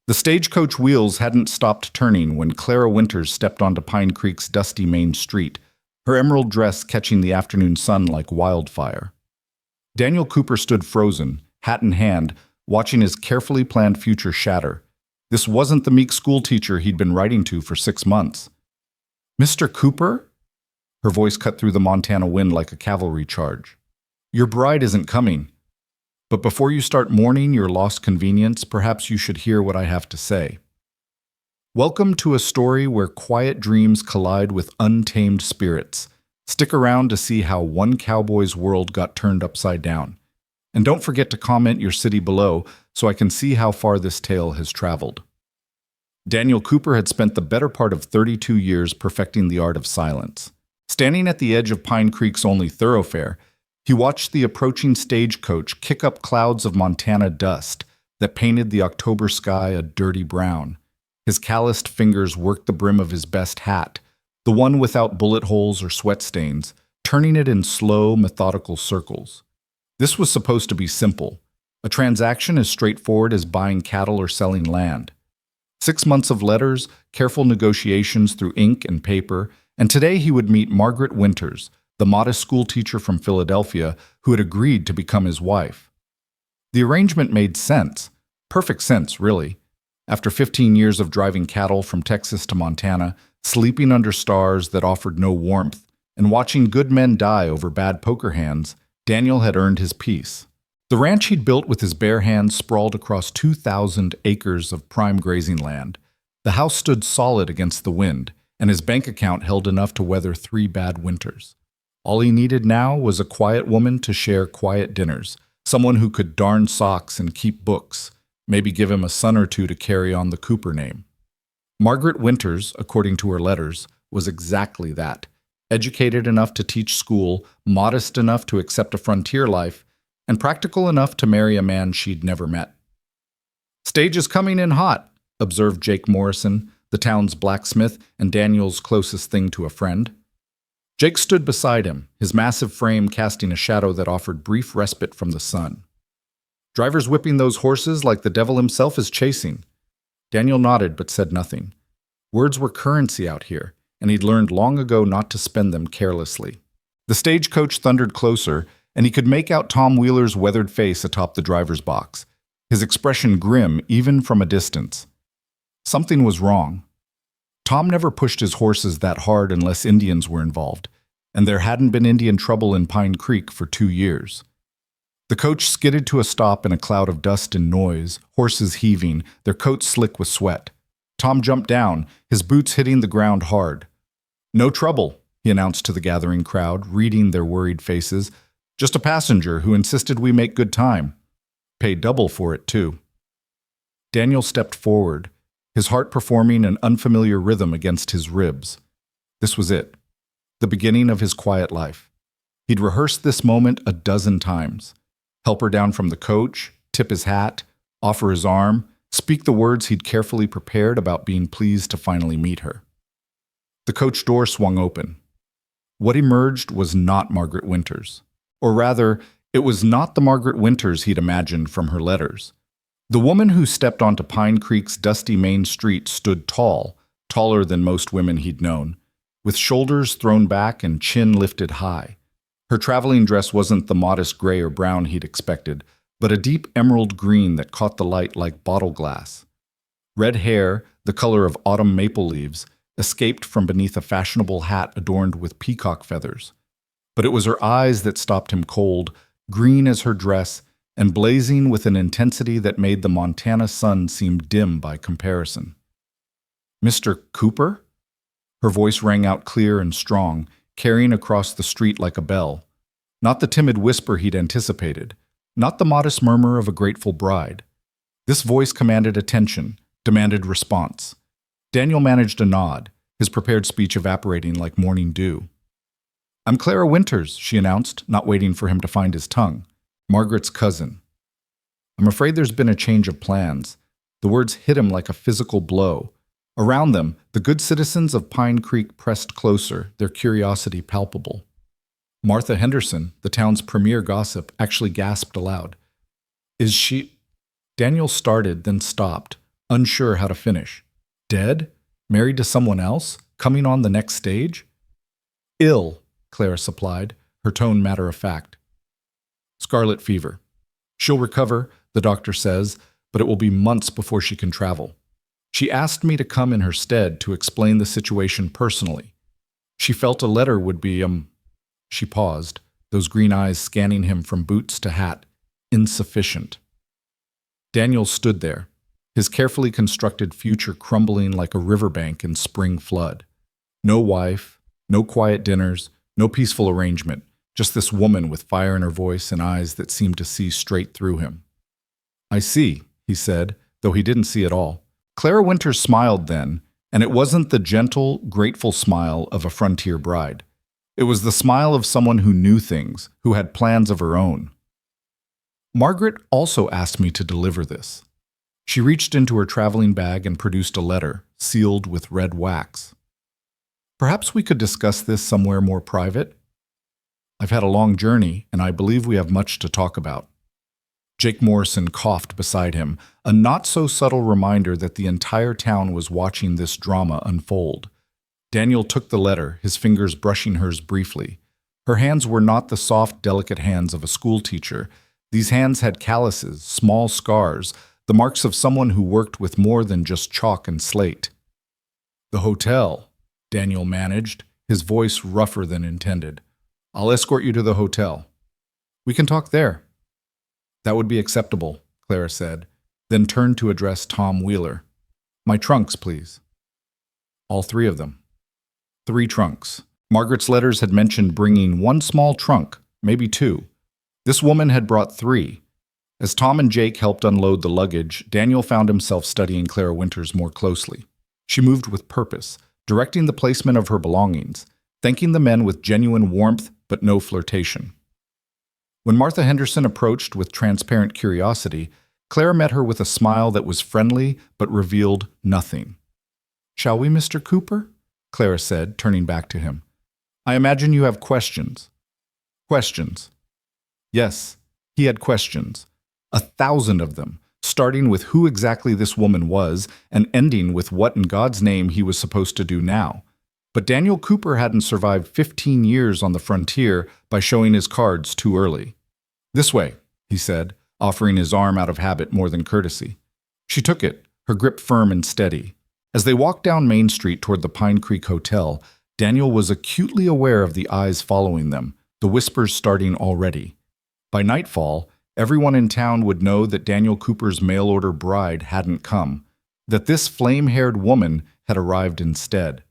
The stagecoach wheels hadn't stopped turning when Clara Winters stepped onto Pine Creek's dusty main street, her emerald dress catching the afternoon sun like wildfire. Daniel Cooper stood frozen, hat in hand, watching his carefully planned future shatter. This wasn't the meek schoolteacher he'd been writing to for 6 months. "Mr. Cooper?" Her voice cut through the Montana wind like a cavalry charge. "Your bride isn't coming. But before you start mourning your lost convenience, perhaps you should hear what I have to say." Welcome to a story where quiet dreams collide with untamed spirits. Stick around to see how one cowboy's world got turned upside down. And don't forget to comment your city below so I can see how far this tale has traveled. Daniel Cooper had spent the better part of 32 years perfecting the art of silence. Standing at the edge of Pine Creek's only thoroughfare, he watched the approaching stagecoach kick up clouds of Montana dust that painted the October sky a dirty brown. His calloused fingers worked the brim of his best hat, the one without bullet holes or sweat stains, turning it in slow, methodical circles. This was supposed to be simple, a transaction as straightforward as buying cattle or selling land. 6 months of letters, careful negotiations through ink and paper, and today he would meet Margaret Winters, the modest schoolteacher from Philadelphia who had agreed to become his wife. The arrangement made sense, perfect sense, really. After 15 years of driving cattle from Texas to Montana, sleeping under stars that offered no warmth, and watching good men die over bad poker hands, Daniel had earned his peace. The ranch he'd built with his bare hands sprawled across 2,000 acres of prime grazing land. The house stood solid against the wind, and his bank account held enough to weather 3 bad winters. All he needed now was a quiet woman to share quiet dinners, someone who could darn socks and keep books, maybe give him a son or two to carry on the Cooper name. Margaret Winters, according to her letters, was exactly that. Educated enough to teach school, modest enough to accept a frontier life, and practical enough to marry a man she'd never met. "Stage is coming in hot," observed Jake Morrison, the town's blacksmith and Daniel's closest thing to a friend. Jake stood beside him, his massive frame casting a shadow that offered brief respite from the sun. "Driver's whipping those horses like the devil himself is chasing." Daniel nodded but said nothing. Words were currency out here, and he'd learned long ago not to spend them carelessly. The stagecoach thundered closer, and he could make out Tom Wheeler's weathered face atop the driver's box, his expression grim even from a distance. Something was wrong. Tom never pushed his horses that hard unless Indians were involved, and there hadn't been Indian trouble in Pine Creek for 2 years. The coach skidded to a stop in a cloud of dust and noise, horses heaving, their coats slick with sweat. Tom jumped down, his boots hitting the ground hard. "No trouble," he announced to the gathering crowd, reading their worried faces. "Just a passenger who insisted we make good time. Pay double for it, too." Daniel stepped forward, his heart performing an unfamiliar rhythm against his ribs. This was it, the beginning of his quiet life. He'd rehearsed this moment a dozen times. Help her down from the coach, tip his hat, offer his arm, speak the words he'd carefully prepared about being pleased to finally meet her. The coach door swung open. What emerged was not Margaret Winters. Or rather, it was not the Margaret Winters he'd imagined from her letters. The woman who stepped onto Pine Creek's dusty main street stood tall, taller than most women he'd known, with shoulders thrown back and chin lifted high. Her traveling dress wasn't the modest gray or brown he'd expected, but a deep emerald green that caught the light like bottle glass. Red hair, the color of autumn maple leaves, escaped from beneath a fashionable hat adorned with peacock feathers. But it was her eyes that stopped him cold, green as her dress, and blazing with an intensity that made the Montana sun seem dim by comparison. "Mr. Cooper?" Her voice rang out clear and strong, carrying across the street like a bell. Not the timid whisper he'd anticipated, not the modest murmur of a grateful bride. This voice commanded attention, demanded response. Daniel managed a nod, his prepared speech evaporating like morning dew. "I'm Clara Winters," she announced, not waiting for him to find his tongue. "Margaret's cousin." "I'm afraid there's been a change of plans." The words hit him like a physical blow. Around them, the good citizens of Pine Creek pressed closer, their curiosity palpable. Martha Henderson, the town's premier gossip, actually gasped aloud. "Is she—" Daniel started, then stopped, unsure how to finish. Dead? Married to someone else? Coming on the next stage? Ill, Clara supplied, her tone matter-of-fact. Scarlet fever. She'll recover, the doctor says, but it will be months before she can travel. She asked me to come in her stead to explain the situation personally. She felt a letter would be, She paused, those green eyes scanning him from boots to hat, insufficient. Daniel stood there, his carefully constructed future crumbling like a riverbank in spring flood. No wife, no quiet dinners, no peaceful arrangement, just this woman with fire in her voice and eyes that seemed to see straight through him. I see, he said, though he didn't see at all. Clara Winters smiled then, and it wasn't the gentle, grateful smile of a frontier bride. It was the smile of someone who knew things, who had plans of her own. Margaret also asked me to deliver this. She reached into her traveling bag and produced a letter, sealed with red wax. Perhaps we could discuss this somewhere more private? I've had a long journey, and I believe we have much to talk about. Jake Morrison coughed beside him, a not-so-subtle reminder that the entire town was watching this drama unfold. Daniel took the letter, his fingers brushing hers briefly. Her hands were not the soft, delicate hands of a schoolteacher. These hands had calluses, small scars, the marks of someone who worked with more than just chalk and slate. "The hotel," Daniel managed, his voice rougher than intended. "I'll escort you to the hotel. We can talk there." "That would be acceptable," Clara said, then turned to address Tom Wheeler. "My trunks, please." All three of them. 3 trunks. Margaret's letters had mentioned bringing 1 small trunk, maybe 2. This woman had brought 3. As Tom and Jake helped unload the luggage, Daniel found himself studying Clara Winters more closely. She moved with purpose, directing the placement of her belongings, thanking the men with genuine warmth but no flirtation. When Martha Henderson approached with transparent curiosity, Clara met her with a smile that was friendly but revealed nothing. "Shall we, Mr. Cooper?" Clara said, turning back to him. "I imagine you have questions." Questions. Yes, he had questions. 1,000 of them, starting with who exactly this woman was and ending with what in God's name he was supposed to do now. But Daniel Cooper hadn't survived 15 years on the frontier by showing his cards too early. "This way," he said, offering his arm out of habit more than courtesy. She took it, her grip firm and steady. As they walked down Main Street toward the Pine Creek Hotel, Daniel was acutely aware of the eyes following them, the whispers starting already. By nightfall, everyone in town would know that Daniel Cooper's mail-order bride hadn't come, that this flame-haired woman had arrived instead.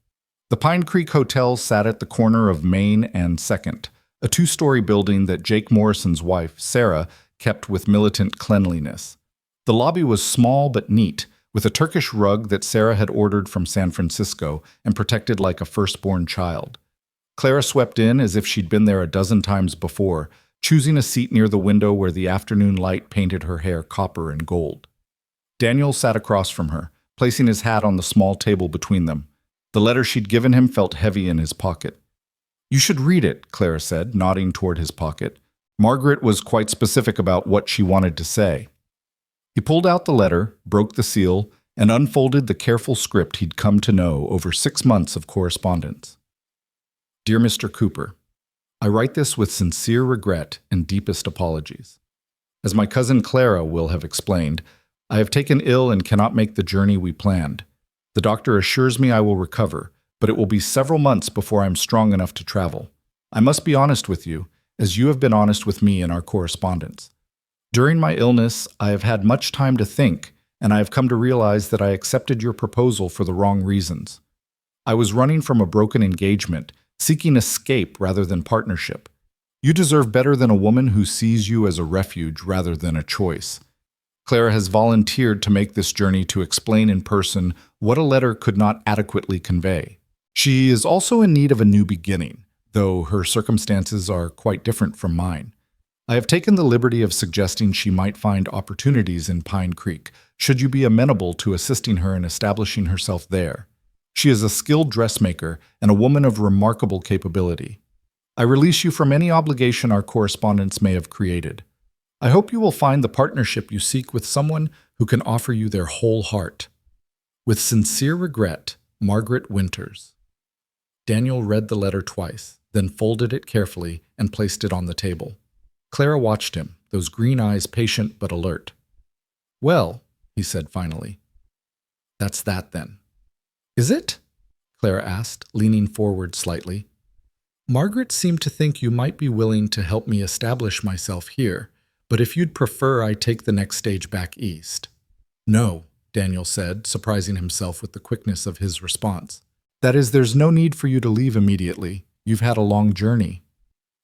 The Pine Creek Hotel sat at the corner of Main and 2nd, a 2-story building that Jake Morrison's wife, Sarah, kept with militant cleanliness. The lobby was small but neat, with a Turkish rug that Sarah had ordered from San Francisco and protected like a firstborn child. Clara swept in as if she'd been there a dozen times before, choosing a seat near the window where the afternoon light painted her hair copper and gold. Daniel sat across from her, placing his hat on the small table between them. The letter she'd given him felt heavy in his pocket. "You should read it," Clara said, nodding toward his pocket. Margaret was quite specific about what she wanted to say. He pulled out the letter, broke the seal, and unfolded the careful script he'd come to know over 6 months of correspondence. "Dear Mr. Cooper, I write this with sincere regret and deepest apologies. As my cousin Clara will have explained, I have taken ill and cannot make the journey we planned. The doctor assures me I will recover, but it will be several months before I am strong enough to travel. I must be honest with you, as you have been honest with me in our correspondence. During my illness, I have had much time to think, and I have come to realize that I accepted your proposal for the wrong reasons. I was running from a broken engagement, seeking escape rather than partnership. You deserve better than a woman who sees you as a refuge rather than a choice. Clara has volunteered to make this journey to explain in person what a letter could not adequately convey. She is also in need of a new beginning, though her circumstances are quite different from mine. I have taken the liberty of suggesting she might find opportunities in Pine Creek, should you be amenable to assisting her in establishing herself there. She is a skilled dressmaker and a woman of remarkable capability. I release you from any obligation our correspondence may have created. I hope you will find the partnership you seek with someone who can offer you their whole heart. With sincere regret, Margaret Winters. Daniel read the letter twice, then folded it carefully and placed it on the table. Clara watched him, those green eyes patient but alert. "Well," he said finally. "That's that then." "Is it?" Clara asked, leaning forward slightly. "Margaret seemed to think you might be willing to help me establish myself here, but if you'd prefer I take the next stage back east." "No," Daniel said, surprising himself with the quickness of his response. "That is, there's no need for you to leave immediately. You've had a long journey."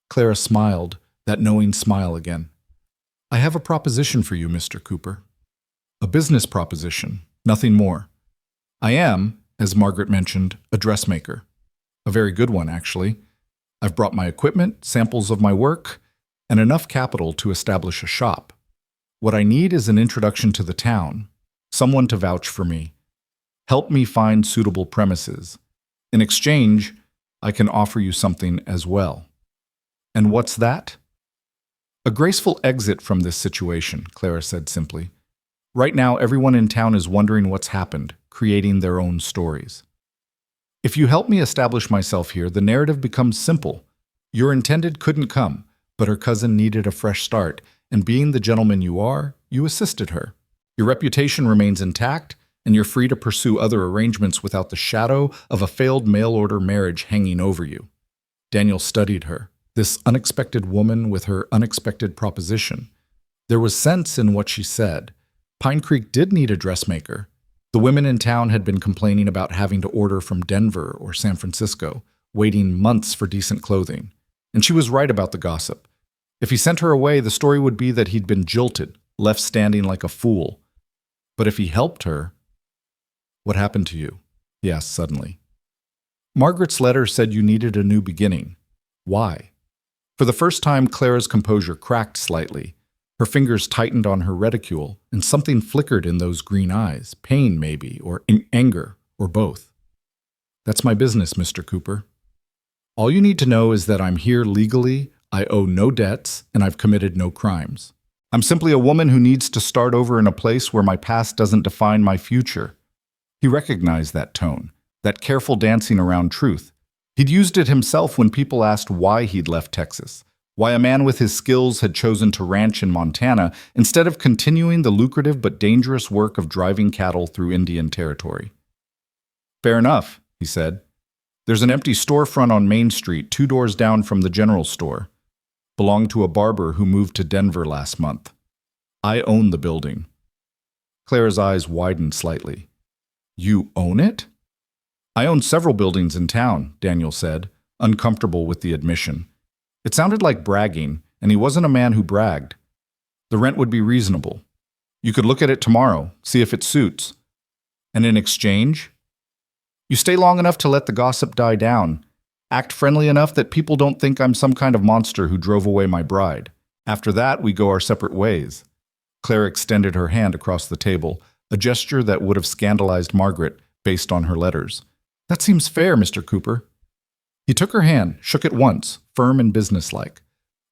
Clara smiled, that knowing smile again. "I have a proposition for you, Mr. Cooper. A business proposition, nothing more. I am, as Margaret mentioned, a dressmaker. A very good one, actually. I've brought my equipment, samples of my work, and enough capital to establish a shop. What I need is an introduction to the town, someone to vouch for me. Help me find suitable premises. In exchange, I can offer you something as well." "And what's that?" "A graceful exit from this situation," Clara said simply. "Right now, everyone in town is wondering what's happened, creating their own stories. If you help me establish myself here, the narrative becomes simple. Your intended couldn't come, but her cousin needed a fresh start, and being the gentleman you are, you assisted her. Your reputation remains intact, and you're free to pursue other arrangements without the shadow of a failed mail-order marriage hanging over you." Daniel studied her, this unexpected woman with her unexpected proposition. There was sense in what she said. Pine Creek did need a dressmaker. The women in town had been complaining about having to order from Denver or San Francisco, waiting months for decent clothing. And she was right about the gossip. If he sent her away, the story would be that he'd been jilted, left standing like a fool. But if he helped her... "What happened to you?" he asked suddenly. "Margaret's letter said you needed a new beginning. Why?" For the first time, Clara's composure cracked slightly. Her fingers tightened on her reticule, and something flickered in those green eyes, pain maybe, or anger, or both. "That's my business, Mr. Cooper. All you need to know is that I'm here legally, I owe no debts, and I've committed no crimes. I'm simply a woman who needs to start over in a place where my past doesn't define my future." He recognized that tone, that careful dancing around truth. He'd used it himself when people asked why he'd left Texas, why a man with his skills had chosen to ranch in Montana instead of continuing the lucrative but dangerous work of driving cattle through Indian territory. "Fair enough," he said. "There's an empty storefront on Main Street, 2 doors down from the general store. Belonged to a barber who moved to Denver last month. I own the building." Clara's eyes widened slightly. "You own it?" "I own several buildings in town," Daniel said, uncomfortable with the admission. It sounded like bragging, and he wasn't a man who bragged. "The rent would be reasonable. You could look at it tomorrow, see if it suits. And in exchange? You stay long enough to let the gossip die down. Act friendly enough that people don't think I'm some kind of monster who drove away my bride. After that, we go our separate ways." Clara extended her hand across the table, a gesture that would have scandalized Margaret based on her letters. "That seems fair, Mr. Cooper." He took her hand, shook it once, firm and businesslike.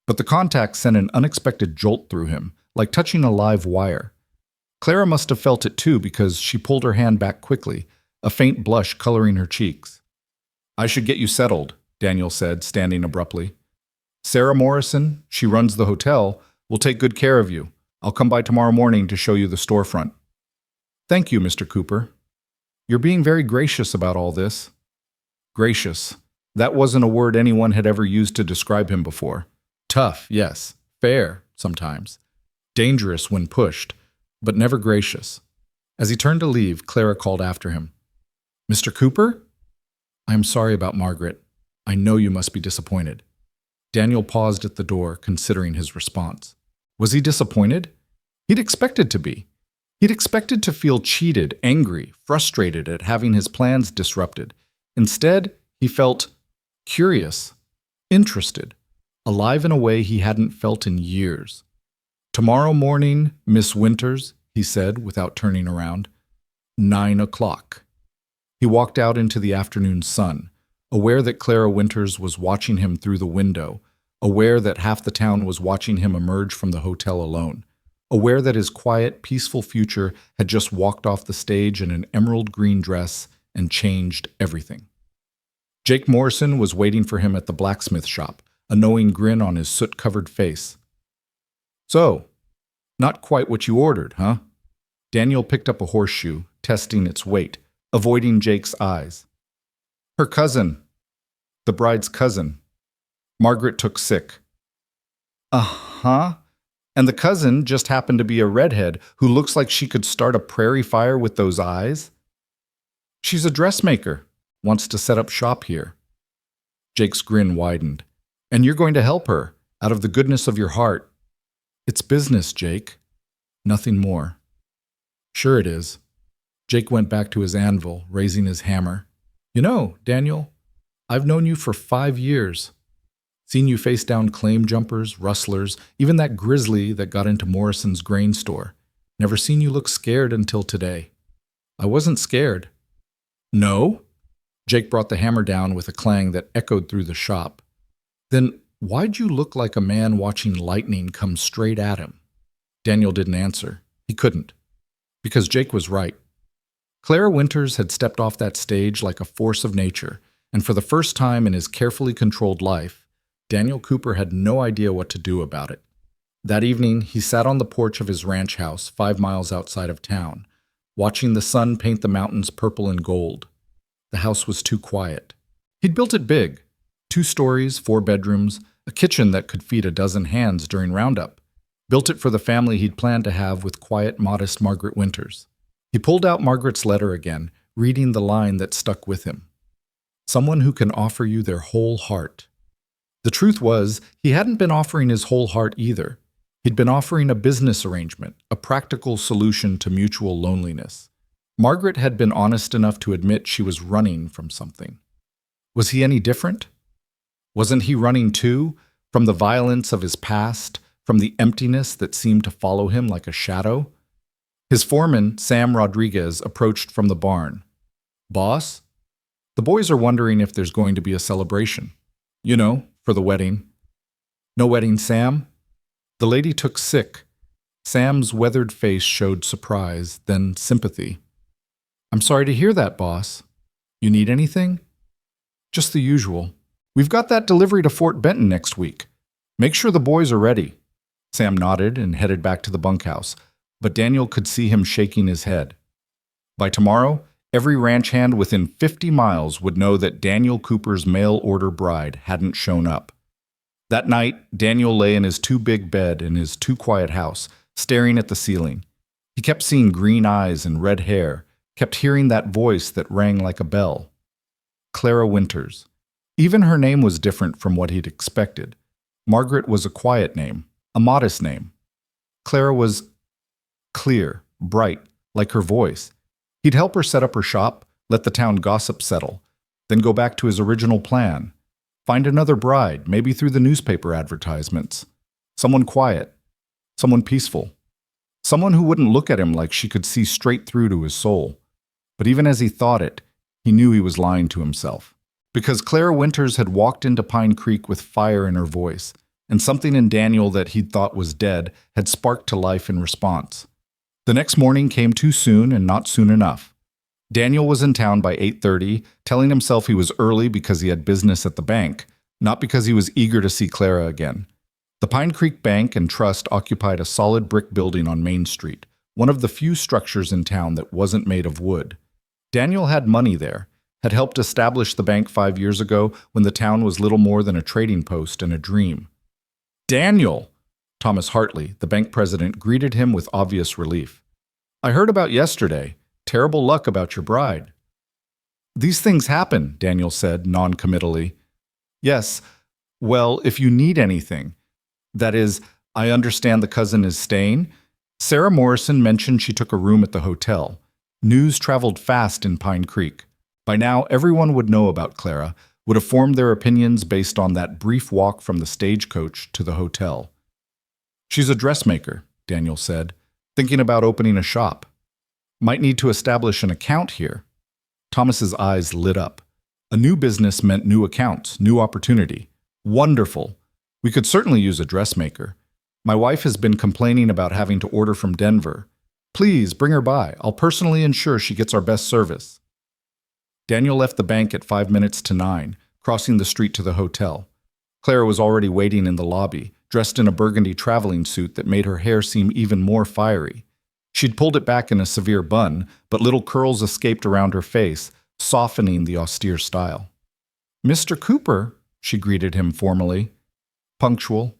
But the contact sent an unexpected jolt through him, like touching a live wire. Clara must have felt it too because she pulled her hand back quickly, a faint blush coloring her cheeks. "I should get you settled," Daniel said, standing abruptly. "Sarah Morrison, she runs the hotel, will take good care of you. I'll come by tomorrow morning to show you the storefront." "Thank you, Mr. Cooper. You're being very gracious about all this." Gracious. That wasn't a word anyone had ever used to describe him before. Tough, yes. Fair, sometimes. Dangerous when pushed, but never gracious. As he turned to leave, Clara called after him. "Mr. Cooper? I am sorry about Margaret. I know you must be disappointed." Daniel paused at the door, considering his response. Was he disappointed? He'd expected to be. He'd expected to feel cheated, angry, frustrated at having his plans disrupted. Instead, he felt curious, interested, alive in a way he hadn't felt in years. "Tomorrow morning, Miss Winters," he said without turning around. 9 o'clock. He walked out into the afternoon sun, aware that Clara Winters was watching him through the window, aware that half the town was watching him emerge from the hotel alone. aware that his quiet, peaceful future had just walked off the stage in an emerald green dress and changed everything. Jake Morrison was waiting for him at the blacksmith shop, a knowing grin on his soot-covered face. "So, not quite what you ordered, huh?" Daniel picked up a horseshoe, testing its weight, avoiding Jake's eyes. "Her cousin. The bride's cousin. Margaret took sick." "Uh-huh. And the cousin just happened to be a redhead who looks like she could start a prairie fire with those eyes?" "She's a dressmaker. Wants to set up shop here." Jake's grin widened. "And you're going to help her, out of the goodness of your heart." "It's business, Jake. Nothing more." "Sure it is." Jake went back to his anvil, raising his hammer. "You know, Daniel, I've known you for 5 years. Seen you face down claim jumpers, rustlers, even that grizzly that got into Morrison's grain store. Never seen you look scared until today." "I wasn't scared." "No?" Jake brought the hammer down with a clang that echoed through the shop. "Then why'd you look like a man watching lightning come straight at him?" Daniel didn't answer. He couldn't. Because Jake was right. Clara Winters had stepped off that stage like a force of nature, and for the first time in his carefully controlled life, Daniel Cooper had no idea what to do about it. That evening, he sat on the porch of his ranch house 5 miles outside of town, watching the sun paint the mountains purple and gold. The house was too quiet. He'd built it big. 2 stories, 4 bedrooms, a kitchen that could feed a dozen hands during roundup. Built it for the family he'd planned to have with quiet, modest Margaret Winters. He pulled out Margaret's letter again, reading the line that stuck with him. "Someone who can offer you their whole heart." The truth was, he hadn't been offering his whole heart either. He'd been offering a business arrangement, a practical solution to mutual loneliness. Margaret had been honest enough to admit she was running from something. Was he any different? Wasn't he running too, from the violence of his past, from the emptiness that seemed to follow him like a shadow? His foreman, Sam Rodriguez, approached from the barn. "Boss? The boys are wondering if there's going to be a celebration. You know, for the wedding." "No wedding, Sam?" "The lady took sick." Sam's weathered face showed surprise, then sympathy. "I'm sorry to hear that, boss. You need anything?" "Just the usual. We've got that delivery to Fort Benton next week. Make sure the boys are ready." Sam nodded and headed back to the bunkhouse, but Daniel could see him shaking his head. By tomorrow, every ranch hand within 50 miles would know that Daniel Cooper's mail-order bride hadn't shown up. That night, Daniel lay in his too big bed in his too quiet house, staring at the ceiling. He kept seeing green eyes and red hair, kept hearing that voice that rang like a bell. Clara Winters. Even her name was different from what he'd expected. Margaret was a quiet name, a modest name. Clara was clear, bright, like her voice. He'd help her set up her shop, let the town gossip settle, then go back to his original plan. Find another bride, maybe through the newspaper advertisements. Someone quiet, someone peaceful. Someone who wouldn't look at him like she could see straight through to his soul. But even as he thought it, he knew he was lying to himself. Because Clara Winters had walked into Pine Creek with fire in her voice, and something in Daniel that he'd thought was dead had sparked to life in response. The next morning came too soon and not soon enough. Daniel was in town by 8:30, telling himself he was early because he had business at the bank, not because he was eager to see Clara again. The Pine Creek Bank and Trust occupied a solid brick building on Main Street, one of the few structures in town that wasn't made of wood. Daniel had money there, had helped establish the bank 5 years ago when the town was little more than a trading post and a dream. "Daniel!" Thomas Hartley, the bank president, greeted him with obvious relief. "I heard about yesterday. Terrible luck about your bride." "These things happen," Daniel said non-committally. "Yes, well, if you need anything. That is, I understand the cousin is staying." Sarah Morrison mentioned she took a room at the hotel. News traveled fast in Pine Creek. By now, everyone would know about Clara, would have formed their opinions based on that brief walk from the stagecoach to the hotel. "She's a dressmaker," Daniel said, "thinking about opening a shop. Might need to establish an account here." Thomas's eyes lit up. A new business meant new accounts, new opportunity. Wonderful. We could certainly use a dressmaker. My wife has been complaining about having to order from Denver. Please bring her by. I'll personally ensure she gets our best service. Daniel left the bank at 5 minutes to 9, crossing the street to the hotel. Clara was already waiting in the lobby, dressed in a burgundy traveling suit that made her hair seem even more fiery. She'd pulled it back in a severe bun, but little curls escaped around her face, softening the austere style. "Mr. Cooper," she greeted him formally. Punctual.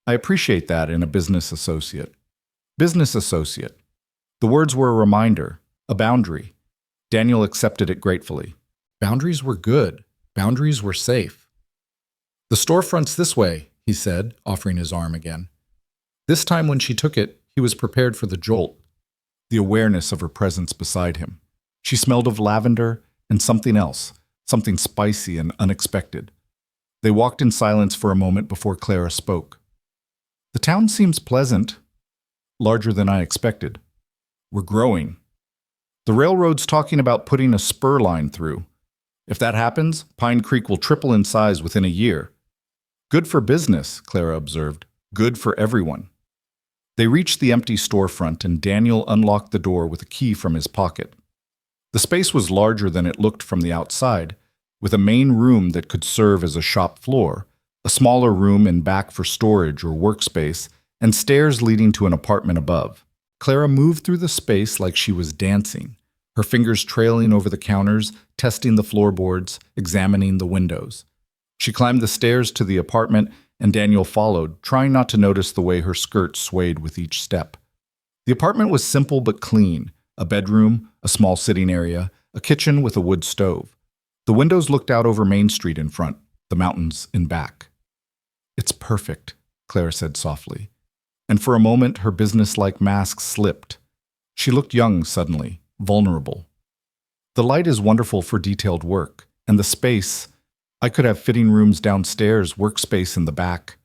"I appreciate that in a business associate." Business associate. The words were a reminder, a boundary. Daniel accepted it gratefully. Boundaries were good. Boundaries were safe. "The storefront's this way," he said, offering his arm again. This time when she took it, he was prepared for the jolt, the awareness of her presence beside him. She smelled of lavender and something else, something spicy and unexpected. They walked in silence for a moment before Clara spoke. "The town seems pleasant, larger than I expected. We're growing. The railroad's talking about putting a spur line through. If that happens, Pine Creek will triple in size within a year. Good for business," Clara observed. Good for everyone. They reached the empty storefront, and Daniel unlocked the door with a key from his pocket. The space was larger than it looked from the outside, with a main room that could serve as a shop floor, a smaller room in back for storage or workspace, and stairs leading to an apartment above. Clara moved through the space like she was dancing, her fingers trailing over the counters, testing the floorboards, examining the windows. She climbed the stairs to the apartment, and Daniel followed, trying not to notice the way her skirt swayed with each step. The apartment was simple but clean: a bedroom, a small sitting area, a kitchen with a wood stove. The windows looked out over Main Street in front, the mountains in back. "It's perfect," Clara said softly. And for a moment her businesslike mask slipped. She looked young suddenly, vulnerable. "The light is wonderful for detailed work, and the space. I could have fitting rooms downstairs, workspace in the back."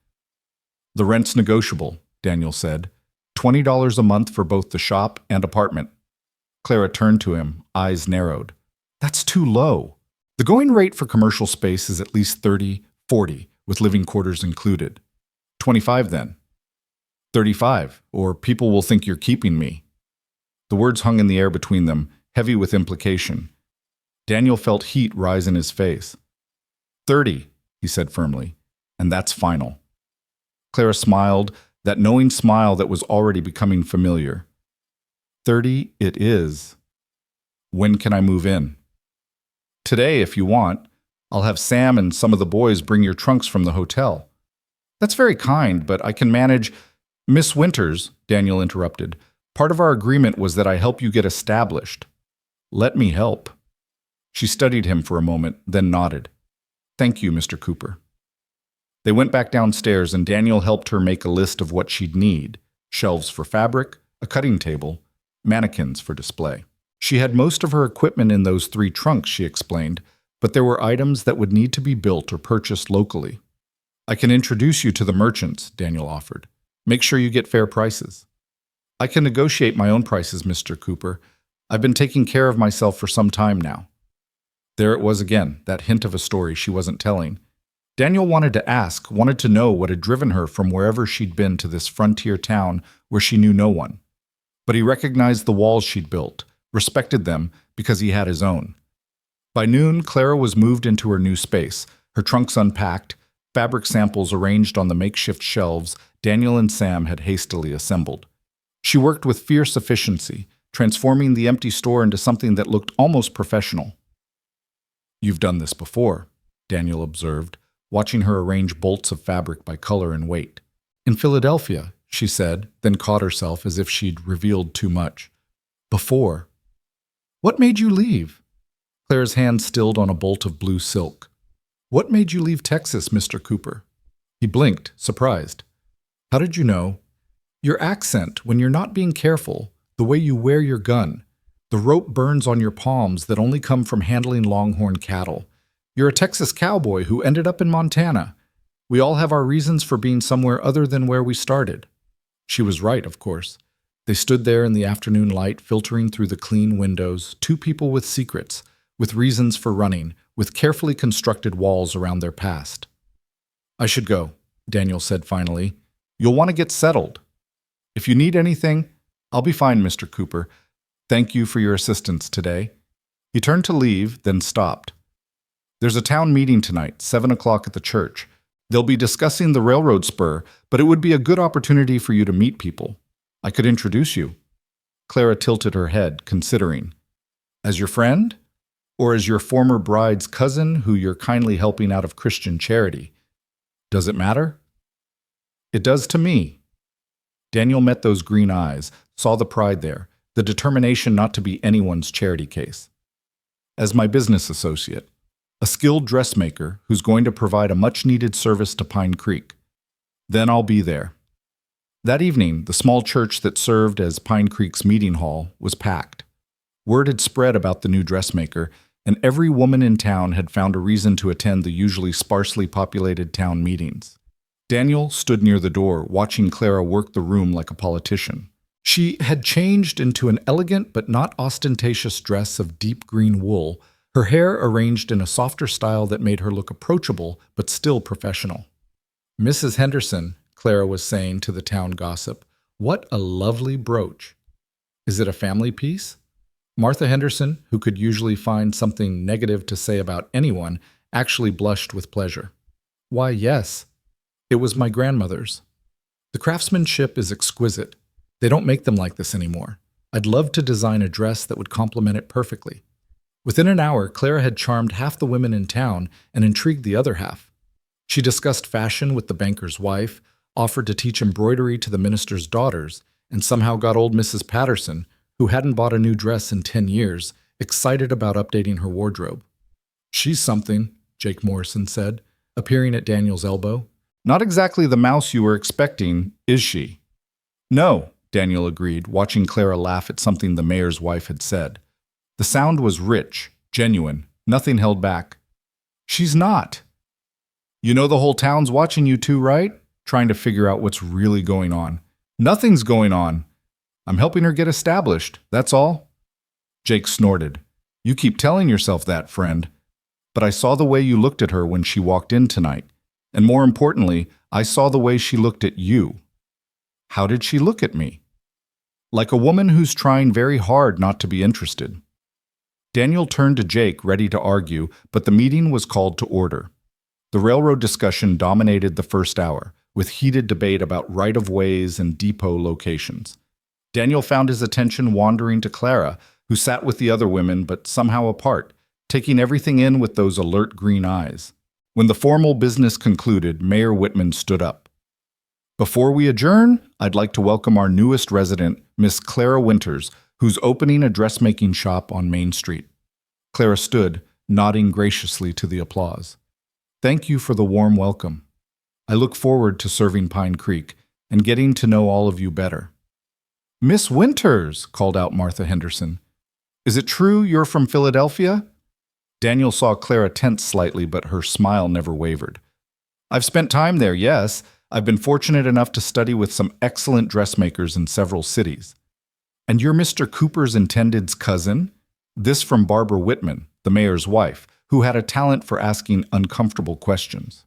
"The rent's negotiable," Daniel said. $20 a month for both the shop and apartment." Clara turned to him, eyes narrowed. "That's too low. The going rate for commercial space is at least 30, 40, with living quarters included." "25 then." 35, or people will think you're keeping me." The words hung in the air between them, heavy with implication. Daniel felt heat rise in his face. 30, he said firmly, "and that's final." Clara smiled, that knowing smile that was already becoming familiar. 30 it is. "When can I move in?" "Today, if you want. I'll have Sam and some of the boys bring your trunks from the hotel." "That's very kind, but I can manage—" "Miss Winters," Daniel interrupted, "part of our agreement was that I help you get established." "Let me help." She studied him for a moment, then nodded. "Thank you, Mr. Cooper." They went back downstairs, and Daniel helped her make a list of what she'd need: shelves for fabric, a cutting table, mannequins for display. She had most of her equipment in those 3 trunks, she explained, but there were items that would need to be built or purchased locally. "I can introduce you to the merchants," Daniel offered. "Make sure you get fair prices." "I can negotiate my own prices, Mr. Cooper. I've been taking care of myself for some time now." There it was again, that hint of a story she wasn't telling. Daniel wanted to ask, wanted to know what had driven her from wherever she'd been to this frontier town where she knew no one. But he recognized the walls she'd built, respected them because he had his own. By noon, Clara was moved into her new space, her trunks unpacked, fabric samples arranged on the makeshift shelves Daniel and Sam had hastily assembled. She worked with fierce efficiency, transforming the empty store into something that looked almost professional. "You've done this before," Daniel observed, watching her arrange bolts of fabric by color and weight. "In Philadelphia," she said, then caught herself as if she'd revealed too much. "Before. What made you leave?" Claire's hand stilled on a bolt of blue silk. "What made you leave Texas, Mr. Cooper?" He blinked, surprised. "How did you know?" "Your accent, when you're not being careful, the way you wear your gun, the rope burns on your palms that only come from handling longhorn cattle. You're a Texas cowboy who ended up in Montana. We all have our reasons for being somewhere other than where we started." She was right, of course. They stood there in the afternoon light, filtering through the clean windows, 2 people with secrets, with reasons for running, with carefully constructed walls around their past. "I should go," Daniel said finally. You'll want to get settled. If you need anything, I'll be fine, Mr. Cooper. Thank you for your assistance today." He turned to leave, then stopped. "There's a town meeting tonight, 7 o'clock at the church. They'll be discussing the railroad spur, but it would be a good opportunity for you to meet people. I could introduce you." Clara tilted her head, considering. "As your friend? Or as your former bride's cousin who you're kindly helping out of Christian charity? Does it matter?" "It does to me." Daniel met those green eyes, saw the pride there, the determination not to be anyone's charity case. "As my business associate, a skilled dressmaker who's going to provide a much-needed service to Pine Creek. Then I'll be there." That evening, the small church that served as Pine Creek's meeting hall was packed. Word had spread about the new dressmaker, and every woman in town had found a reason to attend the usually sparsely populated town meetings. Daniel stood near the door, watching Clara work the room like a politician. She had changed into an elegant but not ostentatious dress of deep green wool, her hair arranged in a softer style that made her look approachable but still professional. "Mrs. Henderson," Clara was saying to the town gossip, "what a lovely brooch. Is it a family piece?" Martha Henderson, who could usually find something negative to say about anyone, actually blushed with pleasure. "Why, yes. It was my grandmother's. The craftsmanship is exquisite. They don't make them like this anymore. I'd love to design a dress that would complement it perfectly." Within an hour, Clara had charmed half the women in town and intrigued the other half. She discussed fashion with the banker's wife, offered to teach embroidery to the minister's daughters, and somehow got old Mrs. Patterson, who hadn't bought a new dress in 10 years, excited about updating her wardrobe. "She's something," Jake Morrison said, appearing at Daniel's elbow. "Not exactly the mouse you were expecting, is she?" "No," Daniel agreed, watching Clara laugh at something the mayor's wife had said. The sound was rich, genuine, nothing held back. "She's not. You know the whole town's watching you two, right? Trying to figure out what's really going on." "Nothing's going on. I'm helping her get established, that's all." Jake snorted. "You keep telling yourself that, friend. But I saw the way you looked at her when she walked in tonight. And more importantly, I saw the way she looked at you." "How did she look at me?" "Like a woman who's trying very hard not to be interested." Daniel turned to Jake, ready to argue, but the meeting was called to order. The railroad discussion dominated the first hour, with heated debate about right-of-ways and depot locations. Daniel found his attention wandering to Clara, who sat with the other women but somehow apart, taking everything in with those alert green eyes. When the formal business concluded, Mayor Whitman stood up. "Before we adjourn, I'd like to welcome our newest resident, Miss Clara Winters, who's opening a dressmaking shop on Main Street." Clara stood, nodding graciously to the applause. "Thank you for the warm welcome. I look forward to serving Pine Creek and getting to know all of you better." "Miss Winters," called out Martha Henderson. "Is it true you're from Philadelphia?" Daniel saw Clara tense slightly, but her smile never wavered. "I've spent time there, yes. I've been fortunate enough to study with some excellent dressmakers in several cities." "And you're Mr. Cooper's intended's cousin?" This from Barbara Whitman, the mayor's wife, who had a talent for asking uncomfortable questions.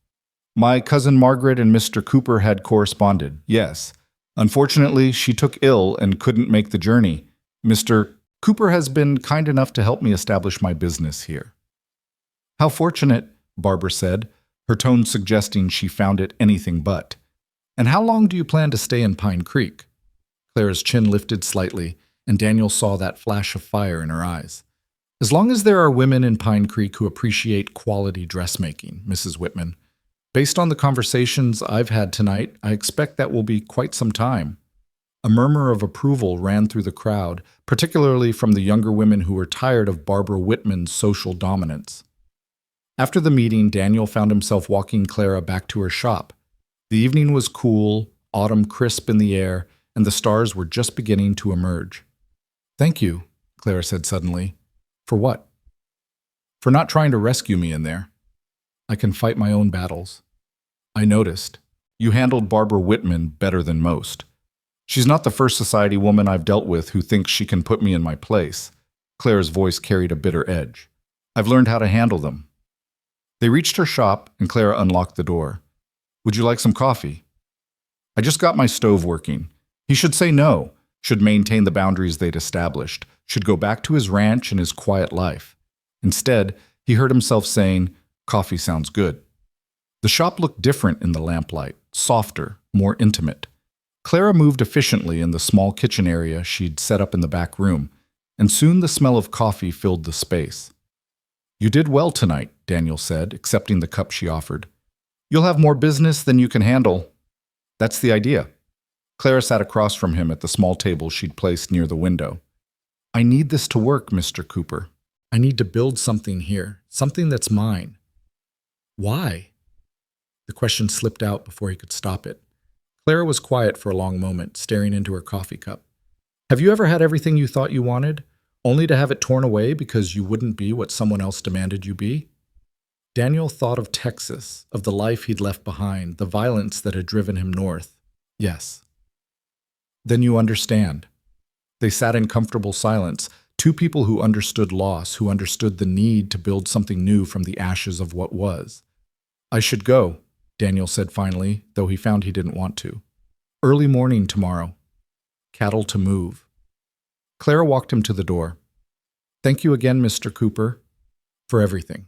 "My cousin Margaret and Mr. Cooper had corresponded, yes. Unfortunately, she took ill and couldn't make the journey. Mr. Cooper has been kind enough to help me establish my business here." "How fortunate," Barbara said, her tone suggesting she found it anything but. "And how long do you plan to stay in Pine Creek?" Clara's chin lifted slightly, and Daniel saw that flash of fire in her eyes. "As long as there are women in Pine Creek who appreciate quality dressmaking, Mrs. Whitman. Based on the conversations I've had tonight, I expect that will be quite some time." A murmur of approval ran through the crowd, particularly from the younger women who were tired of Barbara Whitman's social dominance. After the meeting, Daniel found himself walking Clara back to her shop. The evening was cool, autumn crisp in the air, and the stars were just beginning to emerge. "Thank you," Clara said suddenly. "For what?" "For not trying to rescue me in there. I can fight my own battles. I noticed. You handled Barbara Whitman better than most. She's not the first society woman I've dealt with who thinks she can put me in my place." Clara's voice carried a bitter edge. "I've learned how to handle them." They reached her shop, and Clara unlocked the door. "Would you like some coffee?" I just got my stove working. He should say no, should maintain the boundaries they'd established, should go back to his ranch and his quiet life. Instead, he heard himself saying, "Coffee sounds good." The shop looked different in the lamplight, softer, more intimate. Clara moved efficiently in the small kitchen area she'd set up in the back room, and soon the smell of coffee filled the space. "You did well tonight," Daniel said, accepting the cup she offered. "You'll have more business than you can handle." "That's the idea." Clara sat across from him at the small table she'd placed near the window. "I need this to work, Mr. Cooper. I need to build something here, something that's mine." "Why?" The question slipped out before he could stop it. Clara was quiet for a long moment, staring into her coffee cup. "Have you ever had everything you thought you wanted, only to have it torn away because you wouldn't be what someone else demanded you be?" Daniel thought of Texas, of the life he'd left behind, the violence that had driven him north. "Yes." "Then you understand." They sat in comfortable silence, two people who understood loss, who understood the need to build something new from the ashes of what was. "I should go," Daniel said finally, though he found he didn't want to. "Early morning tomorrow. Cattle to move." Clara walked him to the door. "Thank you again, Mr. Cooper, for everything."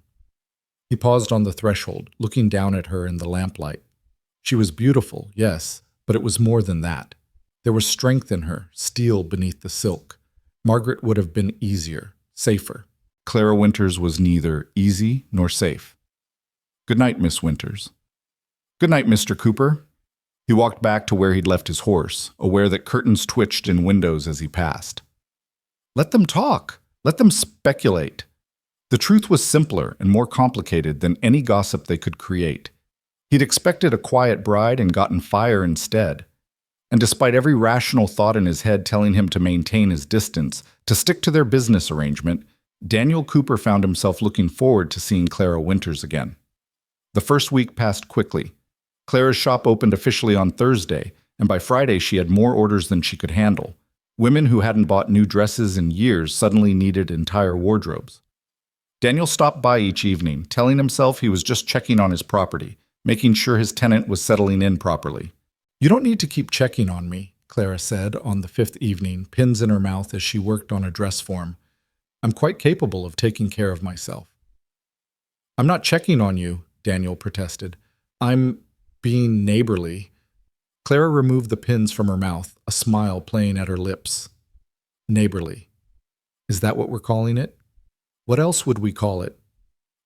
He paused on the threshold, looking down at her in the lamplight. She was beautiful, yes, but it was more than that. There was strength in her, steel beneath the silk. Margaret would have been easier, safer. Clara Winters was neither easy nor safe. "Good night, Miss Winters." "Good night, Mr. Cooper." He walked back to where he'd left his horse, aware that curtains twitched in windows as he passed. Let them talk. Let them speculate. The truth was simpler and more complicated than any gossip they could create. He'd expected a quiet bride and gotten fire instead. And despite every rational thought in his head telling him to maintain his distance, to stick to their business arrangement, Daniel Cooper found himself looking forward to seeing Clara Winters again. The first week passed quickly. Clara's shop opened officially on Thursday, and by Friday she had more orders than she could handle. Women who hadn't bought new dresses in years suddenly needed entire wardrobes. Daniel stopped by each evening, telling himself he was just checking on his property, making sure his tenant was settling in properly. "You don't need to keep checking on me," Clara said on the fifth evening, pins in her mouth as she worked on a dress form. "I'm quite capable of taking care of myself." "I'm not checking on you," Daniel protested. "I'm being neighborly." Clara removed the pins from her mouth, a smile playing at her lips. "Neighborly. Is that what we're calling it? What else would we call it?"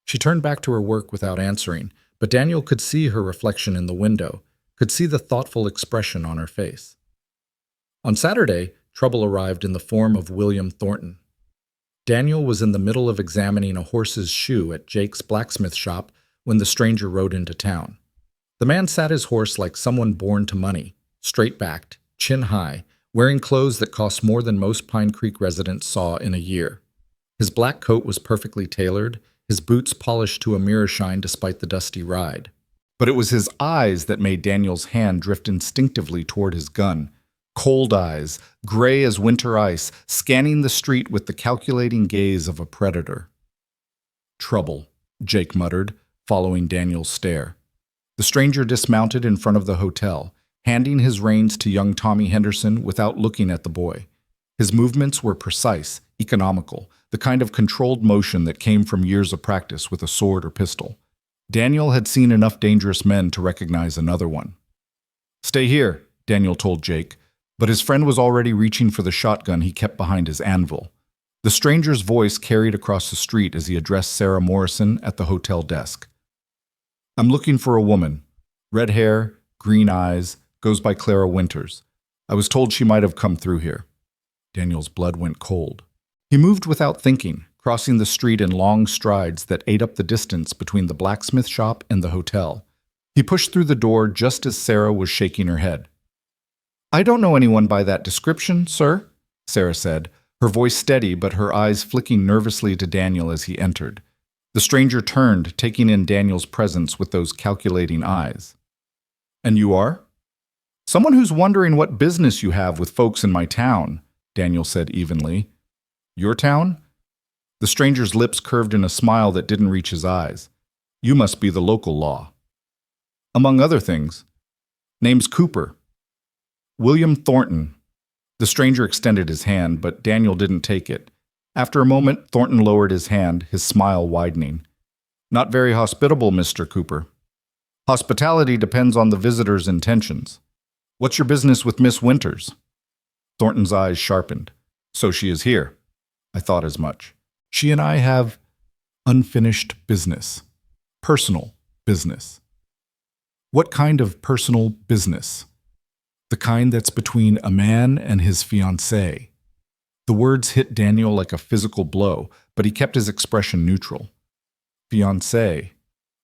She turned back to her work without answering, but Daniel could see her reflection in the window, could see the thoughtful expression on her face. On Saturday, trouble arrived in the form of William Thornton. Daniel was in the middle of examining a horse's shoe at Jake's blacksmith shop when the stranger rode into town. The man sat his horse like someone born to money, straight-backed, chin high, wearing clothes that cost more than most Pine Creek residents saw in a year. His black coat was perfectly tailored, his boots polished to a mirror shine despite the dusty ride. But it was his eyes that made Daniel's hand drift instinctively toward his gun. Cold eyes, gray as winter ice, scanning the street with the calculating gaze of a predator. "Trouble," Jake muttered, following Daniel's stare. The stranger dismounted in front of the hotel, handing his reins to young Tommy Henderson without looking at the boy. His movements were precise, economical, the kind of controlled motion that came from years of practice with a sword or pistol. Daniel had seen enough dangerous men to recognize another one. "Stay here," Daniel told Jake, but his friend was already reaching for the shotgun he kept behind his anvil. The stranger's voice carried across the street as he addressed Sarah Morrison at the hotel desk. "I'm looking for a woman. Red hair, green eyes, goes by Clara Winters. I was told she might have come through here." Daniel's blood went cold. He moved without thinking, crossing the street in long strides that ate up the distance between the blacksmith shop and the hotel. He pushed through the door just as Sarah was shaking her head. "I don't know anyone by that description, sir," Sarah said, her voice steady but her eyes flicking nervously to Daniel as he entered. The stranger turned, taking in Daniel's presence with those calculating eyes. "And you are?" "Someone who's wondering what business you have with folks in my town," Daniel said evenly. "Your town?" The stranger's lips curved in a smile that didn't reach his eyes. "You must be the local law." "Among other things." "Name's Cooper. William Thornton. The stranger extended his hand, but Daniel didn't take it. After a moment, Thornton lowered his hand, his smile widening. Not very hospitable, Mr. Cooper. Hospitality depends on the visitor's intentions. What's your business with Miss Winters? Thornton's eyes sharpened. So she is here. I thought as much. She and I have unfinished business. Personal business. What kind of personal business? The kind that's between a man and his fiancée. The words hit Daniel like a physical blow, but he kept his expression neutral. Fiancée.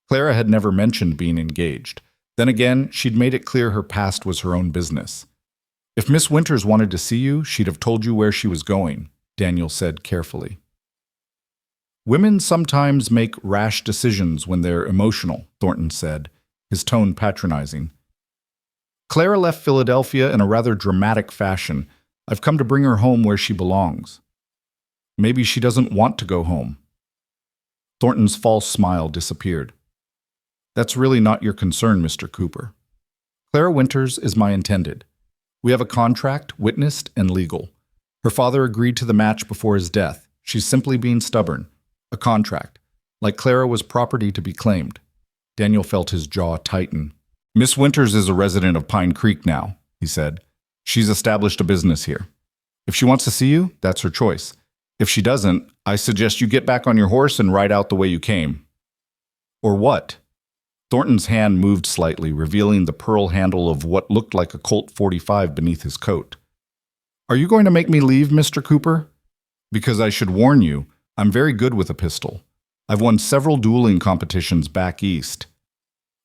Clara had never mentioned being engaged. Then again, she'd made it clear her past was her own business. If Miss Winters wanted to see you, she'd have told you where she was going, Daniel said carefully. Women sometimes make rash decisions when they're emotional, Thornton said, his tone patronizing. Clara left Philadelphia in a rather dramatic fashion. I've come to bring her home where she belongs. Maybe she doesn't want to go home. Thornton's false smile disappeared. That's really not your concern, Mr. Cooper. Clara Winters is my intended. We have a contract, witnessed and legal. Her father agreed to the match before his death. She's simply being stubborn. A contract. Like Clara was property to be claimed. Daniel felt his jaw tighten. Miss Winters is a resident of Pine Creek now, he said. She's established a business here. If she wants to see you, that's her choice. If she doesn't, I suggest you get back on your horse and ride out the way you came. Or what? Thornton's hand moved slightly, revealing the pearl handle of what looked like a Colt .45 beneath his coat. Are you going to make me leave, Mr. Cooper? Because I should warn you, I'm very good with a pistol. I've won several dueling competitions back east.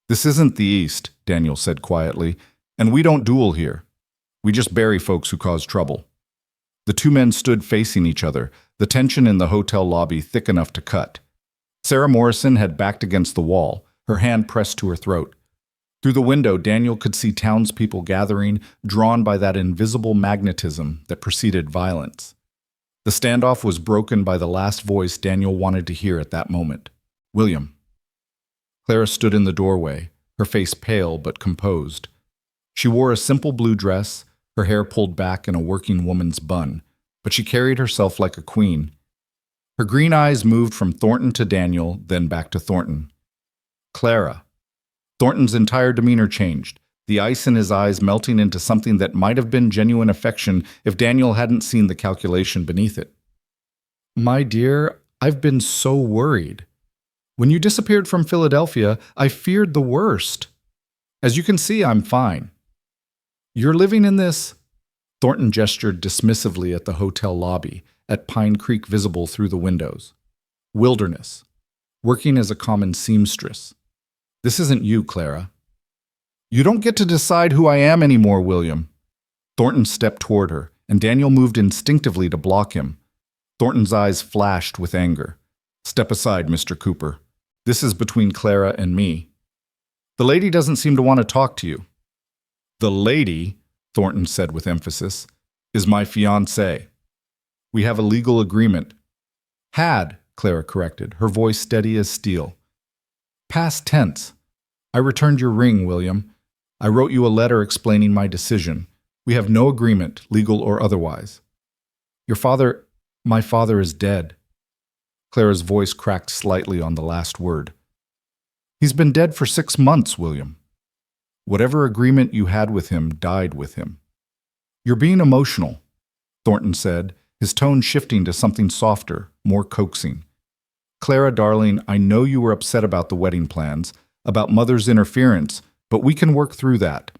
This isn't the East, Daniel said quietly, and we don't duel here. We just bury folks who cause trouble. The two men stood facing each other, the tension in the hotel lobby thick enough to cut. Sarah Morrison had backed against the wall, her hand pressed to her throat. Through the window, Daniel could see townspeople gathering, drawn by that invisible magnetism that preceded violence. The standoff was broken by the last voice Daniel wanted to hear at that moment. William. Clara stood in the doorway, her face pale but composed. She wore a simple blue dress, her hair pulled back in a working woman's bun, but she carried herself like a queen. Her green eyes moved from Thornton to Daniel, then back to Thornton. Clara. Thornton's entire demeanor changed, the ice in his eyes melting into something that might have been genuine affection if Daniel hadn't seen the calculation beneath it. My dear, I've been so worried. When you disappeared from Philadelphia, I feared the worst. As you can see, I'm fine. You're living in this... Thornton gestured dismissively at the hotel lobby, at Pine Creek visible through the windows. Wilderness. Working as a common seamstress. This isn't you, Clara. You don't get to decide who I am anymore, William. Thornton stepped toward her, and Daniel moved instinctively to block him. Thornton's eyes flashed with anger. Step aside, Mr. Cooper. This is between Clara and me. The lady doesn't seem to want to talk to you. The lady, Thornton said with emphasis, is my fiancée. We have a legal agreement. Had, Clara corrected, her voice steady as steel. Past tense. I returned your ring, William. I wrote you a letter explaining my decision. We have no agreement, legal or otherwise. My father is dead. Clara's voice cracked slightly on the last word. He's been dead for 6 months, William. Whatever agreement you had with him died with him. You're being emotional, Thornton said, his tone shifting to something softer, more coaxing. Clara, darling, I know you were upset about the wedding plans, about Mother's interference, but we can work through that.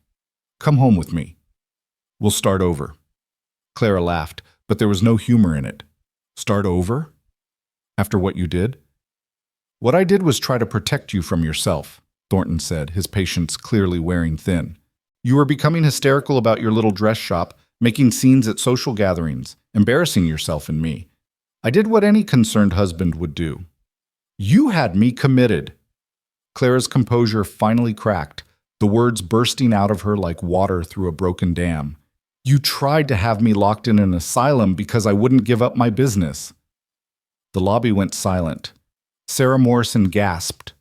Come home with me. We'll start over. Clara laughed, but there was no humor in it. Start over? After what you did? What I did was try to protect you from yourself, Thornton said, his patience clearly wearing thin. You were becoming hysterical about your little dress shop, making scenes at social gatherings, embarrassing yourself and me. I did what any concerned husband would do. You had me committed. Clara's composure finally cracked, the words bursting out of her like water through a broken dam. You tried to have me locked in an asylum because I wouldn't give up my business. The lobby went silent. Sarah Morrison gasped.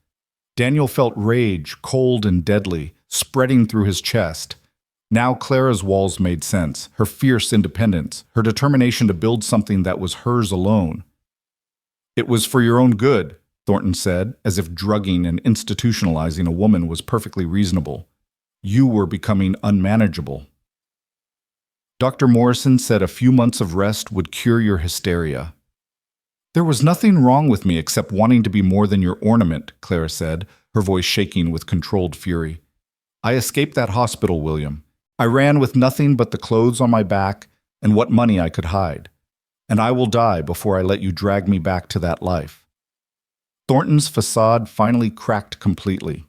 Daniel felt rage, cold and deadly, spreading through his chest. Now Clara's walls made sense, her fierce independence, her determination to build something that was hers alone. It was for your own good, Thornton said, as if drugging and institutionalizing a woman was perfectly reasonable. You were becoming unmanageable. Dr. Morrison said a few months of rest would cure your hysteria. There was nothing wrong with me except wanting to be more than your ornament, Clara said, her voice shaking with controlled fury. I escaped that hospital, William. I ran with nothing but the clothes on my back and what money I could hide. And I will die before I let you drag me back to that life. Thornton's facade finally cracked completely.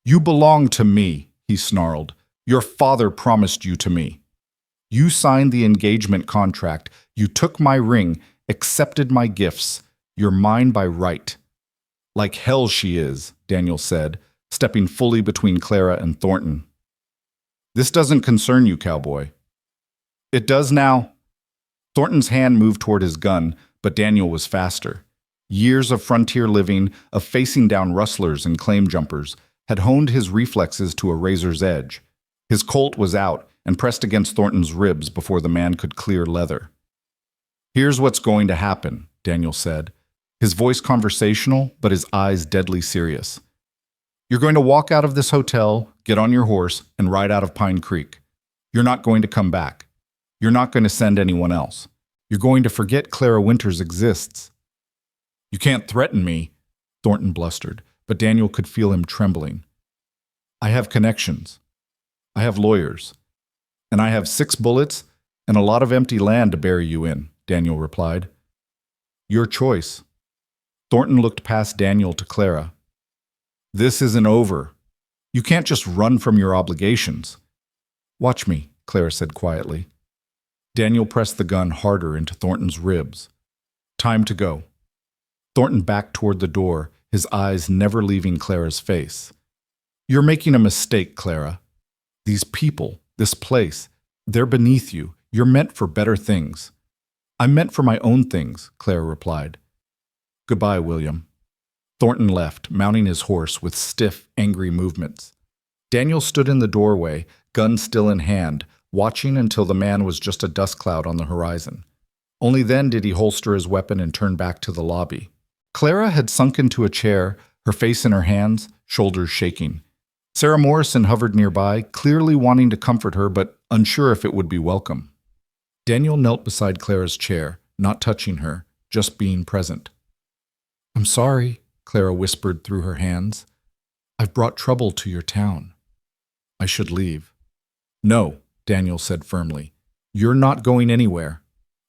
You belong to me, he snarled. Your father promised you to me. You signed the engagement contract. You took my ring, accepted my gifts. You're mine by right. Like hell she is, Daniel said, stepping fully between Clara and Thornton. This doesn't concern you, Cowboy. It does now. Thornton's hand moved toward his gun, but Daniel was faster. Years of frontier living, of facing down rustlers and claim jumpers, had honed his reflexes to a razor's edge. His Colt was out and pressed against Thornton's ribs before the man could clear leather. Here's what's going to happen, Daniel said, his voice conversational, but his eyes deadly serious. You're going to walk out of this hotel, get on your horse, and ride out of Pine Creek. You're not going to come back. You're not going to send anyone else. You're going to forget Clara Winters exists. You can't threaten me, Thornton blustered, but Daniel could feel him trembling. I have connections. I have lawyers. And I have 6 bullets and a lot of empty land to bury you in, Daniel replied. Your choice. Thornton looked past Daniel to Clara. This isn't over. You can't just run from your obligations. Watch me, Clara said quietly. Daniel pressed the gun harder into Thornton's ribs. Time to go. Thornton backed toward the door, his eyes never leaving Clara's face. You're making a mistake, Clara. These people, this place, they're beneath you. You're meant for better things. I'm meant for my own things, Clara replied. Goodbye, William. Thornton left, mounting his horse with stiff, angry movements. Daniel stood in the doorway, gun still in hand, watching until the man was just a dust cloud on the horizon. Only then did he holster his weapon and turn back to the lobby. Clara had sunk into a chair, her face in her hands, shoulders shaking. Sarah Morrison hovered nearby, clearly wanting to comfort her, but unsure if it would be welcome. Daniel knelt beside Clara's chair, not touching her, just being present. I'm sorry, Clara whispered through her hands. I've brought trouble to your town. I should leave. No, Daniel said firmly. You're not going anywhere.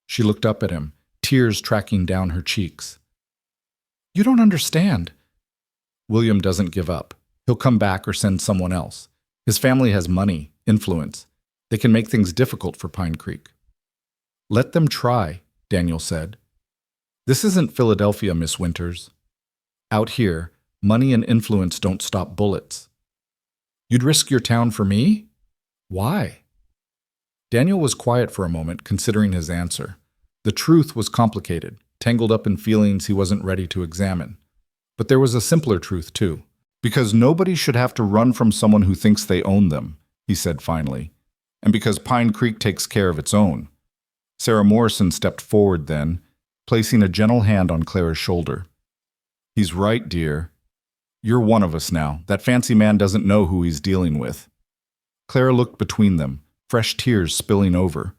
She looked up at him, tears tracking down her cheeks. You don't understand. William doesn't give up. He'll come back or send someone else. His family has money, influence. They can make things difficult for Pine Creek. Let them try, Daniel said. This isn't Philadelphia, Miss Winters. Out here, money and influence don't stop bullets. You'd risk your town for me? Why? Daniel was quiet for a moment, considering his answer. The truth was complicated, tangled up in feelings he wasn't ready to examine. But there was a simpler truth, too. Because nobody should have to run from someone who thinks they own them, he said finally. And because Pine Creek takes care of its own. Sarah Morrison stepped forward then, placing a gentle hand on Clara's shoulder. He's right, dear. You're one of us now. That fancy man doesn't know who he's dealing with. Clara looked between them, fresh tears spilling over.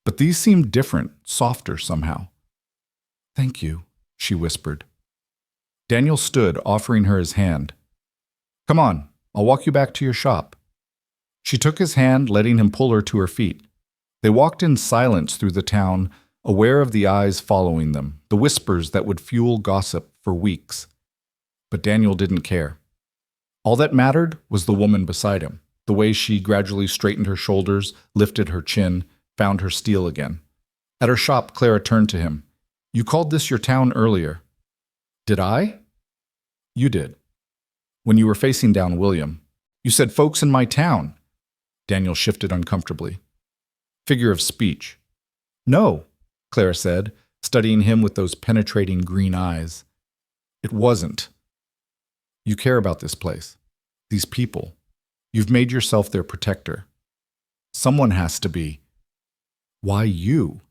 But these seemed different, softer somehow. Thank you, she whispered. Daniel stood, offering her his hand. Come on, I'll walk you back to your shop. She took his hand, letting him pull her to her feet. They walked in silence through the town, aware of the eyes following them, the whispers that would fuel gossip for weeks. But Daniel didn't care. All that mattered was the woman beside him, the way she gradually straightened her shoulders, lifted her chin, found her steel again. At her shop, Clara turned to him. You called this your town earlier. Did I? You did. When you were facing down William. You said folks in my town. Daniel shifted uncomfortably. Figure of speech. No, Clara said, studying him with those penetrating green eyes. It wasn't. You care about this place, these people. You've made yourself their protector. Someone has to be. Why you?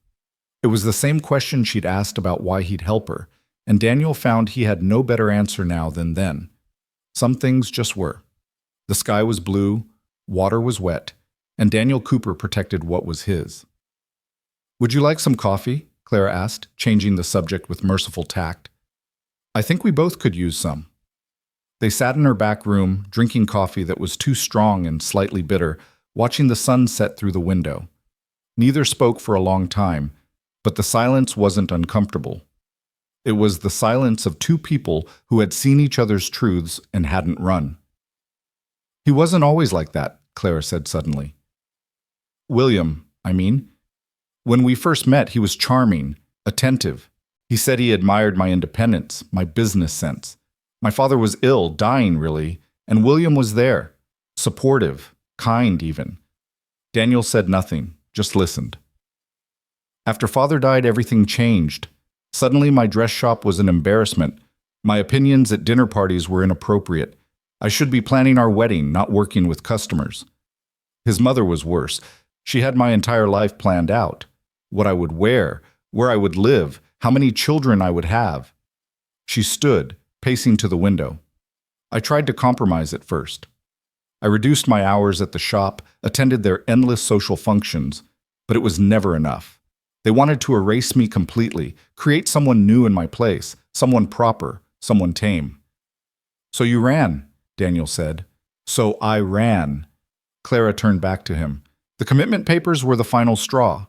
It was the same question she'd asked about why he'd help her, and Daniel found he had no better answer now than then. Some things just were. The sky was blue, water was wet, and Daniel Cooper protected what was his. Would you like some coffee? Clara asked, changing the subject with merciful tact. I think we both could use some. They sat in her back room, drinking coffee that was too strong and slightly bitter, watching the sun set through the window. Neither spoke for a long time, but the silence wasn't uncomfortable. It was the silence of two people who had seen each other's truths and hadn't run. He wasn't always like that, Clara said suddenly. William, I mean. When we first met, he was charming, attentive. He said he admired my independence, my business sense. My father was ill, dying really, and William was there, supportive, kind even. Daniel said nothing, just listened. After Father died, everything changed. Suddenly my dress shop was an embarrassment. My opinions at dinner parties were inappropriate. I should be planning our wedding, not working with customers. His mother was worse. She had my entire life planned out. What I would wear, where I would live, how many children I would have. She stood, pacing to the window. I tried to compromise at first. I reduced my hours at the shop, attended their endless social functions, but it was never enough. They wanted to erase me completely, create someone new in my place, someone proper, someone tame. So you ran, Daniel said. So I ran. Clara turned back to him. The commitment papers were the final straw.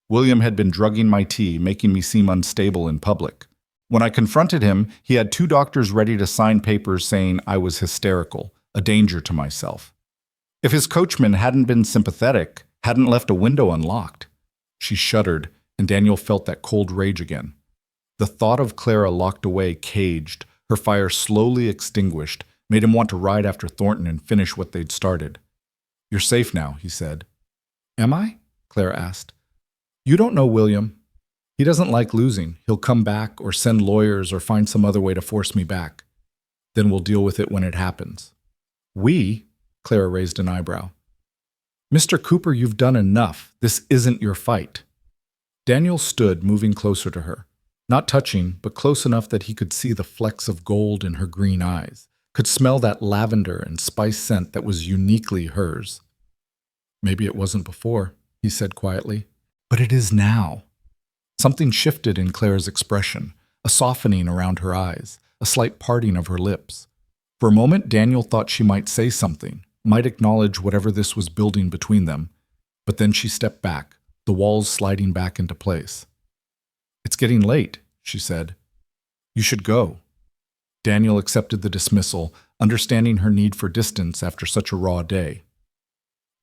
William had been drugging my tea, making me seem unstable in public. When I confronted him, he had 2 doctors ready to sign papers saying I was hysterical, a danger to myself. If his coachman hadn't been sympathetic, hadn't left a window unlocked. She shuddered, and Daniel felt that cold rage again. The thought of Clara locked away, caged, her fire slowly extinguished, made him want to ride after Thornton and finish what they'd started. You're safe now, he said. Am I? Clara asked. You don't know William. He doesn't like losing. He'll come back or send lawyers or find some other way to force me back. Then we'll deal with it when it happens. We? Clara raised an eyebrow. Mr. Cooper, you've done enough. This isn't your fight. Daniel stood, moving closer to her. Not touching, but close enough that he could see the flecks of gold in her green eyes, could smell that lavender and spice scent that was uniquely hers. Maybe it wasn't before, he said quietly. But it is now. Something shifted in Clara's expression, a softening around her eyes, a slight parting of her lips. For a moment, Daniel thought she might say something, might acknowledge whatever this was building between them. But then she stepped back, the walls sliding back into place. It's getting late, she said. You should go. Daniel accepted the dismissal, understanding her need for distance after such a raw day.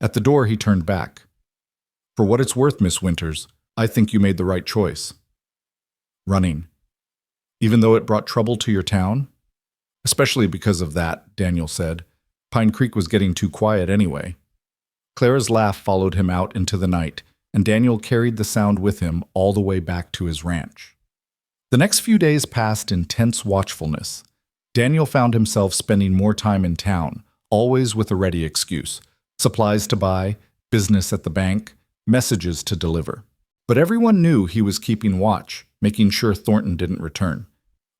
At the door, he turned back. For what it's worth, Miss Winters, I think you made the right choice. Running. Even though it brought trouble to your town? Especially because of that, Daniel said. Pine Creek was getting too quiet anyway. Clara's laugh followed him out into the night, and Daniel carried the sound with him all the way back to his ranch. The next few days passed in tense watchfulness. Daniel found himself spending more time in town, always with a ready excuse. Supplies to buy, business at the bank, messages to deliver. But everyone knew he was keeping watch, making sure Thornton didn't return.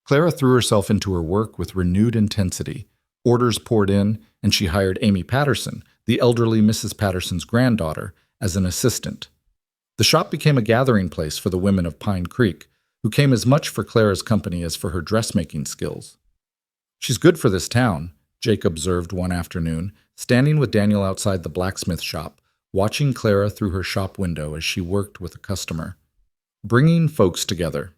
Clara threw herself into her work with renewed intensity. Orders poured in, and she hired Amy Patterson, the elderly Mrs. Patterson's granddaughter, as an assistant. The shop became a gathering place for the women of Pine Creek, who came as much for Clara's company as for her dressmaking skills. She's good for this town, Jake observed one afternoon, standing with Daniel outside the blacksmith shop, watching Clara through her shop window as she worked with a customer. Bringing folks together.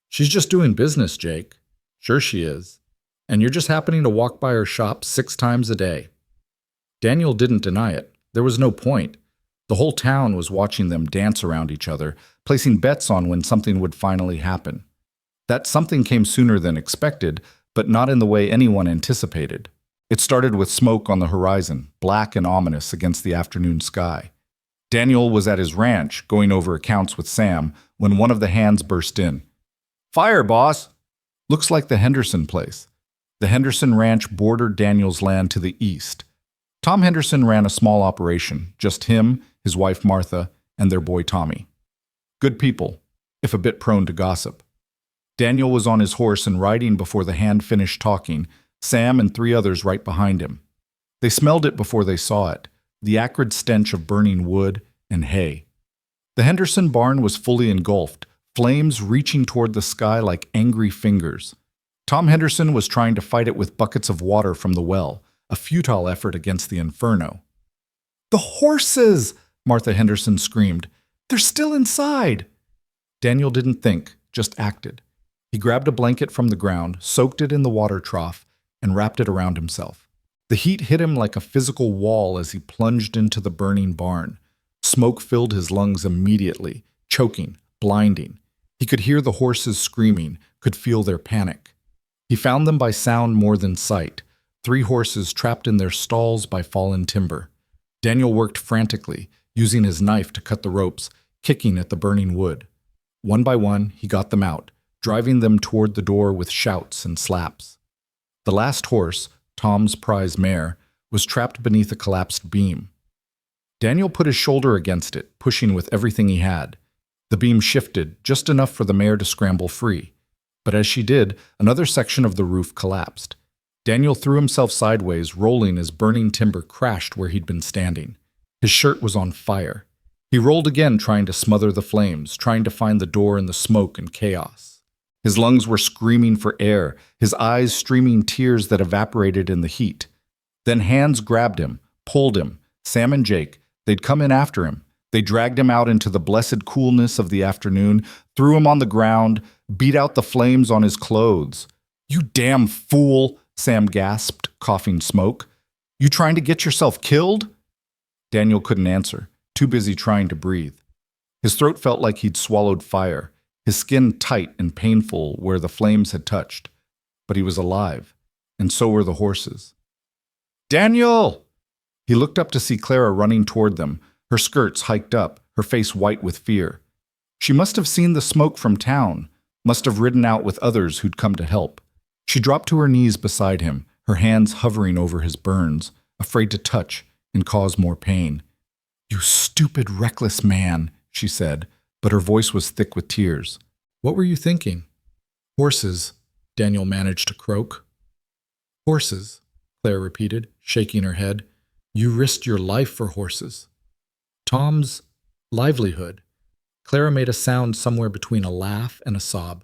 She's just doing business, Jake. Sure she is. And you're just happening to walk by her shop 6 times a day. Daniel didn't deny it. There was no point. The whole town was watching them dance around each other, placing bets on when something would finally happen. That something came sooner than expected, but not in the way anyone anticipated. It started with smoke on the horizon, black and ominous against the afternoon sky. Daniel was at his ranch, going over accounts with Sam, when one of the hands burst in. Fire, boss! Looks like the Henderson place. The Henderson ranch bordered Daniel's land to the east. Tom Henderson ran a small operation, just him, his wife Martha, and their boy Tommy. Good people, if a bit prone to gossip. Daniel was on his horse and riding before the hand finished talking, Sam and 3 others right behind him. They smelled it before they saw it, the acrid stench of burning wood and hay. The Henderson barn was fully engulfed, flames reaching toward the sky like angry fingers. Tom Henderson was trying to fight it with buckets of water from the well, a futile effort against the inferno. "The horses!" Martha Henderson screamed. "They're still inside!" Daniel didn't think, just acted. He grabbed a blanket from the ground, soaked it in the water trough, and wrapped it around himself. The heat hit him like a physical wall as he plunged into the burning barn. Smoke filled his lungs immediately, choking, blinding. He could hear the horses screaming, could feel their panic. He found them by sound more than sight, 3 horses trapped in their stalls by fallen timber. Daniel worked frantically, using his knife to cut the ropes, kicking at the burning wood. One by one, he got them out, driving them toward the door with shouts and slaps. The last horse, Tom's prize mare, was trapped beneath a collapsed beam. Daniel put his shoulder against it, pushing with everything he had. The beam shifted, just enough for the mare to scramble free. But as she did, another section of the roof collapsed. Daniel threw himself sideways, rolling as burning timber crashed where he'd been standing. His shirt was on fire. He rolled again, trying to smother the flames, trying to find the door in the smoke and chaos. His lungs were screaming for air, his eyes streaming tears that evaporated in the heat. Then hands grabbed him, pulled him. Sam and Jake, they'd come in after him. They dragged him out into the blessed coolness of the afternoon, threw him on the ground, beat out the flames on his clothes. "You damn fool," Sam gasped, coughing smoke. "You trying to get yourself killed?" Daniel couldn't answer, too busy trying to breathe. His throat felt like he'd swallowed fire, his skin tight and painful where the flames had touched. But he was alive, and so were the horses. "Daniel!" He looked up to see Clara running toward them, her skirts hiked up, her face white with fear. She must have seen the smoke from town, must have ridden out with others who'd come to help. She dropped to her knees beside him, her hands hovering over his burns, afraid to touch and cause more pain. "You stupid, reckless man," she said, but her voice was thick with tears. "What were you thinking?" "Horses," Daniel managed to croak. "Horses," Claire repeated, shaking her head. "You risked your life for horses." Tom's livelihood. Clara made a sound somewhere between a laugh and a sob.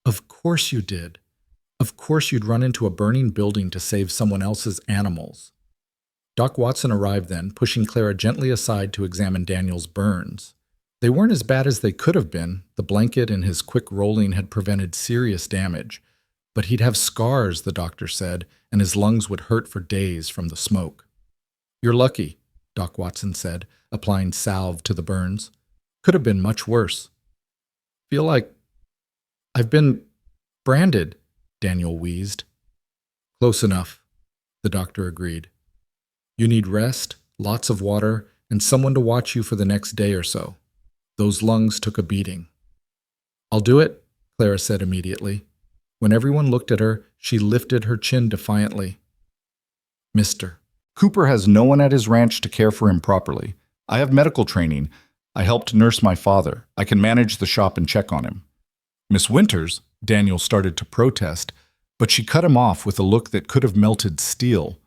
"Of course you did. Of course you'd run into a burning building to save someone else's animals." Doc Watson arrived then, pushing Clara gently aside to examine Daniel's burns. They weren't as bad as they could have been. The blanket and his quick rolling had prevented serious damage. But he'd have scars, the doctor said, and his lungs would hurt for days from the smoke. "You're lucky," Doc Watson said, applying salve to the burns. "Could have been much worse." "Feel like I've been branded," Daniel wheezed. "Close enough," the doctor agreed. "You need rest, lots of water, and someone to watch you for the next day or so." Those lungs took a beating. "I'll do it," Clara said immediately. When everyone looked at her, she lifted her chin defiantly. "Mr. Cooper has no one at his ranch to care for him properly. I have medical training. I helped nurse my father. I can manage the shop and check on him." "Miss Winters," Daniel started to protest, but she cut him off with a look that could have melted steel.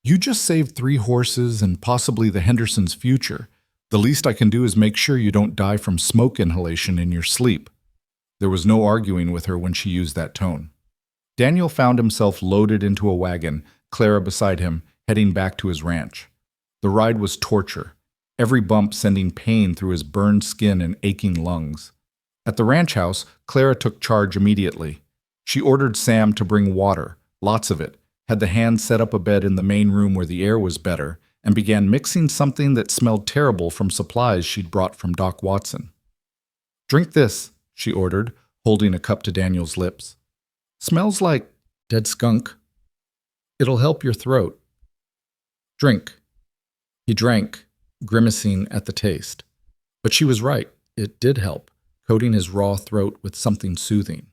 "You just saved 3 horses and possibly the Hendersons' future. The least I can do is make sure you don't die from smoke inhalation in your sleep." There was no arguing with her when she used that tone. Daniel found himself loaded into a wagon, Clara beside him, heading back to his ranch. The ride was torture, every bump sending pain through his burned skin and aching lungs. At the ranch house, Clara took charge immediately. She ordered Sam to bring water, lots of it, had the hands set up a bed in the main room where the air was better, and began mixing something that smelled terrible from supplies she'd brought from Doc Watson. "Drink this," she ordered, holding a cup to Daniel's lips. "Smells like dead skunk. It'll help your throat. Drink." He drank, grimacing at the taste. But she was right, it did help, coating his raw throat with something soothing.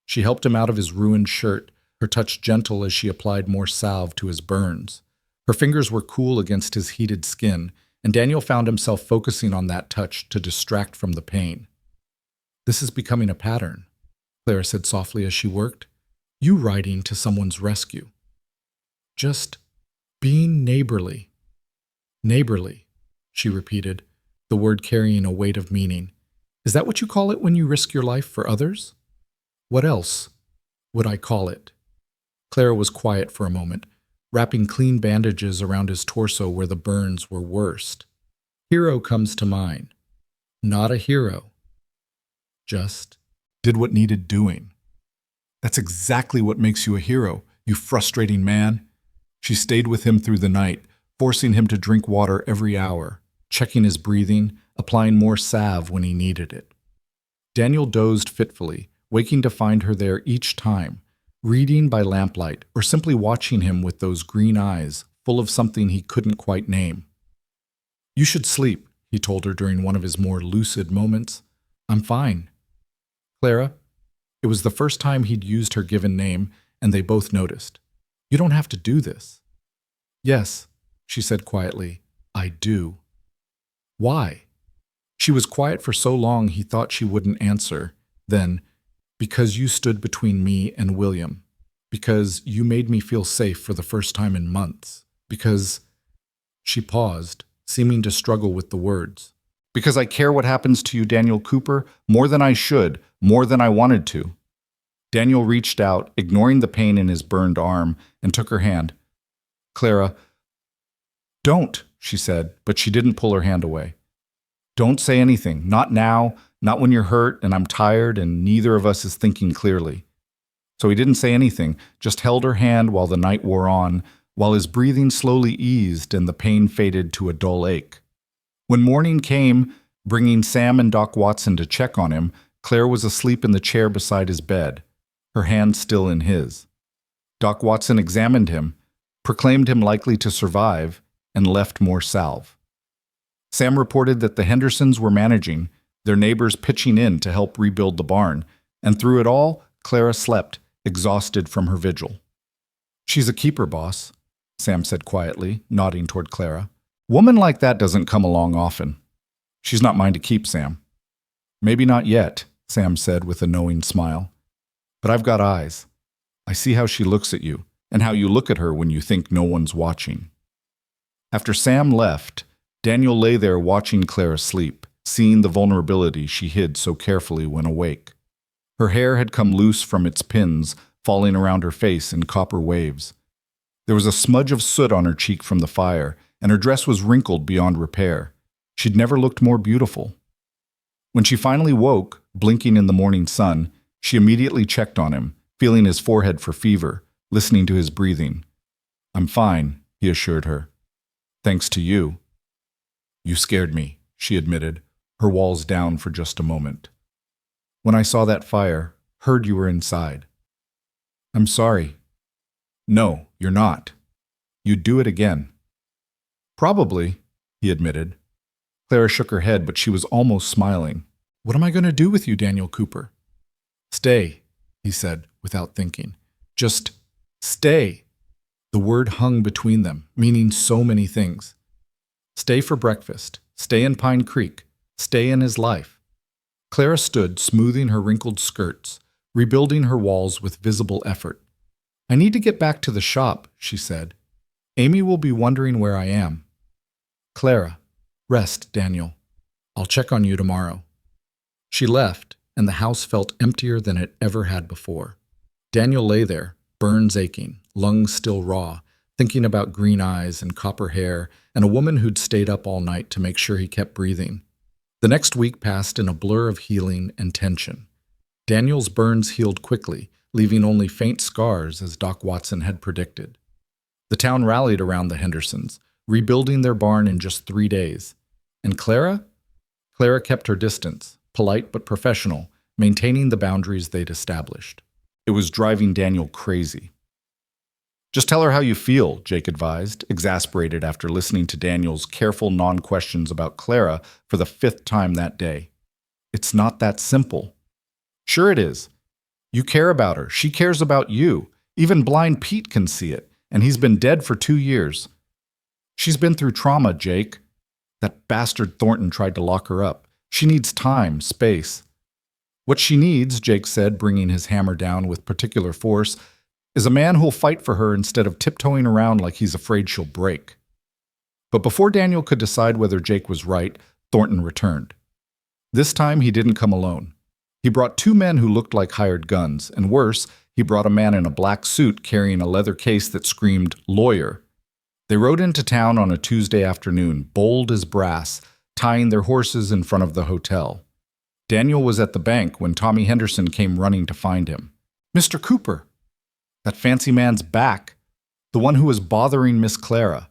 She helped him out of his ruined shirt, her touch gentle as she applied more salve to his burns. Her fingers were cool against his heated skin, and Daniel found himself focusing on that touch to distract from the pain. "This is becoming a pattern," Clara said softly as she worked. "You riding to someone's rescue. Just being neighborly." "Neighborly," she repeated, the word carrying a weight of meaning. "Is that what you call it when you risk your life for others?" "What else would I call it?" Clara was quiet for a moment, wrapping clean bandages around his torso where the burns were worst. "Hero comes to mind. Not a hero. Just did what needed doing." "That's exactly what makes you a hero, you frustrating man." She stayed with him through the night, forcing him to drink water every hour, checking his breathing, applying more salve when he needed it. Daniel dozed fitfully, waking to find her there each time, reading by lamplight or simply watching him with those green eyes full of something he couldn't quite name. "You should sleep," he told her during one of his more lucid moments. "I'm fine." "Clara," it was the first time he'd used her given name, and they both noticed. "You don't have to do this." "Yes," she said quietly, "I do." "Why?" She was quiet for so long he thought she wouldn't answer. Then, "Because you stood between me and William. Because you made me feel safe for the first time in months. Because—" She paused, seeming to struggle with the words. "Because I care what happens to you, Daniel Cooper, more than I should, more than I wanted to." Daniel reached out, ignoring the pain in his burned arm, and took her hand. "Clara—" "Don't," she said, but she didn't pull her hand away. "Don't say anything. Not now, not when you're hurt and I'm tired and neither of us is thinking clearly." So he didn't say anything, just held her hand while the night wore on, while his breathing slowly eased and the pain faded to a dull ache. When morning came, bringing Sam and Doc Watson to check on him, Claire was asleep in the chair beside his bed, her hand still in his. Doc Watson examined him, proclaimed him likely to survive, and left more salve. Sam reported that the Hendersons were managing, their neighbors pitching in to help rebuild the barn, and through it all, Clara slept, exhausted from her vigil. "She's a keeper, boss," Sam said quietly, nodding toward Clara. "Woman like that doesn't come along often." "She's not mine to keep, Sam." "Maybe not yet," Sam said with a knowing smile. "But I've got eyes. I see how she looks at you, and how you look at her when you think no one's watching." After Sam left, Daniel lay there watching Clara sleep, seeing the vulnerability she hid so carefully when awake. Her hair had come loose from its pins, falling around her face in copper waves. There was a smudge of soot on her cheek from the fire, and her dress was wrinkled beyond repair. She'd never looked more beautiful. When she finally woke, blinking in the morning sun, she immediately checked on him, feeling his forehead for fever, listening to his breathing. "I'm fine," he assured her. "Thanks to you." "You scared me," she admitted, her walls down for just a moment. "When I saw that fire, heard you were inside." "I'm sorry." "No, you're not. You'd do it again." "Probably," he admitted. Clara shook her head, but she was almost smiling. "What am I going to do with you, Daniel Cooper?" "Stay," he said, without thinking. "Just stay." The word hung between them, meaning so many things. Stay for breakfast, stay in Pine Creek, stay in his life. Clara stood, smoothing her wrinkled skirts, rebuilding her walls with visible effort. "I need to get back to the shop," she said. "Amy will be wondering where I am." "Clara, rest, Daniel. I'll check on you tomorrow." She left, and the house felt emptier than it ever had before. Daniel lay there, burns aching, lungs still raw, thinking about green eyes and copper hair and a woman who'd stayed up all night to make sure he kept breathing. The next week passed in a blur of healing and tension. Daniel's burns healed quickly, leaving only faint scars as Doc Watson had predicted. The town rallied around the Hendersons, rebuilding their barn in just 3 days. And Clara? Clara kept her distance, polite but professional, maintaining the boundaries they'd established. It was driving Daniel crazy. "Just tell her how you feel," Jake advised, exasperated after listening to Daniel's careful non-questions about Clara for the 5th time that day. "It's not that simple." "Sure it is. You care about her. She cares about you. Even blind Pete can see it, and he's been dead for 2 years. She's been through trauma, Jake. That bastard Thornton tried to lock her up. She needs time, space. What she needs, Jake said, bringing his hammer down with particular force, is a man who'll fight for her instead of tiptoeing around like he's afraid she'll break. But before Daniel could decide whether Jake was right, Thornton returned. This time he didn't come alone. He brought two men who looked like hired guns, and worse, he brought a man in a black suit carrying a leather case that screamed, "Lawyer." They rode into town on a Tuesday afternoon, bold as brass, tying their horses in front of the hotel. Daniel was at the bank when Tommy Henderson came running to find him. "Mr. Cooper!" That fancy man's back, the one who was bothering Miss Clara.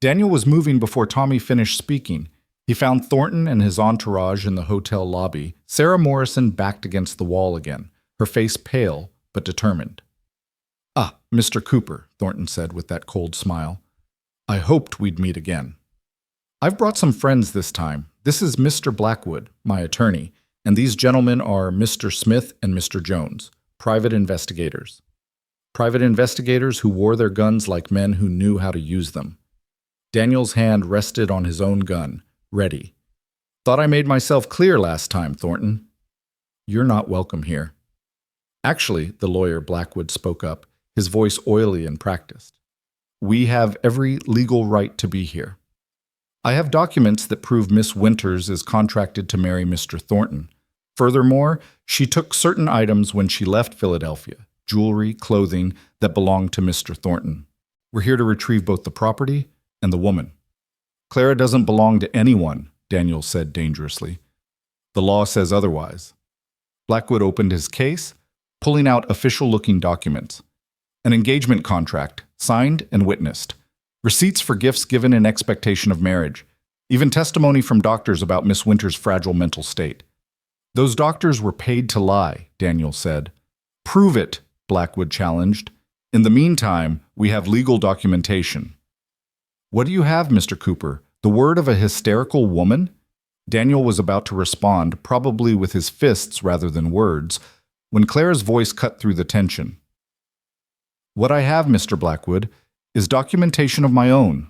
Daniel was moving before Tommy finished speaking. He found Thornton and his entourage in the hotel lobby, Sarah Morrison backed against the wall again, her face pale but determined. "Ah, Mr. Cooper," Thornton said with that cold smile. "I hoped we'd meet again. I've brought some friends this time. This is Mr. Blackwood, my attorney, and these gentlemen are Mr. Smith and Mr. Jones, private investigators. Private investigators who wore their guns like men who knew how to use them." Daniel's hand rested on his own gun, ready. "Thought I made myself clear last time, Thornton. You're not welcome here." "Actually," the lawyer Blackwood spoke up, his voice oily and practiced, "we have every legal right to be here. I have documents that prove Miss Winters is contracted to marry Mr. Thornton. Furthermore, she took certain items when she left Philadelphia, jewelry, clothing, that belonged to Mr. Thornton. We're here to retrieve both the property and the woman." "Clara doesn't belong to anyone," Daniel said dangerously. "The law says otherwise." Blackwood opened his case, pulling out official-looking documents. An engagement contract, signed and witnessed. Receipts for gifts given in expectation of marriage. Even testimony from doctors about Miss Winters' fragile mental state. "Those doctors were paid to lie," Daniel said. "Prove it," Blackwood challenged. "In the meantime, we have legal documentation." "What do you have, Mr. Cooper? The word of a hysterical woman?" Daniel was about to respond, probably with his fists rather than words, when Clara's voice cut through the tension. "What I have, Mr. Blackwood, is documentation of my own."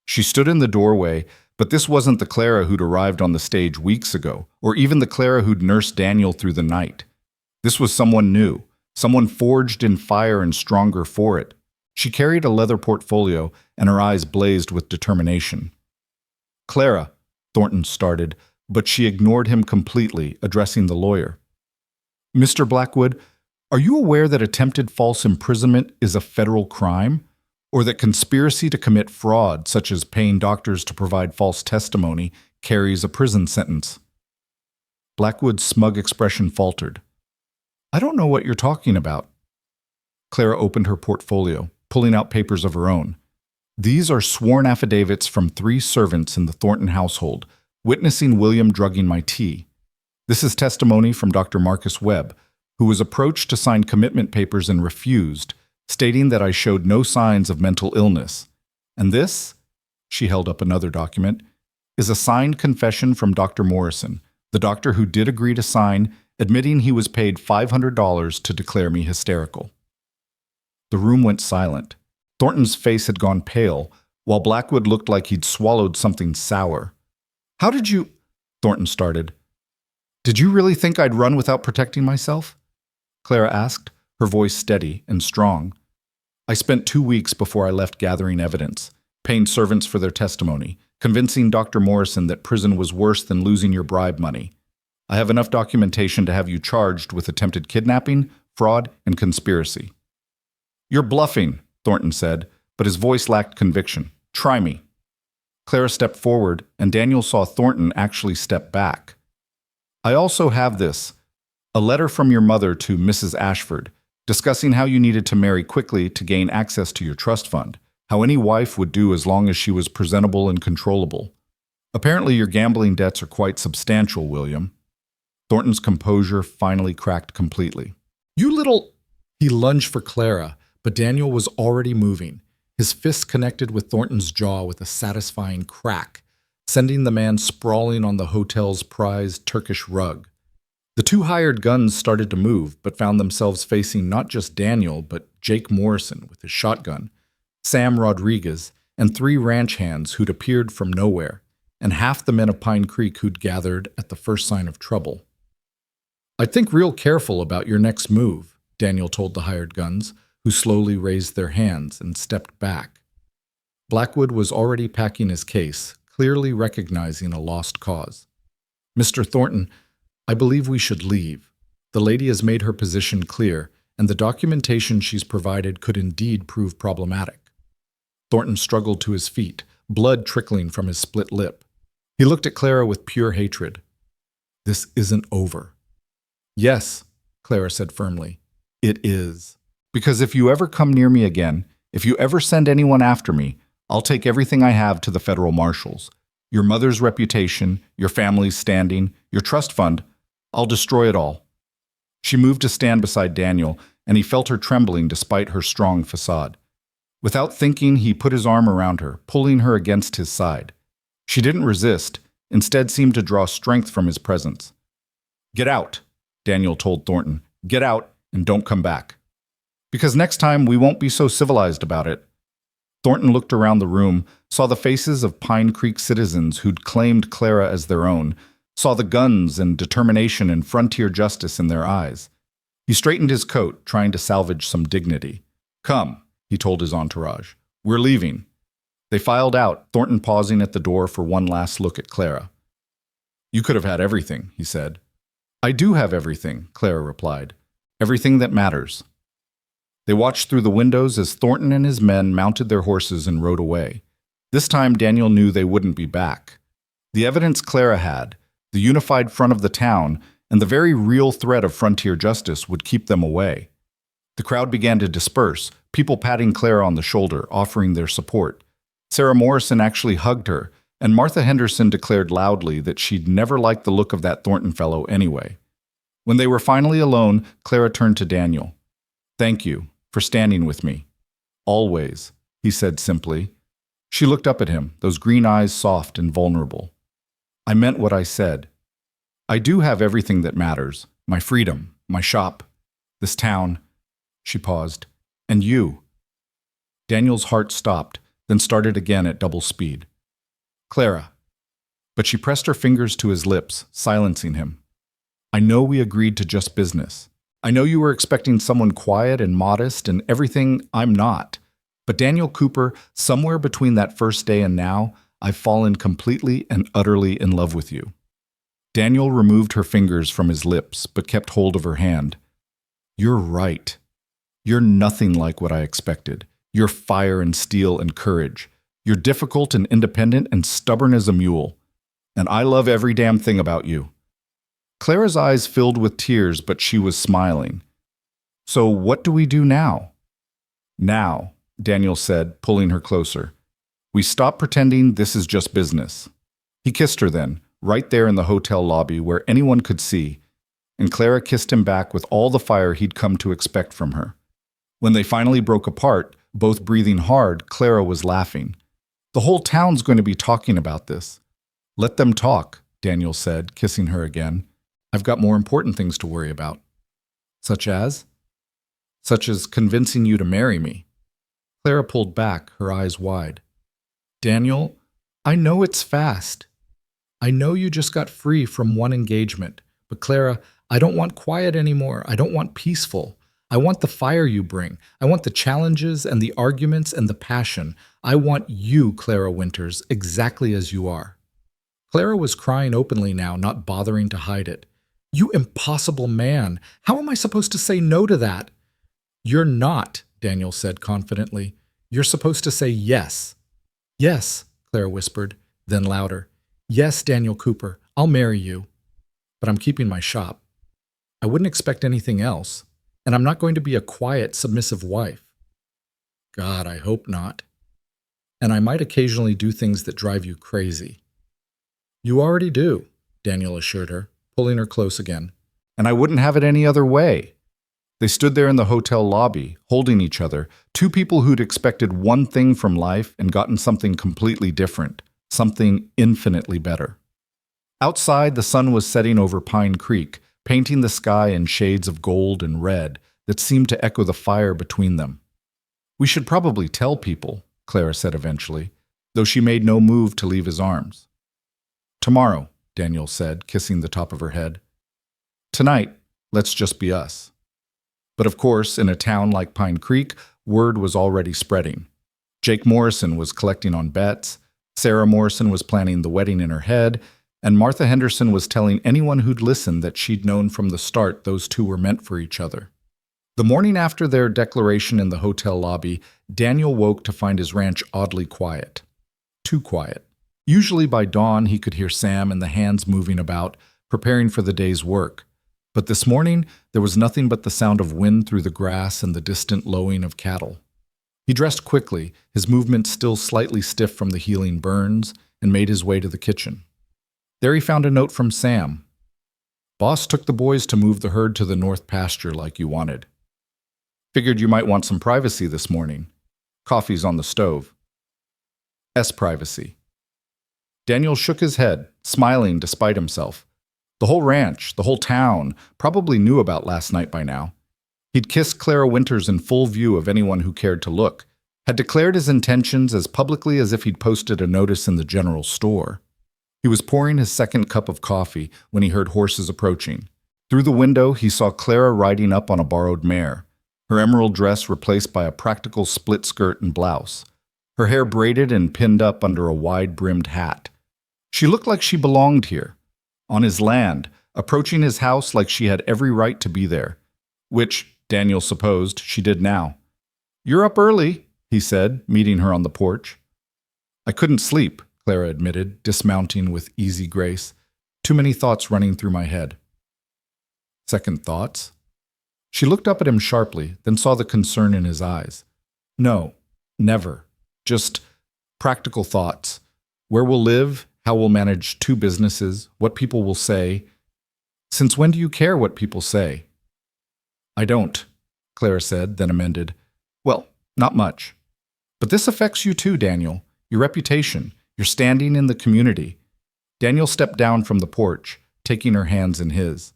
She stood in the doorway, but this wasn't the Clara who'd arrived on the stage weeks ago, or even the Clara who'd nursed Daniel through the night. This was someone new, someone forged in fire and stronger for it. She carried a leather portfolio, and her eyes blazed with determination. "Clara," Thornton started, but she ignored him completely, addressing the lawyer. "Mr. Blackwood, are you aware that attempted false imprisonment is a federal crime? Or that conspiracy to commit fraud, such as paying doctors to provide false testimony, carries a prison sentence?" Blackwood's smug expression faltered. "I don't know what you're talking about." Clara opened her portfolio, pulling out papers of her own. "These are sworn affidavits from 3 servants in the Thornton household, witnessing William drugging my tea. This is testimony from Dr. Marcus Webb, who was approached to sign commitment papers and refused, stating that I showed no signs of mental illness. And this," she held up another document, "is a signed confession from Dr. Morrison, the doctor who did agree to sign, admitting he was paid $500 to declare me hysterical." The room went silent. Thornton's face had gone pale, while Blackwood looked like he'd swallowed something sour. "How did you—" Thornton started. "Did you really think I'd run without protecting myself?" Clara asked, her voice steady and strong. "I spent 2 weeks before I left gathering evidence, paying servants for their testimony, convincing Dr. Morrison that prison was worse than losing your bribe money. I have enough documentation to have you charged with attempted kidnapping, fraud, and conspiracy." "You're bluffing," Thornton said, but his voice lacked conviction. "Try me." Clara stepped forward, and Daniel saw Thornton actually step back. "I also have this, a letter from your mother to Mrs. Ashford, discussing how you needed to marry quickly to gain access to your trust fund, how any wife would do as long as she was presentable and controllable. Apparently your gambling debts are quite substantial, William." Thornton's composure finally cracked completely. "You little—" He lunged for Clara, but Daniel was already moving. His fist connected with Thornton's jaw with a satisfying crack, sending the man sprawling on the hotel's prized Turkish rug. The 2 hired guns started to move, but found themselves facing not just Daniel, but Jake Morrison with his shotgun, Sam Rodriguez, and 3 ranch hands who'd appeared from nowhere, and half the men of Pine Creek who'd gathered at the first sign of trouble. "I'd think real careful about your next move," Daniel told the hired guns, who slowly raised their hands and stepped back. Blackwood was already packing his case, clearly recognizing a lost cause. "Mr. Thornton, I believe we should leave. The lady has made her position clear, and the documentation she's provided could indeed prove problematic." Thornton struggled to his feet, blood trickling from his split lip. He looked at Clara with pure hatred. "This isn't over." "Yes," Clara said firmly, "it is. Because if you ever come near me again, if you ever send anyone after me, I'll take everything I have to the federal marshals. Your mother's reputation, your family's standing, your trust fund, I'll destroy it all." She moved to stand beside Daniel, and he felt her trembling despite her strong facade. Without thinking, he put his arm around her, pulling her against his side. She didn't resist, instead seemed to draw strength from his presence. "Get out," Daniel told Thornton. "Get out and don't come back. Because next time we won't be so civilized about it." Thornton looked around the room, saw the faces of Pine Creek citizens who'd claimed Clara as their own, saw the guns and determination and frontier justice in their eyes. He straightened his coat, trying to salvage some dignity. "Come," he told his entourage. "We're leaving." They filed out, Thornton pausing at the door for one last look at Clara. "You could have had everything," he said. "I do have everything," Clara replied. "Everything that matters." They watched through the windows as Thornton and his men mounted their horses and rode away. This time Daniel knew they wouldn't be back. The evidence Clara had, the unified front of the town, and the very real threat of frontier justice would keep them away. The crowd began to disperse, people patting Clara on the shoulder, offering their support. Sarah Morrison actually hugged her, and Martha Henderson declared loudly that she'd never liked the look of that Thornton fellow anyway. When they were finally alone, Clara turned to Daniel. "Thank you for standing with me. Always," he said simply. She looked up at him, those green eyes soft and vulnerable. "I meant what I said. I do have everything that matters. My freedom, my shop, this town." She paused. "And you." Daniel's heart stopped, then started again at double speed. "Clara." But she pressed her fingers to his lips, silencing him. "I know we agreed to just business. I know you were expecting someone quiet and modest and everything I'm not. But Daniel Cooper, somewhere between that first day and now, I've fallen completely and utterly in love with you." Daniel removed her fingers from his lips, but kept hold of her hand. "You're right. You're nothing like what I expected. You're fire and steel and courage. You're difficult and independent and stubborn as a mule. And I love every damn thing about you." Clara's eyes filled with tears, but she was smiling. "So what do we do now?" "Now," Daniel said, pulling her closer, "we stop pretending this is just business." He kissed her then, right there in the hotel lobby where anyone could see, and Clara kissed him back with all the fire he'd come to expect from her. When they finally broke apart, both breathing hard, Clara was laughing. "The whole town's going to be talking about this." "Let them talk," Daniel said, kissing her again. "I've got more important things to worry about." "Such as?" "Such as convincing you to marry me." Clara pulled back, her eyes wide. "Daniel, I know it's fast. I know you just got free from one engagement. But Clara, I don't want quiet anymore. I don't want peaceful. I want the fire you bring. I want the challenges and the arguments and the passion. I want you, Clara Winters, exactly as you are." Clara was crying openly now, not bothering to hide it. "You impossible man! How am I supposed to say no to that?" "You're not," Daniel said confidently. "You're supposed to say yes." "Yes," Clara whispered, then louder. "Yes, Daniel Cooper, I'll marry you. But I'm keeping my shop. I wouldn't expect anything else. And I'm not going to be a quiet, submissive wife." "God, I hope not. And I might occasionally do things that drive you crazy." "You already do," Daniel assured her, pulling her close again. "And I wouldn't have it any other way." They stood there in the hotel lobby, holding each other, two people who'd expected one thing from life and gotten something completely different, something infinitely better. Outside, the sun was setting over Pine Creek, painting the sky in shades of gold and red that seemed to echo the fire between them. "We should probably tell people," Clara said eventually, though she made no move to leave his arms. Tomorrow, Daniel said, kissing the top of her head. Tonight, let's just be us. But of course, in a town like Pine Creek, word was already spreading. Jake Morrison was collecting on bets, Sarah Morrison was planning the wedding in her head, and Martha Henderson was telling anyone who'd listen that she'd known from the start those two were meant for each other. The morning after their declaration in the hotel lobby, Daniel woke to find his ranch oddly quiet. Too quiet. Usually by dawn he could hear Sam and the hands moving about, preparing for the day's work. But this morning there was nothing but the sound of wind through the grass and the distant lowing of cattle. He dressed quickly, his movements still slightly stiff from the healing burns, and made his way to the kitchen. There he found a note from Sam. Boss took the boys to move the herd to the north pasture like you wanted. Figured you might want some privacy this morning. Coffee's on the stove. Privacy. Daniel shook his head, smiling despite himself. The whole ranch, the whole town, probably knew about last night by now. He'd kissed Clara Winters in full view of anyone who cared to look, had declared his intentions as publicly as if he'd posted a notice in the general store. He was pouring his second cup of coffee when he heard horses approaching. Through the window, he saw Clara riding up on a borrowed mare, her emerald dress replaced by a practical split skirt and blouse, her hair braided and pinned up under a wide-brimmed hat. She looked like she belonged here, on his land, approaching his house like she had every right to be there, which, Daniel supposed, she did now. "You're up early," he said, meeting her on the porch. "I couldn't sleep," Clara admitted, dismounting with easy grace. "Too many thoughts running through my head." Second thoughts? She looked up at him sharply, then saw the concern in his eyes. "No, never. Just practical thoughts. Where we'll live, how we'll manage two businesses, what people will say. Since when do you care what people say?" "I don't," Clara said, then amended. "Well, not much. But this affects you too, Daniel. Your reputation, your standing in the community." Daniel stepped down from the porch, taking her hands in his.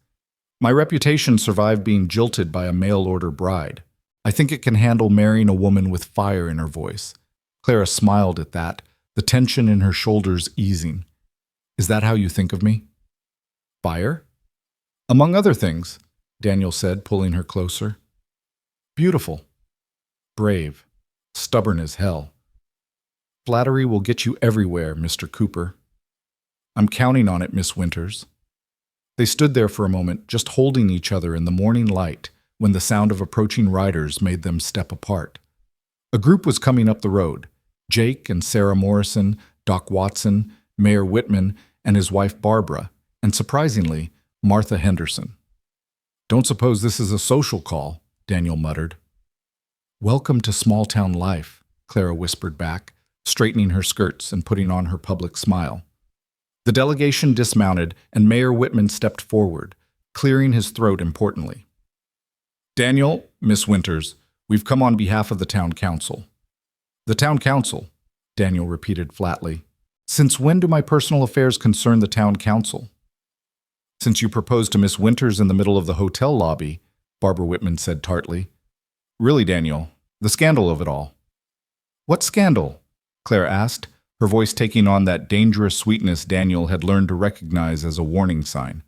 "My reputation survived being jilted by a mail-order bride. I think it can handle marrying a woman with fire in her voice." Clara smiled at that, the tension in her shoulders easing. "Is that how you think of me?" "Fire?" "Among other things," Daniel said, pulling her closer. "Beautiful. Brave. Stubborn as hell. Flattery will get you everywhere, Mr. Cooper." "I'm counting on it, Miss Winters." They stood there for a moment, just holding each other in the morning light, when the sound of approaching riders made them step apart. A group was coming up the road. Jake and Sarah Morrison, Doc Watson, Mayor Whitman, and his wife Barbara, and surprisingly, Martha Henderson. "Don't suppose this is a social call," Daniel muttered. "Welcome to small-town life," Clara whispered back, straightening her skirts and putting on her public smile. The delegation dismounted, and Mayor Whitman stepped forward, clearing his throat importantly. "Daniel, Miss Winters, we've come on behalf of the town council." "The town council," Daniel repeated flatly. "Since when do my personal affairs concern the town council?" "Since you proposed to Miss Winters in the middle of the hotel lobby," Barbara Whitman said tartly. "Really, Daniel, the scandal of it all." "What scandal?" Claire asked, her voice taking on that dangerous sweetness Daniel had learned to recognize as a warning sign.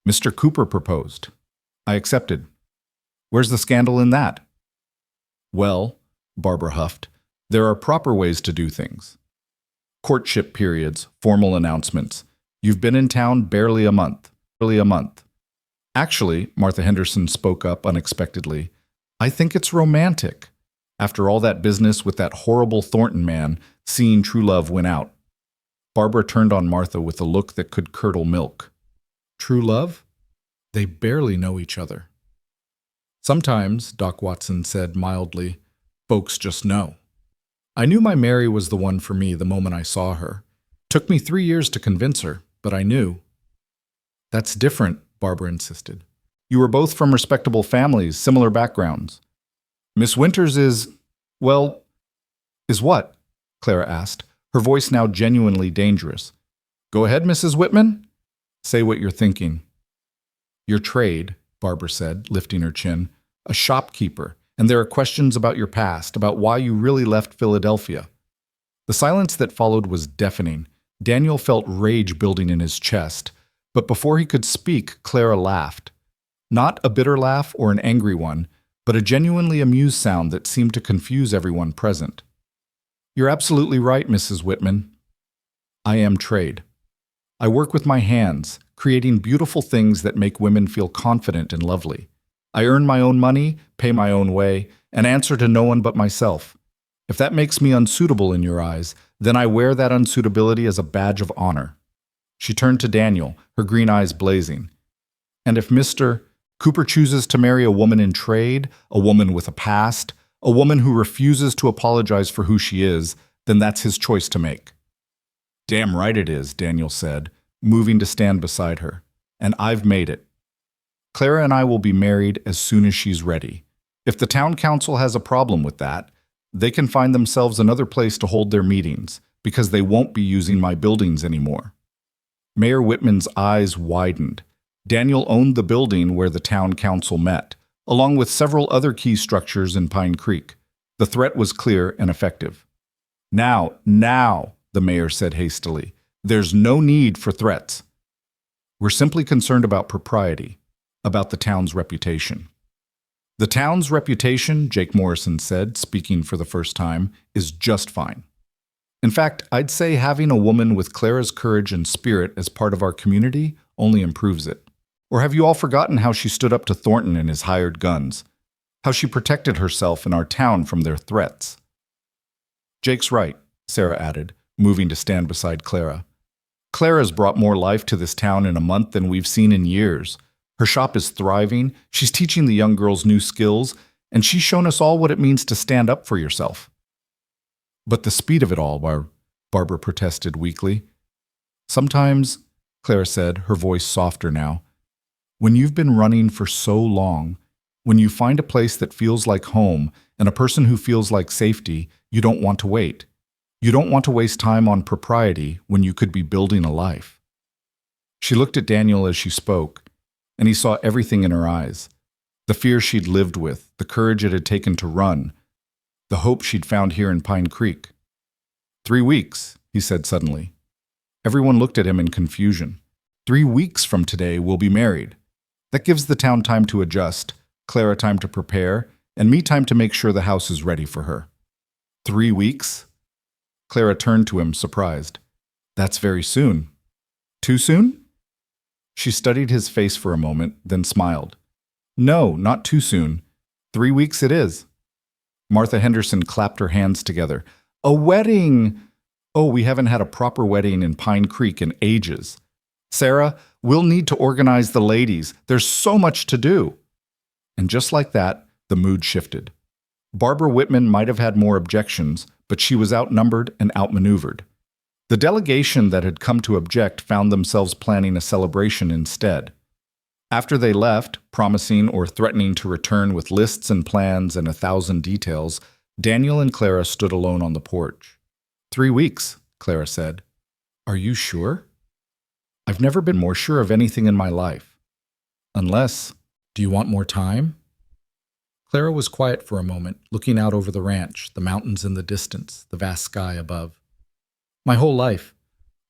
"Mr. Cooper proposed. I accepted. Where's the scandal in that?" "Well," Barbara huffed, "there are proper ways to do things. Courtship periods, formal announcements. You've been in town barely a month. Actually," Martha Henderson spoke up unexpectedly, "I think it's romantic. After all that business with that horrible Thornton man, seeing true love win out." Barbara turned on Martha with a look that could curdle milk. "True love? They barely know each other." "Sometimes," Doc Watson said mildly, "folks just know. I knew my Mary was the one for me the moment I saw her. Took me 3 years to convince her, but I knew." "That's different," Barbara insisted. "You were both from respectable families, similar backgrounds. Miss Winters is, well, is what?" Clara asked, her voice now genuinely dangerous. "Go ahead, Mrs. Whitman. Say what you're thinking." "Your trade," Barbara said, lifting her chin. "A shopkeeper, and there are questions about your past, about why you really left Philadelphia. The silence that followed was deafening. Daniel felt rage building in his chest, but before he could speak, Clara laughed. Not a bitter laugh or an angry one, but a genuinely amused sound that seemed to confuse everyone present. You're absolutely right, Mrs. Whitman. I am trade. I work with my hands, creating beautiful things that make women feel confident and lovely. I earn my own money, pay my own way, and answer to no one but myself. If that makes me unsuitable in your eyes, then I wear that unsuitability as a badge of honor. She turned to Daniel, her green eyes blazing. And if Mr. Cooper chooses to marry a woman in trade, a woman with a past, a woman who refuses to apologize for who she is, then that's his choice to make. Damn right it is, Daniel said, moving to stand beside her. And I've made it. Clara and I will be married as soon as she's ready. If the town council has a problem with that, they can find themselves another place to hold their meetings, because they won't be using my buildings anymore. Mayor Whitman's eyes widened. Daniel owned the building where the town council met, along with several other key structures in Pine Creek. The threat was clear and effective. Now, the mayor said hastily. There's no need for threats. We're simply concerned about propriety, about the town's reputation. The town's reputation, Jake Morrison said, speaking for the first time, is just fine. In fact, I'd say having a woman with Clara's courage and spirit as part of our community only improves it. Or have you all forgotten how she stood up to Thornton and his hired guns? How she protected herself and our town from their threats? Jake's right, Sarah added, moving to stand beside Clara. Clara's brought more life to this town in a month than we've seen in years. Her shop is thriving, she's teaching the young girls new skills, and she's shown us all what it means to stand up for yourself. But the speed of it all, Barbara protested weakly. Sometimes, Clara said, her voice softer now, when you've been running for so long, when you find a place that feels like home and a person who feels like safety, you don't want to wait. You don't want to waste time on propriety when you could be building a life. She looked at Daniel as she spoke, and he saw everything in her eyes. The fear she'd lived with, the courage it had taken to run, the hope she'd found here in Pine Creek. 3 weeks, he said suddenly. Everyone looked at him in confusion. 3 weeks from today, we'll be married. That gives the town time to adjust, Clara time to prepare, and me time to make sure the house is ready for her. 3 weeks? Clara turned to him, surprised. That's very soon. Too soon? She studied his face for a moment, then smiled. No, not too soon. 3 weeks it is. Martha Henderson clapped her hands together. A wedding! Oh, we haven't had a proper wedding in Pine Creek in ages. Sarah, we'll need to organize the ladies. There's so much to do. And just like that, the mood shifted. Barbara Whitman might have had more objections, but she was outnumbered and outmaneuvered. The delegation that had come to object found themselves planning a celebration instead. After they left, promising or threatening to return with lists and plans and 1,000 details, Daniel and Clara stood alone on the porch. 3 weeks, Clara said. Are you sure? I've never been more sure of anything in my life. Unless, do you want more time? Clara was quiet for a moment, looking out over the ranch, the mountains in the distance, the vast sky above. My whole life,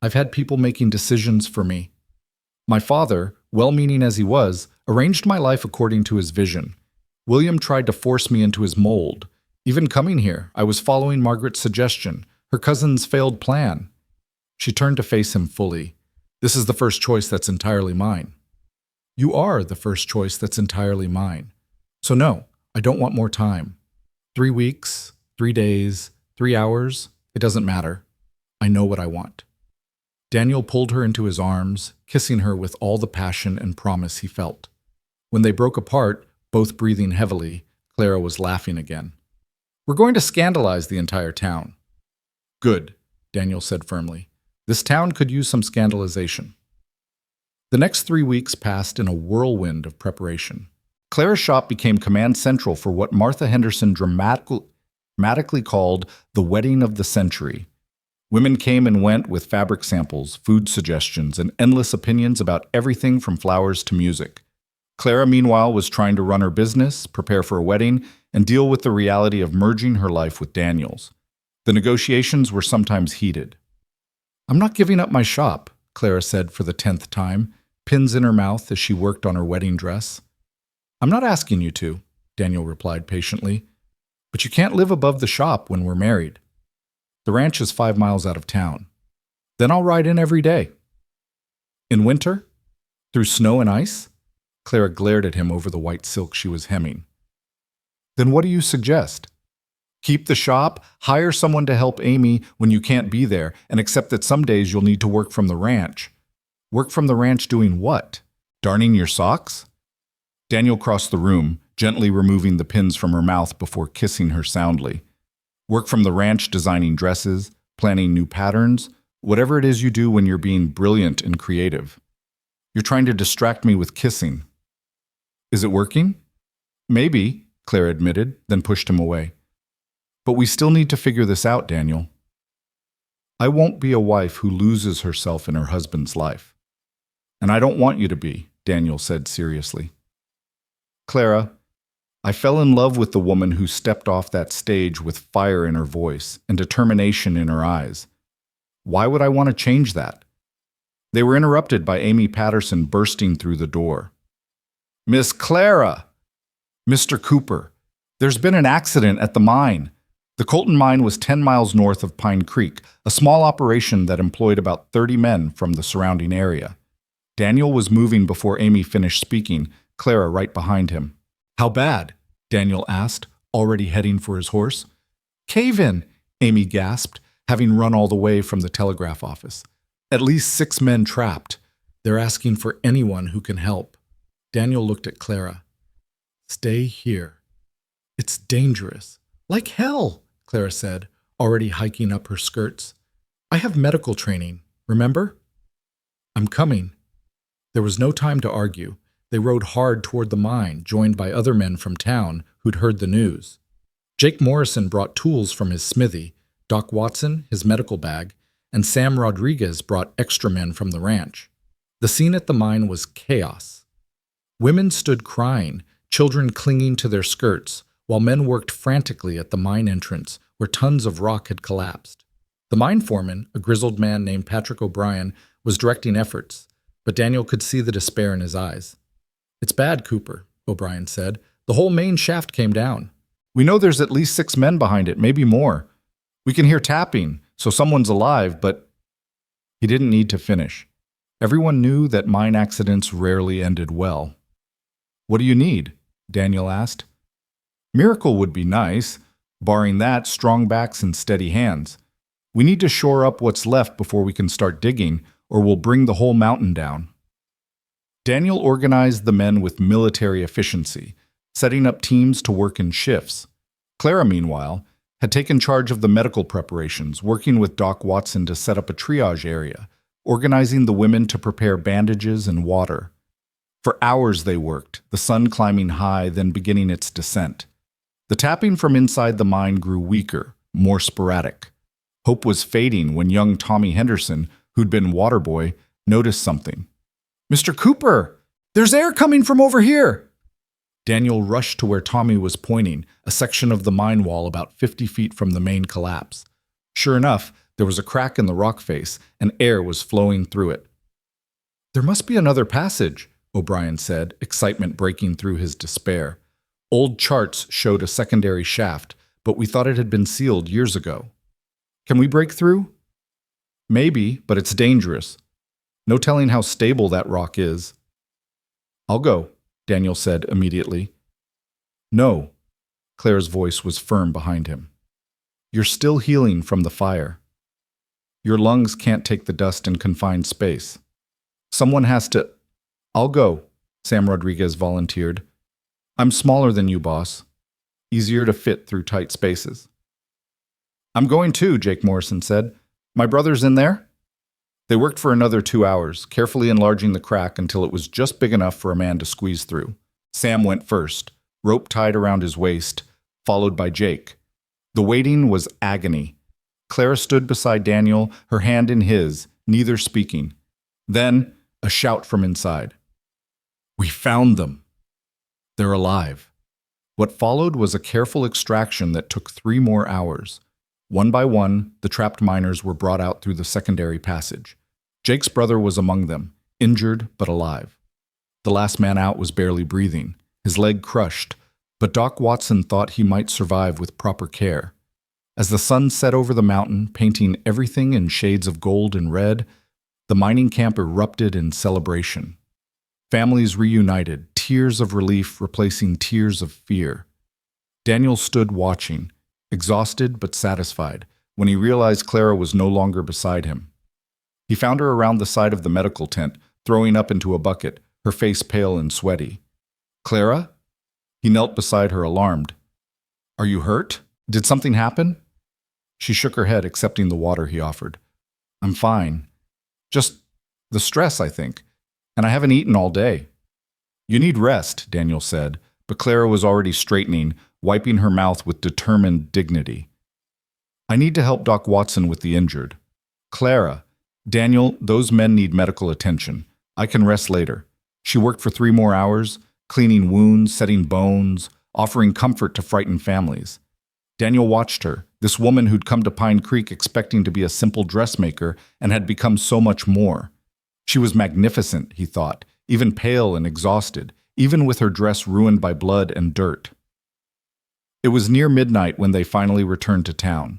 I've had people making decisions for me. My father, well-meaning as he was, arranged my life according to his vision. William tried to force me into his mold. Even coming here, I was following Margaret's suggestion, her cousin's failed plan. She turned to face him fully. This is the first choice that's entirely mine. You are the first choice that's entirely mine. So no, I don't want more time. 3 weeks, 3 days, 3 hours, it doesn't matter. I know what I want. Daniel pulled her into his arms, kissing her with all the passion and promise he felt. When they broke apart, both breathing heavily, Clara was laughing again. We're going to scandalize the entire town. Good, Daniel said firmly. This town could use some scandalization. The next 3 weeks passed in a whirlwind of preparation. Clara's shop became command central for what Martha Henderson dramatically called the wedding of the century. Women came and went with fabric samples, food suggestions, and endless opinions about everything from flowers to music. Clara, meanwhile, was trying to run her business, prepare for a wedding, and deal with the reality of merging her life with Daniel's. The negotiations were sometimes heated. "I'm not giving up my shop," Clara said for the 10th time, pins in her mouth as she worked on her wedding dress. "I'm not asking you to," Daniel replied patiently, "but you can't live above the shop when we're married. The ranch is 5 miles out of town. Then I'll ride in every day." "In winter? Through snow and ice?" Clara glared at him over the white silk she was hemming. "Then what do you suggest? Keep the shop, hire someone to help Amy when you can't be there, and accept that some days you'll need to work from the ranch. Work from the ranch doing what? Darning your socks?" Daniel crossed the room, gently removing the pins from her mouth before kissing her soundly. "Work from the ranch designing dresses, planning new patterns, whatever it is you do when you're being brilliant and creative. You're trying to distract me with kissing." "Is it working?" "Maybe," Clara admitted, then pushed him away. "But we still need to figure this out, Daniel. I won't be a wife who loses herself in her husband's life. And I don't want you to be," Daniel said seriously. "Clara, I fell in love with the woman who stepped off that stage with fire in her voice and determination in her eyes. Why would I want to change that?" They were interrupted by Amy Patterson bursting through the door. "Miss Clara!" "Mr. Cooper, there's been an accident at the mine." The Colton mine was 10 miles north of Pine Creek, a small operation that employed about 30 men from the surrounding area. Daniel was moving before Amy finished speaking, Clara right behind him. "How bad?" Daniel asked, already heading for his horse. "Cave-in," Amy gasped, having run all the way from the telegraph office. "At least 6 men trapped. They're asking for anyone who can help." Daniel looked at Clara. "Stay here. It's dangerous." "Like hell," Clara said, already hiking up her skirts. "I have medical training, remember?" "I'm coming." There was no time to argue. They rode hard toward the mine, joined by other men from town who'd heard the news. Jake Morrison brought tools from his smithy, Doc Watson his medical bag, and Sam Rodriguez brought extra men from the ranch. The scene at the mine was chaos. Women stood crying, children clinging to their skirts, while men worked frantically at the mine entrance where tons of rock had collapsed. The mine foreman, a grizzled man named Patrick O'Brien, was directing efforts, but Daniel could see the despair in his eyes. "It's bad, Cooper," O'Brien said. "The whole main shaft came down. We know there's at least 6 men behind it, maybe more. We can hear tapping, so someone's alive, but—" He didn't need to finish. Everyone knew that mine accidents rarely ended well. "What do you need?" Daniel asked. "Miracle would be nice. Barring that, strong backs and steady hands. We need to shore up what's left before we can start digging, or we'll bring the whole mountain down." Daniel organized the men with military efficiency, setting up teams to work in shifts. Clara, meanwhile, had taken charge of the medical preparations, working with Doc Watson to set up a triage area, organizing the women to prepare bandages and water. For hours they worked, the sun climbing high, then beginning its descent. The tapping from inside the mine grew weaker, more sporadic. Hope was fading when young Tommy Henderson, who'd been water boy, noticed something. "Mr. Cooper, there's air coming from over here!" Daniel rushed to where Tommy was pointing, a section of the mine wall about 50 feet from the main collapse. Sure enough, there was a crack in the rock face, and air was flowing through it. "There must be another passage," O'Brien said, excitement breaking through his despair. "Old charts showed a secondary shaft, but we thought it had been sealed years ago. Can we break through?" "Maybe, but it's dangerous. No telling how stable that rock is." "I'll go," Daniel said immediately. "No." Claire's voice was firm behind him. "You're still healing from the fire. Your lungs can't take the dust in confined space. Someone has to—" "I'll go," Sam Rodriguez volunteered. "I'm smaller than you, boss. Easier to fit through tight spaces." "I'm going too," Jake Morrison said. "My brother's in there?" They worked for another 2 hours, carefully enlarging the crack until it was just big enough for a man to squeeze through. Sam went first, rope tied around his waist, followed by Jake. The waiting was agony. Clara stood beside Daniel, her hand in his, neither speaking. Then, a shout from inside. "We found them!" They're alive. What followed was a careful extraction that took 3 more hours. One by one, the trapped miners were brought out through the secondary passage. Jake's brother was among them, injured but alive. The last man out was barely breathing, his leg crushed, but Doc Watson thought he might survive with proper care. As the sun set over the mountain, painting everything in shades of gold and red, the mining camp erupted in celebration. Families reunited, tears of relief replacing tears of fear. Daniel stood watching, exhausted but satisfied, when he realized Clara was no longer beside him. He found her around the side of the medical tent, throwing up into a bucket, her face pale and sweaty. "Clara?" He knelt beside her, alarmed. "Are you hurt? Did something happen?" She shook her head, accepting the water he offered. "I'm fine. Just the stress, I think. And I haven't eaten all day." "You need rest," Daniel said, but Clara was already straightening, wiping her mouth with determined dignity. "I need to help Doc Watson with the injured." "Clara, Daniel, those men need medical attention. I can rest later." She worked for 3 more hours, cleaning wounds, setting bones, offering comfort to frightened families. Daniel watched her, this woman who'd come to Pine Creek expecting to be a simple dressmaker and had become so much more. She was magnificent, he thought, even pale and exhausted, even with her dress ruined by blood and dirt. It was near midnight when they finally returned to town.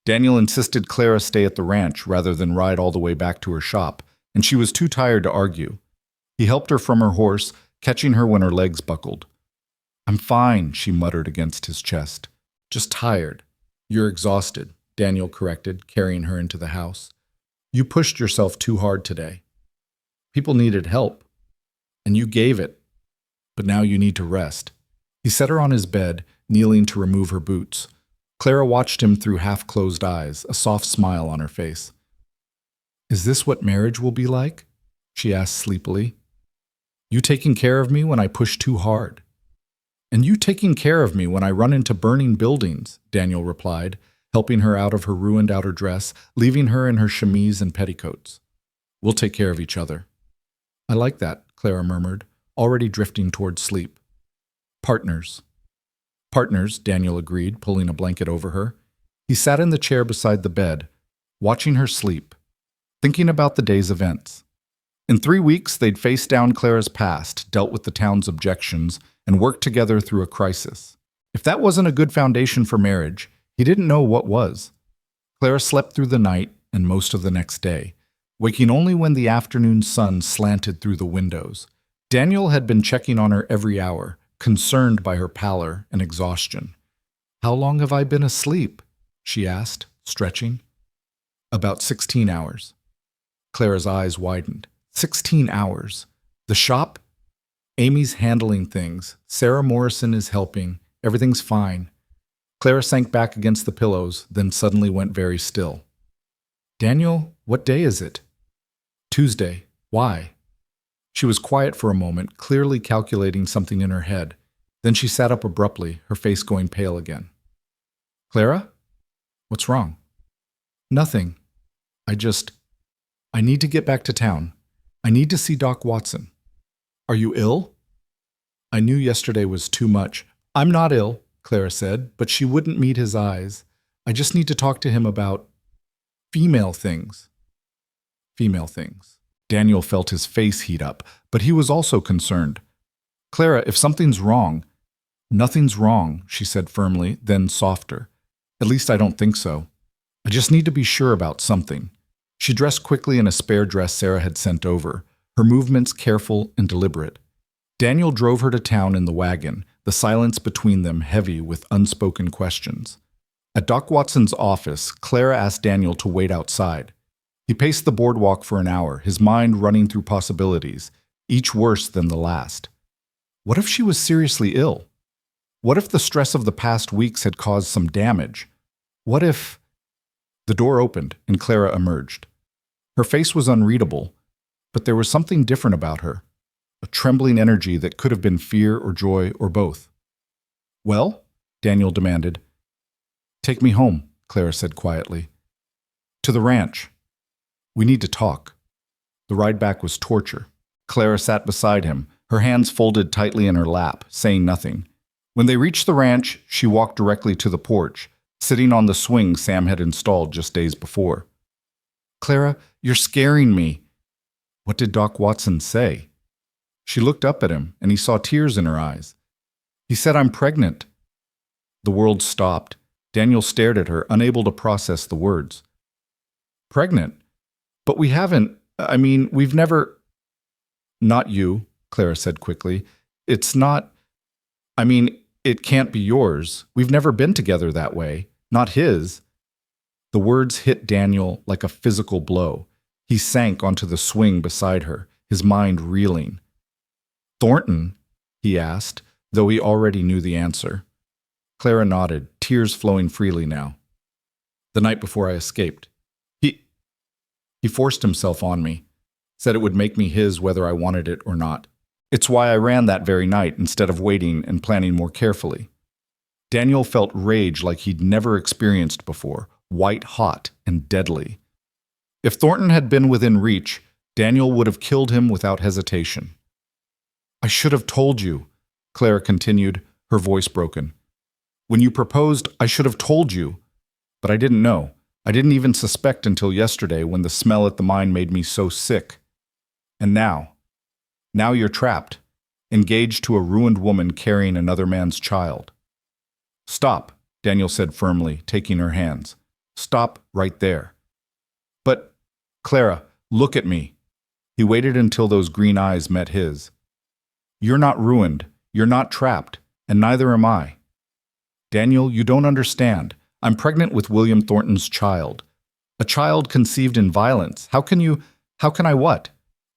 Daniel insisted Clara stay at the ranch rather than ride all the way back to her shop, and she was too tired to argue. He helped her from her horse, catching her when her legs buckled. "I'm fine," she muttered against his chest. "Just tired." "You're exhausted," Daniel corrected, carrying her into the house. "You pushed yourself too hard today. People needed help, and you gave it, but now you need to rest." He set her on his bed, kneeling to remove her boots. Clara watched him through half-closed eyes, a soft smile on her face. "Is this what marriage will be like?" she asked sleepily. "You taking care of me when I push too hard." "And you taking care of me when I run into burning buildings," Daniel replied, helping her out of her ruined outer dress, leaving her in her chemise and petticoats. "We'll take care of each other." "I like that," Clara murmured, already drifting toward sleep. "Partners." "Partners," Daniel agreed, pulling a blanket over her. He sat in the chair beside the bed, watching her sleep, thinking about the day's events. In 3 weeks, they'd faced down Clara's past, dealt with the town's objections, and worked together through a crisis. If that wasn't a good foundation for marriage, he didn't know what was. Clara slept through the night and most of the next day, waking only when the afternoon sun slanted through the windows. Daniel had been checking on her every hour, concerned by her pallor and exhaustion. "How long have I been asleep?" she asked, stretching. "About 16 hours. Clara's eyes widened. 16 hours. The shop? Amy's handling things. Sarah Morrison is helping. Everything's fine. Clara sank back against the pillows, then suddenly went very still. "Daniel, what day is it?" "Tuesday. Why?" She was quiet for a moment, clearly calculating something in her head. Then she sat up abruptly, her face going pale again. "Clara? What's wrong?" "Nothing. I need to get back to town. I need to see Doc Watson." "Are you ill?" "I knew yesterday was too much." "I'm not ill," Clara said, but she wouldn't meet his eyes. "I just need to talk to him about female things." Female things. Daniel felt his face heat up, but he was also concerned. "Clara, if something's wrong—" "Nothing's wrong," she said firmly, then softer. "At least I don't think so. I just need to be sure about something." She dressed quickly in a spare dress Sarah had sent over, her movements careful and deliberate. Daniel drove her to town in the wagon, the silence between them heavy with unspoken questions. At Doc Watson's office, Clara asked Daniel to wait outside. He paced the boardwalk for an hour, his mind running through possibilities, each worse than the last. What if she was seriously ill? What if the stress of the past weeks had caused some damage? What if... The door opened, and Clara emerged. Her face was unreadable, but there was something different about her, a trembling energy that could have been fear or joy or both. "Well?" Daniel demanded. "Take me home," Clara said quietly. "To the ranch. We need to talk." The ride back was torture. Clara sat beside him, her hands folded tightly in her lap, saying nothing. When they reached the ranch, she walked directly to the porch, sitting on the swing Sam had installed just days before. "Clara, you're scaring me." "What did Doc Watson say?" She looked up at him, and he saw tears in her eyes. "He said I'm pregnant." The world stopped. Daniel stared at her, unable to process the words. "Pregnant? But we haven't, we've never—" "Not you," Clara said quickly. "It's not, it can't be yours. We've never been together that way. Not his." The words hit Daniel like a physical blow. He sank onto the swing beside her, his mind reeling. "Thornton?" he asked, though he already knew the answer. Clara nodded, tears flowing freely now. "The night before I escaped. He forced himself on me, said it would make me his whether I wanted it or not. It's why I ran that very night instead of waiting and planning more carefully." Daniel felt rage like he'd never experienced before, white-hot and deadly. If Thornton had been within reach, Daniel would have killed him without hesitation. "I should have told you," Clara continued, her voice broken. "When you proposed, I should have told you. But I didn't know. I didn't even suspect until yesterday when the smell at the mine made me so sick. And now you're trapped, engaged to a ruined woman carrying another man's child." "Stop," Daniel said firmly, taking her hands. "Stop right there." "But, Clara, look at me." He waited until those green eyes met his. "You're not ruined, you're not trapped, and neither am I. Daniel, you don't understand. I'm pregnant with William Thornton's child. A child conceived in violence. How can I what?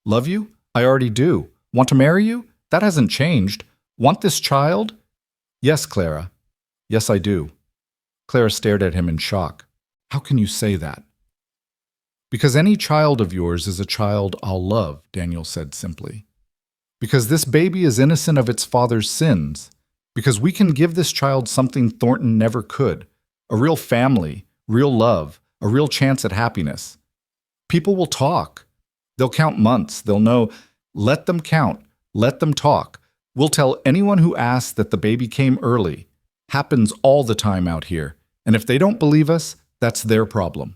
Love you? I already do. Want to marry you? That hasn't changed. Want this child? Yes, Clara. Yes, I do." Clara stared at him in shock. "How can you say that?" "Because any child of yours is a child I'll love," Daniel said simply. "Because this baby is innocent of its father's sins. Because we can give this child something Thornton never could. A real family, real love, a real chance at happiness. People will talk. They'll count months. They'll know. Let them count. Let them talk. We'll tell anyone who asks that the baby came early. Happens all the time out here. And if they don't believe us, that's their problem."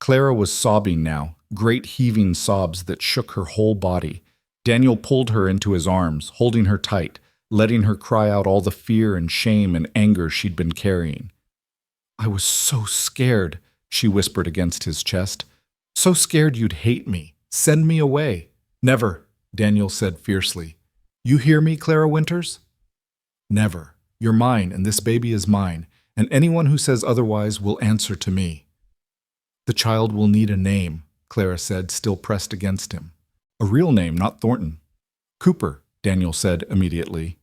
Clara was sobbing now, great heaving sobs that shook her whole body. Daniel pulled her into his arms, holding her tight, letting her cry out all the fear and shame and anger she'd been carrying. "I was so scared," she whispered against his chest. "So scared you'd hate me, send me away." "Never," Daniel said fiercely. "You hear me, Clara Winters? Never. You're mine, and this baby is mine, and anyone who says otherwise will answer to me." "The child will need a name," Clara said, still pressed against him. "A real name, not Thornton." "Cooper," Daniel said immediately.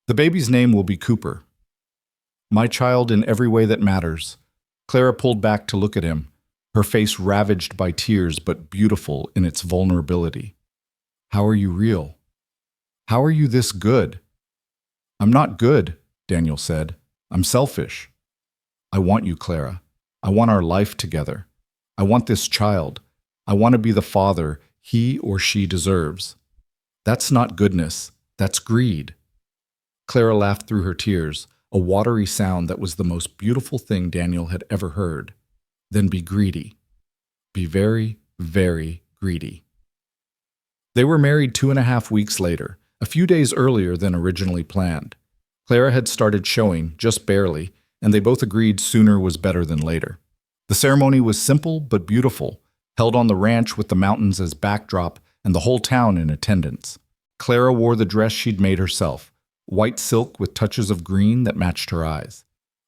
"The baby's name will be Cooper. My child in every way that matters." Clara pulled back to look at him, her face ravaged by tears but beautiful in its vulnerability. "How are you real? How are you this good?" "I'm not good," Daniel said. "I'm selfish. I want you, Clara. I want our life together. I want this child. I want to be the father he or she deserves. That's not goodness. That's greed." Clara laughed through her tears, a watery sound that was the most beautiful thing Daniel had ever heard. "Then be greedy. Be very, very greedy." They were married 2.5 weeks later, a few days earlier than originally planned. Clara had started showing, just barely, and they both agreed sooner was better than later. The ceremony was simple but beautiful, held on the ranch with the mountains as backdrop and the whole town in attendance. Clara wore the dress she'd made herself, white silk with touches of green that matched her eyes.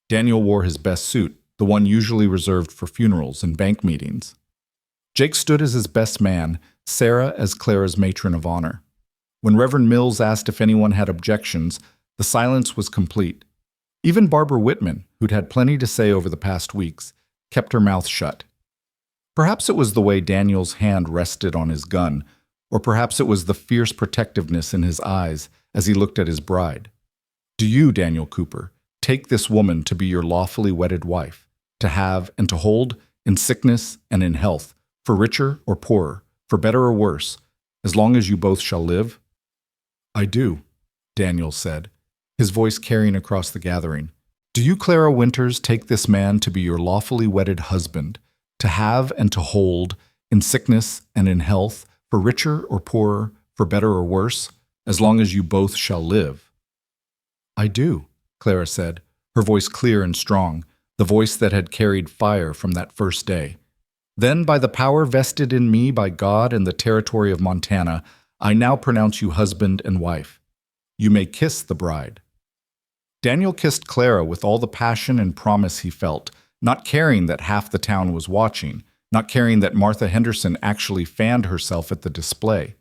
Daniel wore his best suit, the one usually reserved for funerals and bank meetings. Jake stood as his best man, Sarah as Clara's matron of honor. When Reverend Mills asked if anyone had objections, the silence was complete. Even Barbara Whitman, who'd had plenty to say over the past weeks, kept her mouth shut. Perhaps it was the way Daniel's hand rested on his gun, or perhaps it was the fierce protectiveness in his eyes as he looked at his bride. "Do you, Daniel Cooper, take this woman to be your lawfully wedded wife, to have and to hold, in sickness and in health, for richer or poorer, for better or worse, as long as you both shall live?" I do, Daniel said, his voice carrying across the gathering. Do you, Clara Winters, take this man to be your lawfully wedded husband, to have and to hold, in sickness and in health, for richer or poorer, for better or worse, as long as you both shall live? I do, Clara said, her voice clear and strong, the voice that had carried fire from that first day. Then, by the power vested in me by God and the territory of Montana, I now pronounce you husband and wife. You may kiss the bride. Daniel kissed Clara with all the passion and promise he felt, not caring that half the town was watching, not caring that Martha Henderson actually fanned herself at the display.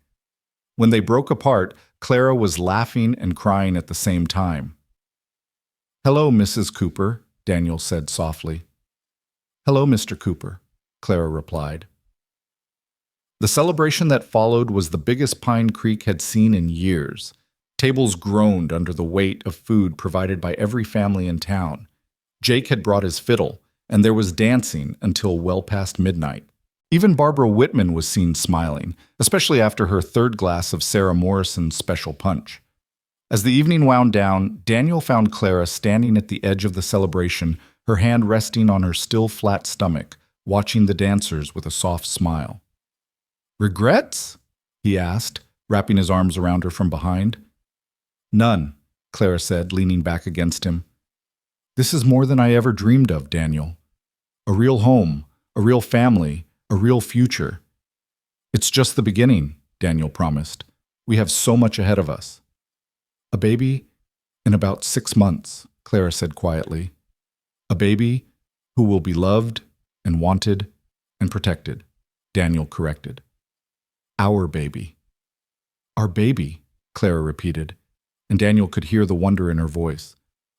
When they broke apart, Clara was laughing and crying at the same time. Hello, Mrs. Cooper, Daniel said softly. Hello, Mr. Cooper, Clara replied. The celebration that followed was the biggest Pine Creek had seen in years. Tables groaned under the weight of food provided by every family in town. Jake had brought his fiddle, and there was dancing until well past midnight. Even Barbara Whitman was seen smiling, especially after her third glass of Sarah Morrison's special punch. As the evening wound down, Daniel found Clara standing at the edge of the celebration, her hand resting on her still flat stomach, watching the dancers with a soft smile. Regrets? He asked, wrapping his arms around her from behind. None, Clara said, leaning back against him. This is more than I ever dreamed of, Daniel. A real home, a real family, a real future. It's just the beginning, Daniel promised. We have so much ahead of us. A baby in about 6 months, Clara said quietly. A baby who will be loved and wanted and protected, Daniel corrected. Our baby. Our baby, Clara repeated, and Daniel could hear the wonder in her voice.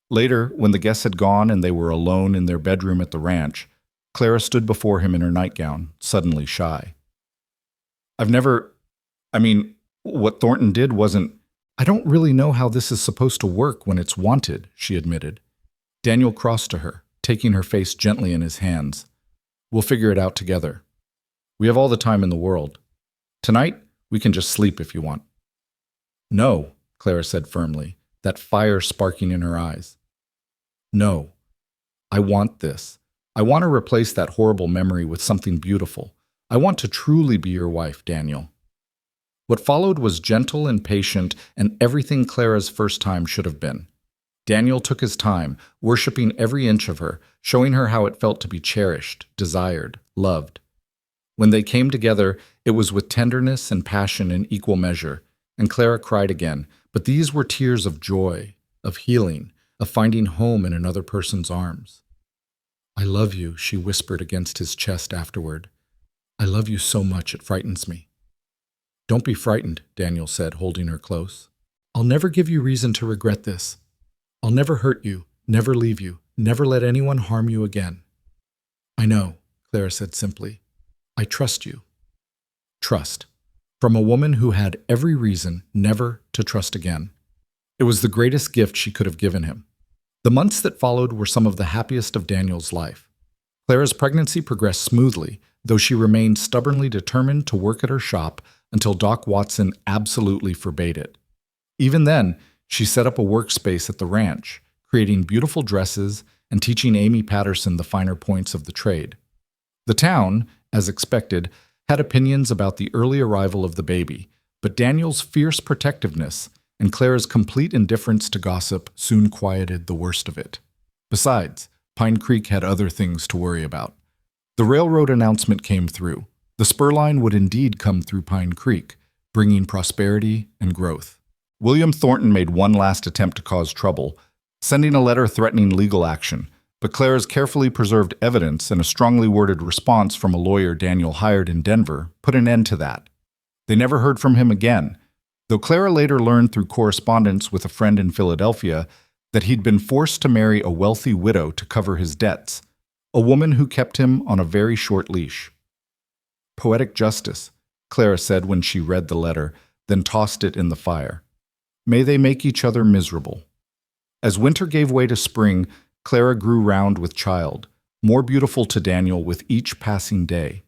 Later, when the guests had gone and they were alone in their bedroom at the ranch, Clara stood before him in her nightgown, suddenly shy. What Thornton did wasn't... I don't really know how this is supposed to work when it's wanted, she admitted. Daniel crossed to her, taking her face gently in his hands. We'll figure it out together. We have all the time in the world. Tonight, we can just sleep if you want. No, Clara said firmly, that fire sparking in her eyes. No, I want this. I want to replace that horrible memory with something beautiful. I want to truly be your wife, Daniel. What followed was gentle and patient and everything Clara's first time should have been. Daniel took his time, worshiping every inch of her, showing her how it felt to be cherished, desired, loved. When they came together, it was with tenderness and passion in equal measure, and Clara cried again, but these were tears of joy, of healing, of finding home in another person's arms. I love you, she whispered against his chest afterward. I love you so much it frightens me. Don't be frightened, Daniel said, holding her close. I'll never give you reason to regret this. I'll never hurt you, never leave you, never let anyone harm you again. I know, Clara said simply. I trust you. Trust. From a woman who had every reason never to trust again. It was the greatest gift she could have given him. The months that followed were some of the happiest of Daniel's life. Clara's pregnancy progressed smoothly, though she remained stubbornly determined to work at her shop until Doc Watson absolutely forbade it. Even then, she set up a workspace at the ranch, creating beautiful dresses and teaching Amy Patterson the finer points of the trade. The town, as expected, had opinions about the early arrival of the baby, but Daniel's fierce protectiveness and Clara's complete indifference to gossip soon quieted the worst of it. Besides, Pine Creek had other things to worry about. The railroad announcement came through. The spur line would indeed come through Pine Creek, bringing prosperity and growth. William Thornton made one last attempt to cause trouble, sending a letter threatening legal action, but Clara's carefully preserved evidence and a strongly worded response from a lawyer Daniel hired in Denver put an end to that. They never heard from him again, though Clara later learned through correspondence with a friend in Philadelphia that he'd been forced to marry a wealthy widow to cover his debts, a woman who kept him on a very short leash. Poetic justice, Clara said when she read the letter, then tossed it in the fire. May they make each other miserable. As winter gave way to spring, Clara grew round with child, more beautiful to Daniel with each passing day.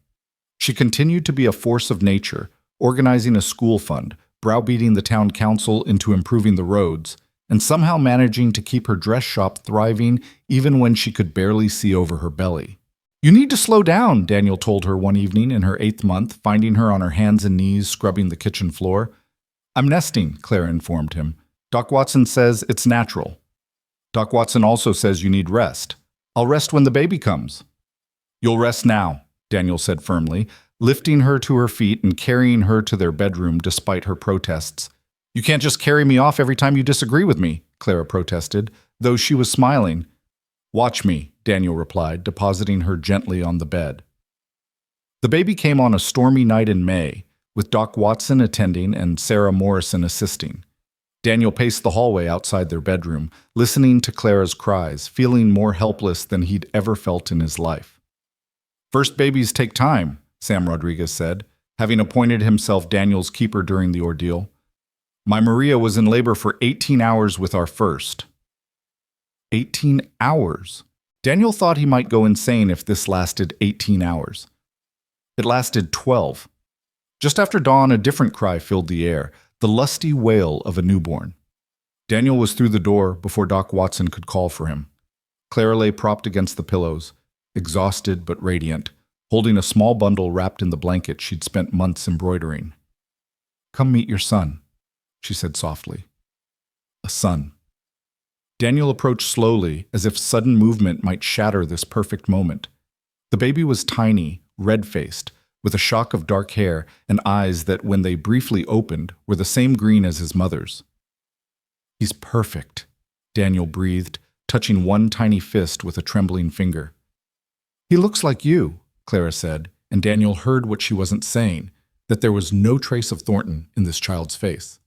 She continued to be a force of nature, organizing a school fund, browbeating the town council into improving the roads, and somehow managing to keep her dress shop thriving even when she could barely see over her belly. "You need to slow down," Daniel told her one evening in her 8th month, finding her on her hands and knees scrubbing the kitchen floor. "I'm nesting," Clara informed him. "Doc Watson says it's natural." "Doc Watson also says you need rest." "I'll rest when the baby comes." "You'll rest now," Daniel said firmly, lifting her to her feet and carrying her to their bedroom despite her protests. "You can't just carry me off every time you disagree with me," Clara protested, though she was smiling. "Watch me," Daniel replied, depositing her gently on the bed. The baby came on a stormy night in May, with Doc Watson attending and Sarah Morrison assisting. Daniel paced the hallway outside their bedroom, listening to Clara's cries, feeling more helpless than he'd ever felt in his life. "First babies take time," Sam Rodriguez said, having appointed himself Daniel's keeper during the ordeal. "My Maria was in labor for 18 hours with our first." 18 hours? Daniel thought he might go insane if this lasted 18 hours. It lasted 12. Just after dawn, a different cry filled the air, the lusty wail of a newborn. Daniel was through the door before Doc Watson could call for him. Clara lay propped against the pillows, exhausted but radiant, holding a small bundle wrapped in the blanket she'd spent months embroidering. "Come meet your son," she said softly. A son. Daniel approached slowly, as if sudden movement might shatter this perfect moment. The baby was tiny, red-faced, with a shock of dark hair and eyes that, when they briefly opened, were the same green as his mother's. "He's perfect," Daniel breathed, touching one tiny fist with a trembling finger. "He looks like you," Clara said, and Daniel heard what she wasn't saying, that there was no trace of Thornton in this child's face.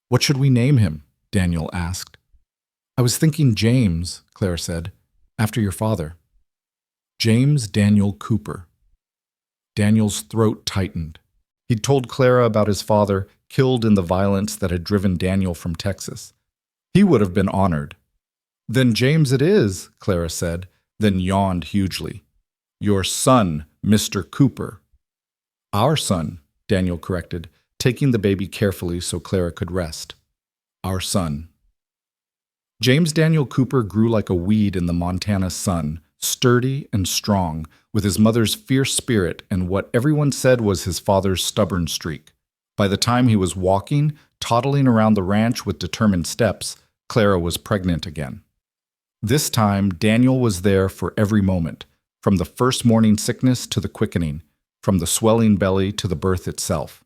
"What should we name him?" Daniel asked. "I was thinking James," Clara said, "after your father." James Daniel Cooper. Daniel's throat tightened. He'd told Clara about his father, killed in the violence that had driven Daniel from Texas. He would have been honored. "Then James it is," Clara said, then yawned hugely. "Your son, Mr. Cooper." "Our son," Daniel corrected, taking the baby carefully so Clara could rest. "Our son." James Daniel Cooper grew like a weed in the Montana sun, sturdy and strong, with his mother's fierce spirit and what everyone said was his father's stubborn streak. By the time he was walking, toddling around the ranch with determined steps, Clara was pregnant again. This time, Daniel was there for every moment, from the first morning sickness to the quickening, from the swelling belly to the birth itself.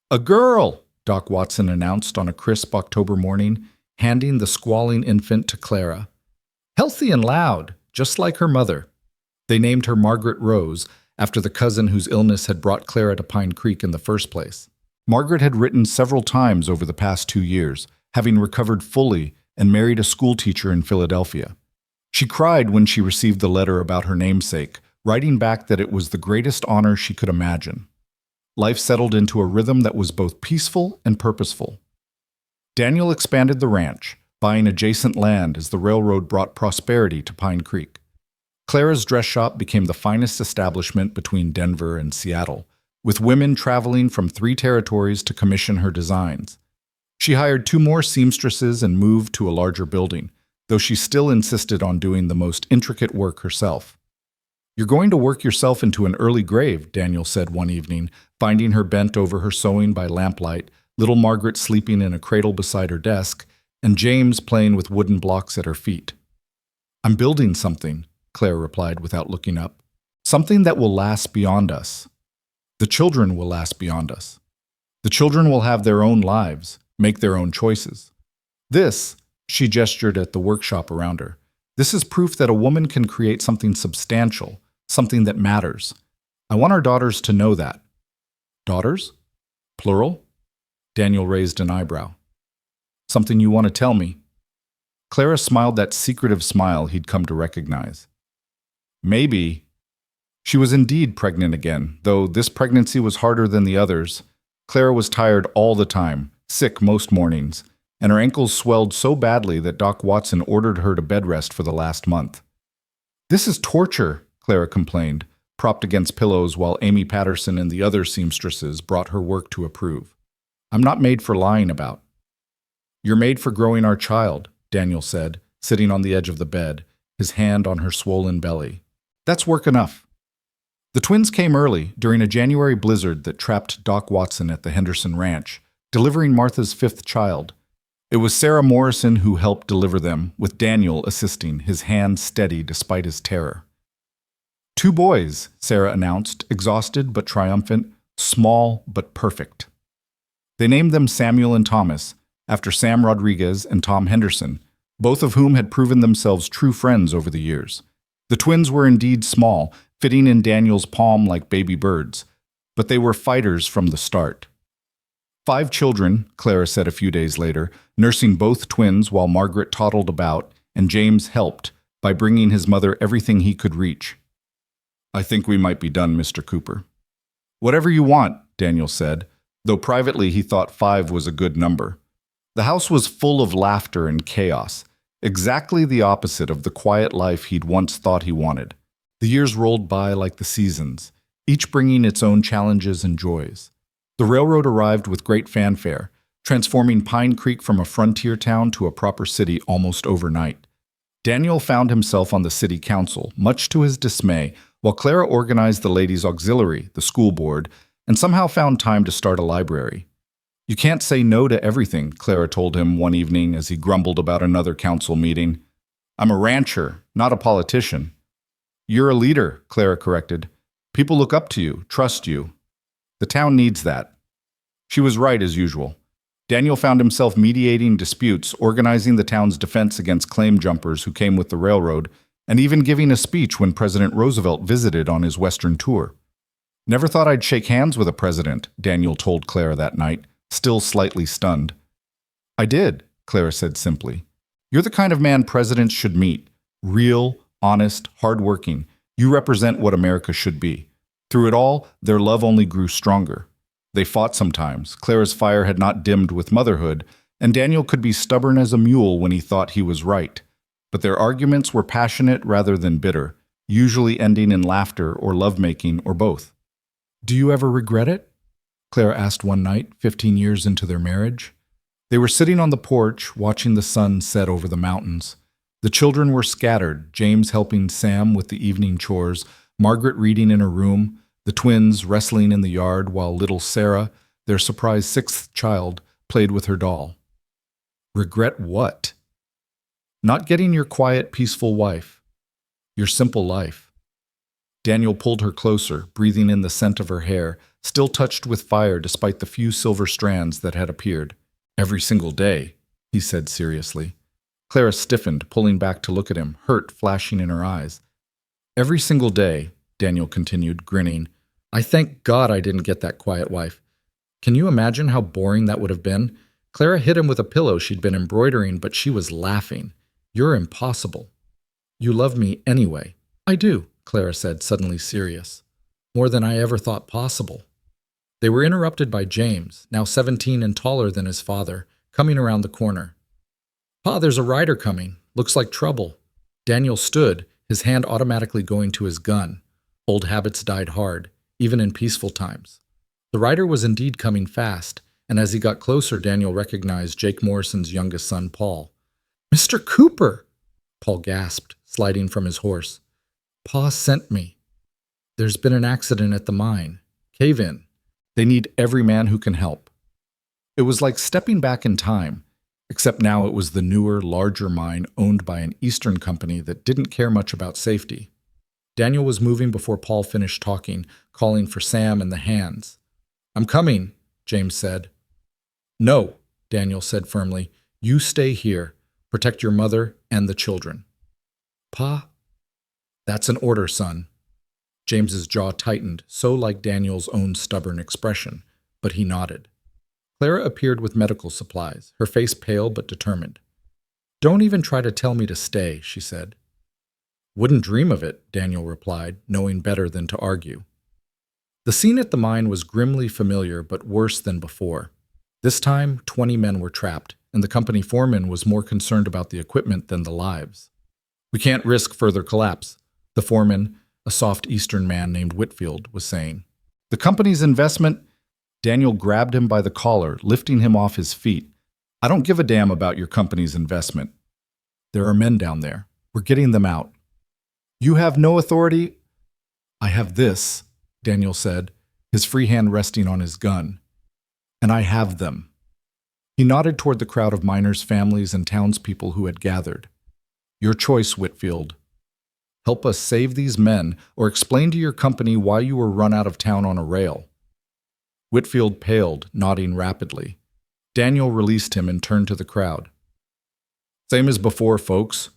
"A girl!" Doc Watson announced on a crisp October morning, handing the squalling infant to Clara. "Healthy and loud, just like her mother." They named her Margaret Rose, after the cousin whose illness had brought Clara to Pine Creek in the first place. Margaret had written several times over the past 2 years, having recovered fully and married a schoolteacher in Philadelphia. She cried when she received the letter about her namesake, writing back that it was the greatest honor she could imagine. Life settled into a rhythm that was both peaceful and purposeful. Daniel expanded the ranch, buying adjacent land as the railroad brought prosperity to Pine Creek. Clara's dress shop became the finest establishment between Denver and Seattle, with women traveling from 3 territories to commission her designs. She hired 2 more seamstresses and moved to a larger building, though she still insisted on doing the most intricate work herself. "You're going to work yourself into an early grave," Daniel said one evening, finding her bent over her sewing by lamplight, little Margaret sleeping in a cradle beside her desk, and James playing with wooden blocks at her feet. "I'm building something," Clara replied without looking up. "Something that will last beyond us. The children will last beyond us. The children will have their own lives, make their own choices. This," she gestured at the workshop around her, "this is proof that a woman can create something substantial, something that matters. I want our daughters to know that." "Daughters? Plural?" Daniel raised an eyebrow. "Something you want to tell me?" Clara smiled that secretive smile he'd come to recognize. "Maybe." She was indeed pregnant again, though this pregnancy was harder than the others. Clara was tired all the time, sick most mornings, and her ankles swelled so badly that Doc Watson ordered her to bed rest for the last month. "This is torture," Clara complained, propped against pillows while Amy Patterson and the other seamstresses brought her work to approve. I'm not made for lying about. You're made for growing our child, Daniel said, sitting on the edge of the bed, his hand on her swollen belly. That's work enough. The twins came early, during a January blizzard that trapped Doc Watson at the Henderson Ranch, delivering Martha's fifth child. It was Sarah Morrison who helped deliver them, with Daniel assisting, his hand steady despite his terror. 2 boys, Sarah announced, exhausted but triumphant, small but perfect. They named them Samuel and Thomas, after Sam Rodriguez and Tom Henderson, both of whom had proven themselves true friends over the years. The twins were indeed small, fitting in Daniel's palm like baby birds, but they were fighters from the start. 5 children, Clara said a few days later, nursing both twins while Margaret toddled about, and James helped by bringing his mother everything he could reach. I think we might be done, Mr. Cooper. Whatever you want, Daniel said, though privately he thought 5 was a good number. The house was full of laughter and chaos, exactly the opposite of the quiet life he'd once thought he wanted. The years rolled by like the seasons, each bringing its own challenges and joys. The railroad arrived with great fanfare, transforming Pine Creek from a frontier town to a proper city almost overnight. Daniel found himself on the city council, much to his dismay, while Clara organized the ladies' auxiliary, the school board, and somehow found time to start a library. You can't say no to everything, Clara told him one evening as he grumbled about another council meeting. I'm a rancher, not a politician. You're a leader, Clara corrected. People look up to you, trust you. The town needs that. She was right as usual. Daniel found himself mediating disputes, organizing the town's defense against claim jumpers who came with the railroad, and even giving a speech when President Roosevelt visited on his Western tour. Never thought I'd shake hands with a president, Daniel told Clara that night, still slightly stunned. I did, Clara said simply. You're the kind of man presidents should meet. Real, honest, hardworking. You represent what America should be. Through it all, their love only grew stronger. They fought sometimes. Clara's fire had not dimmed with motherhood, and Daniel could be stubborn as a mule when he thought he was right. But their arguments were passionate rather than bitter, usually ending in laughter or lovemaking or both. Do you ever regret it? Clara asked one night, 15 years into their marriage. They were sitting on the porch, watching the sun set over the mountains. The children were scattered, James helping Sam with the evening chores, Margaret reading in her room, the twins wrestling in the yard while little Sarah, their surprise 6th child, played with her doll. Regret what? Not getting your quiet, peaceful wife. Your simple life. Daniel pulled her closer, breathing in the scent of her hair, still touched with fire despite the few silver strands that had appeared. Every single day, he said seriously. Clara stiffened, pulling back to look at him, hurt flashing in her eyes. Every single day, Daniel continued, grinning. I thank God I didn't get that quiet wife. Can you imagine how boring that would have been? Clara hit him with a pillow she'd been embroidering, but she was laughing. You're impossible. You love me anyway. I do, Clara said, suddenly serious. More than I ever thought possible. They were interrupted by James, now 17 and taller than his father, coming around the corner. Pa, there's a rider coming. Looks like trouble. Daniel stood, his hand automatically going to his gun. Old habits died hard, even in peaceful times. The rider was indeed coming fast, and as he got closer, Daniel recognized Jake Morrison's youngest son, Paul. Mr. Cooper! Paul gasped, sliding from his horse. Pa sent me. There's been an accident at the mine. Cave in. They need every man who can help. It was like stepping back in time, except now it was the newer, larger mine owned by an Eastern company that didn't care much about safety. Daniel was moving before Paul finished talking, calling for Sam and the hands. I'm coming, James said. No, Daniel said firmly. You stay here. Protect your mother and the children. Pa? That's an order, son. James's jaw tightened, so like Daniel's own stubborn expression, but he nodded. Clara appeared with medical supplies, her face pale but determined. Don't even try to tell me to stay, she said. Wouldn't dream of it, Daniel replied, knowing better than to argue. The scene at the mine was grimly familiar but worse than before. This time, 20 men were trapped, and the company foreman was more concerned about the equipment than the lives. We can't risk further collapse, the foreman, a soft Eastern man named Whitfield, was saying. The company's investment, Daniel grabbed him by the collar, lifting him off his feet. I don't give a damn about your company's investment. There are men down there. We're getting them out. You have no authority. I have this, Daniel said, his free hand resting on his gun. And I have them. He nodded toward the crowd of miners' families and townspeople who had gathered. Your choice, Whitfield. Help us save these men, or explain to your company why you were run out of town on a rail. Whitfield paled, nodding rapidly. Daniel released him and turned to the crowd. Same as before, folks.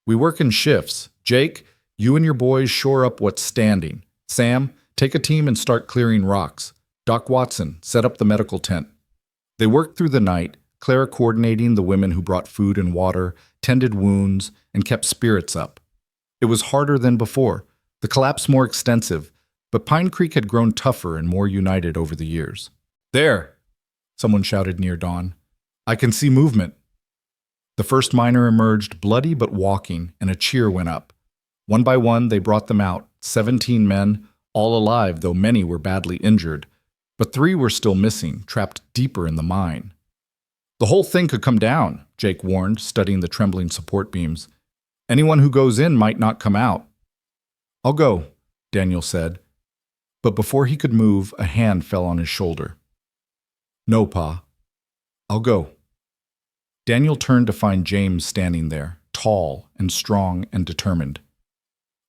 We work in shifts. Jake, you and your boys shore up what's standing. Sam, take a team and start clearing rocks. Doc Watson, set up the medical tent. They worked through the night, Clara coordinating the women who brought food and water, tended wounds, and kept spirits up. It was harder than before, the collapse more extensive, but Pine Creek had grown tougher and more united over the years. There! Someone shouted near dawn. I can see movement. The first miner emerged, bloody but walking, and a cheer went up. One by one, they brought them out, 17 men, all alive, though many were badly injured. But 3 were still missing, trapped deeper in the mine. The whole thing could come down, Jake warned, studying the trembling support beams. Anyone who goes in might not come out. I'll go, Daniel said. But before he could move, a hand fell on his shoulder. No, Pa. I'll go. Daniel turned to find James standing there, tall and strong and determined.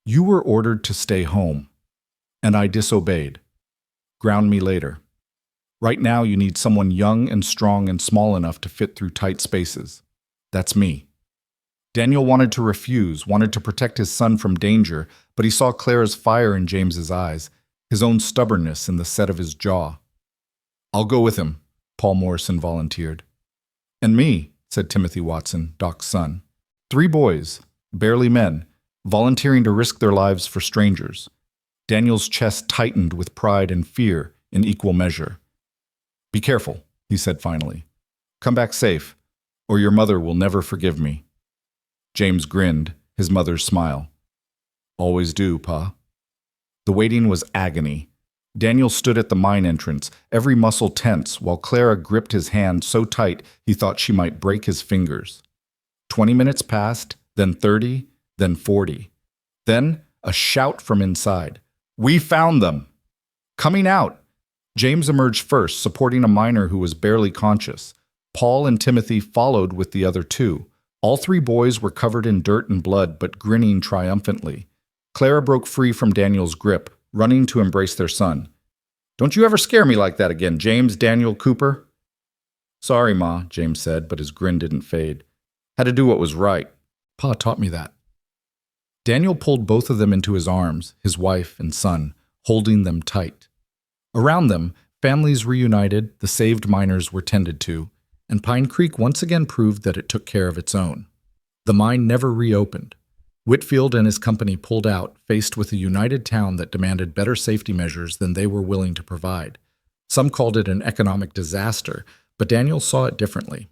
You were ordered to stay home, and I disobeyed. Ground me later. Right now you need someone young and strong and small enough to fit through tight spaces. That's me. Daniel wanted to refuse, wanted to protect his son from danger, but he saw Clara's fire in James's eyes, his own stubbornness in the set of his jaw. I'll go with him, Paul Morrison volunteered. And me, said Timothy Watson, Doc's son. 3 boys, barely men, volunteering to risk their lives for strangers. Daniel's chest tightened with pride and fear in equal measure. Be careful, he said finally. Come back safe, or your mother will never forgive me. James grinned, his mother's smile. Always do, Pa. The waiting was agony. Daniel stood at the mine entrance, every muscle tense, while Clara gripped his hand so tight he thought she might break his fingers. 20 minutes passed, then 30, then 40. Then a shout from inside. We found them! Coming out! James emerged first, supporting a miner who was barely conscious. Paul and Timothy followed with the other 2. All 3 boys were covered in dirt and blood, but grinning triumphantly. Clara broke free from Daniel's grip, running to embrace their son. Don't you ever scare me like that again, James Daniel Cooper? Sorry, Ma, James said, but his grin didn't fade. Had to do what was right. Pa taught me that. Daniel pulled both of them into his arms, his wife and son, holding them tight. Around them, families reunited, the saved miners were tended to, and Pine Creek once again proved that it took care of its own. The mine never reopened. Whitfield and his company pulled out, faced with a united town that demanded better safety measures than they were willing to provide. Some called it an economic disaster, but Daniel saw it differently.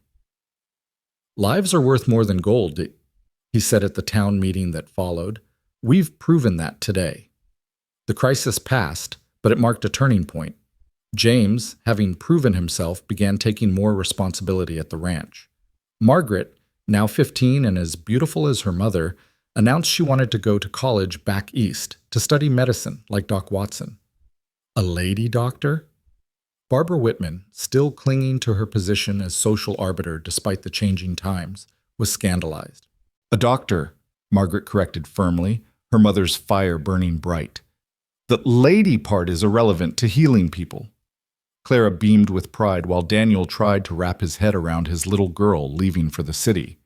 Lives are worth more than gold, he said at the town meeting that followed. We've proven that today. The crisis passed, but it marked a turning point. James, having proven himself, began taking more responsibility at the ranch. Margaret, now 15 and as beautiful as her mother, announced she wanted to go to college back east to study medicine like Doc Watson. A lady doctor? Barbara Whitman, still clinging to her position as social arbiter despite the changing times, was scandalized. A doctor, Margaret corrected firmly, her mother's fire burning bright. The lady part is irrelevant to healing people. Clara beamed with pride while Daniel tried to wrap his head around his little girl leaving for the city.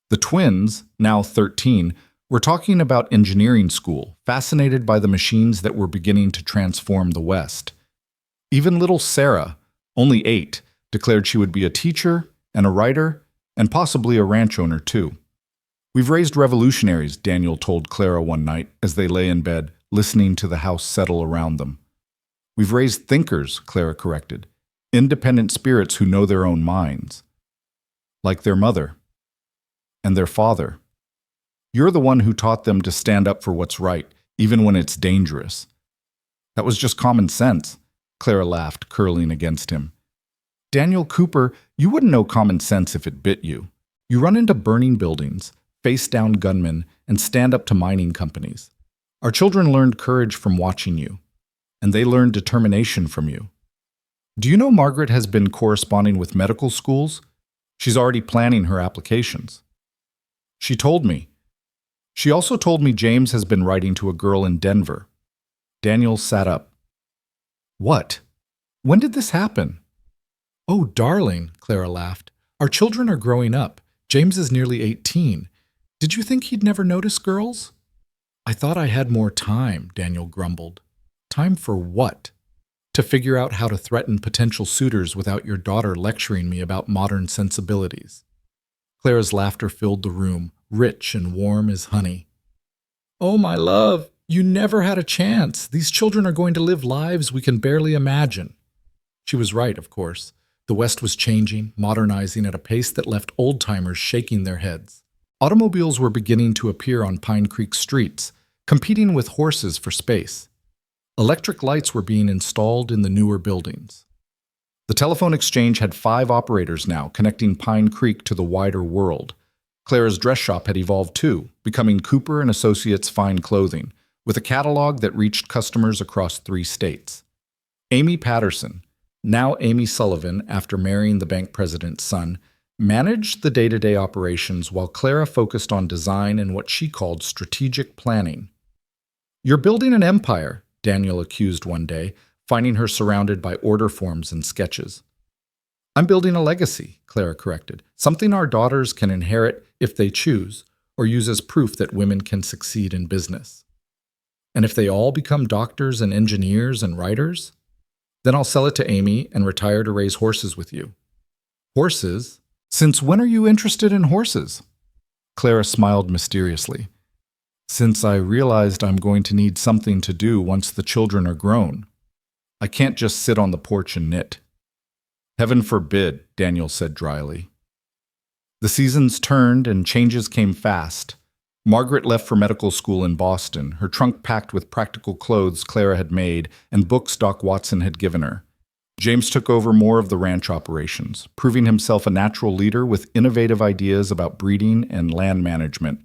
The twins, now 13, were talking about engineering school, fascinated by the machines that were beginning to transform the West. Even little Sarah, only 8, declared she would be a teacher and a writer and possibly a ranch owner too. We've raised revolutionaries, Daniel told Clara one night as they lay in bed, listening to the house settle around them. We've raised thinkers, Clara corrected, independent spirits who know their own minds. Like their mother. And their father. You're the one who taught them to stand up for what's right, even when it's dangerous. That was just common sense. Clara laughed, curling against him. Daniel Cooper, you wouldn't know common sense if it bit you. You run into burning buildings, face down gunmen, and stand up to mining companies. Our children learned courage from watching you, and they learned determination from you. Do you know Margaret has been corresponding with medical schools? She's already planning her applications. She told me. She also told me James has been writing to a girl in Denver. Daniel sat up. What? When did this happen? Oh, darling, Clara laughed. Our children are growing up. James is nearly 18. Did you think he'd never notice girls? I thought I had more time, Daniel grumbled. Time for what? To figure out how to threaten potential suitors without your daughter lecturing me about modern sensibilities. Clara's laughter filled the room, rich and warm as honey. Oh, my love, you never had a chance. These children are going to live lives we can barely imagine. She was right, of course. The West was changing, modernizing at a pace that left old-timers shaking their heads. Automobiles were beginning to appear on Pine Creek streets, competing with horses for space. Electric lights were being installed in the newer buildings. The telephone exchange had 5 operators now, connecting Pine Creek to the wider world. Clara's dress shop had evolved too, becoming Cooper & Associates Fine Clothing, with a catalog that reached customers across 3 states. Amy Patterson, now Amy Sullivan after marrying the bank president's son, managed the day-to-day operations while Clara focused on design and what she called strategic planning. You're building an empire, Daniel accused one day, finding her surrounded by order forms and sketches. I'm building a legacy, Clara corrected, something our daughters can inherit if they choose, or use as proof that women can succeed in business. And if they all become doctors and engineers and writers, then I'll sell it to Amy and retire to raise horses with you. Horses? Since when are you interested in horses? Clara smiled mysteriously. Since I realized I'm going to need something to do once the children are grown. I can't just sit on the porch and knit. Heaven forbid, Daniel said dryly. The seasons turned and changes came fast. Margaret left for medical school in Boston, her trunk packed with practical clothes Clara had made and books Doc Watson had given her. James took over more of the ranch operations, proving himself a natural leader with innovative ideas about breeding and land management.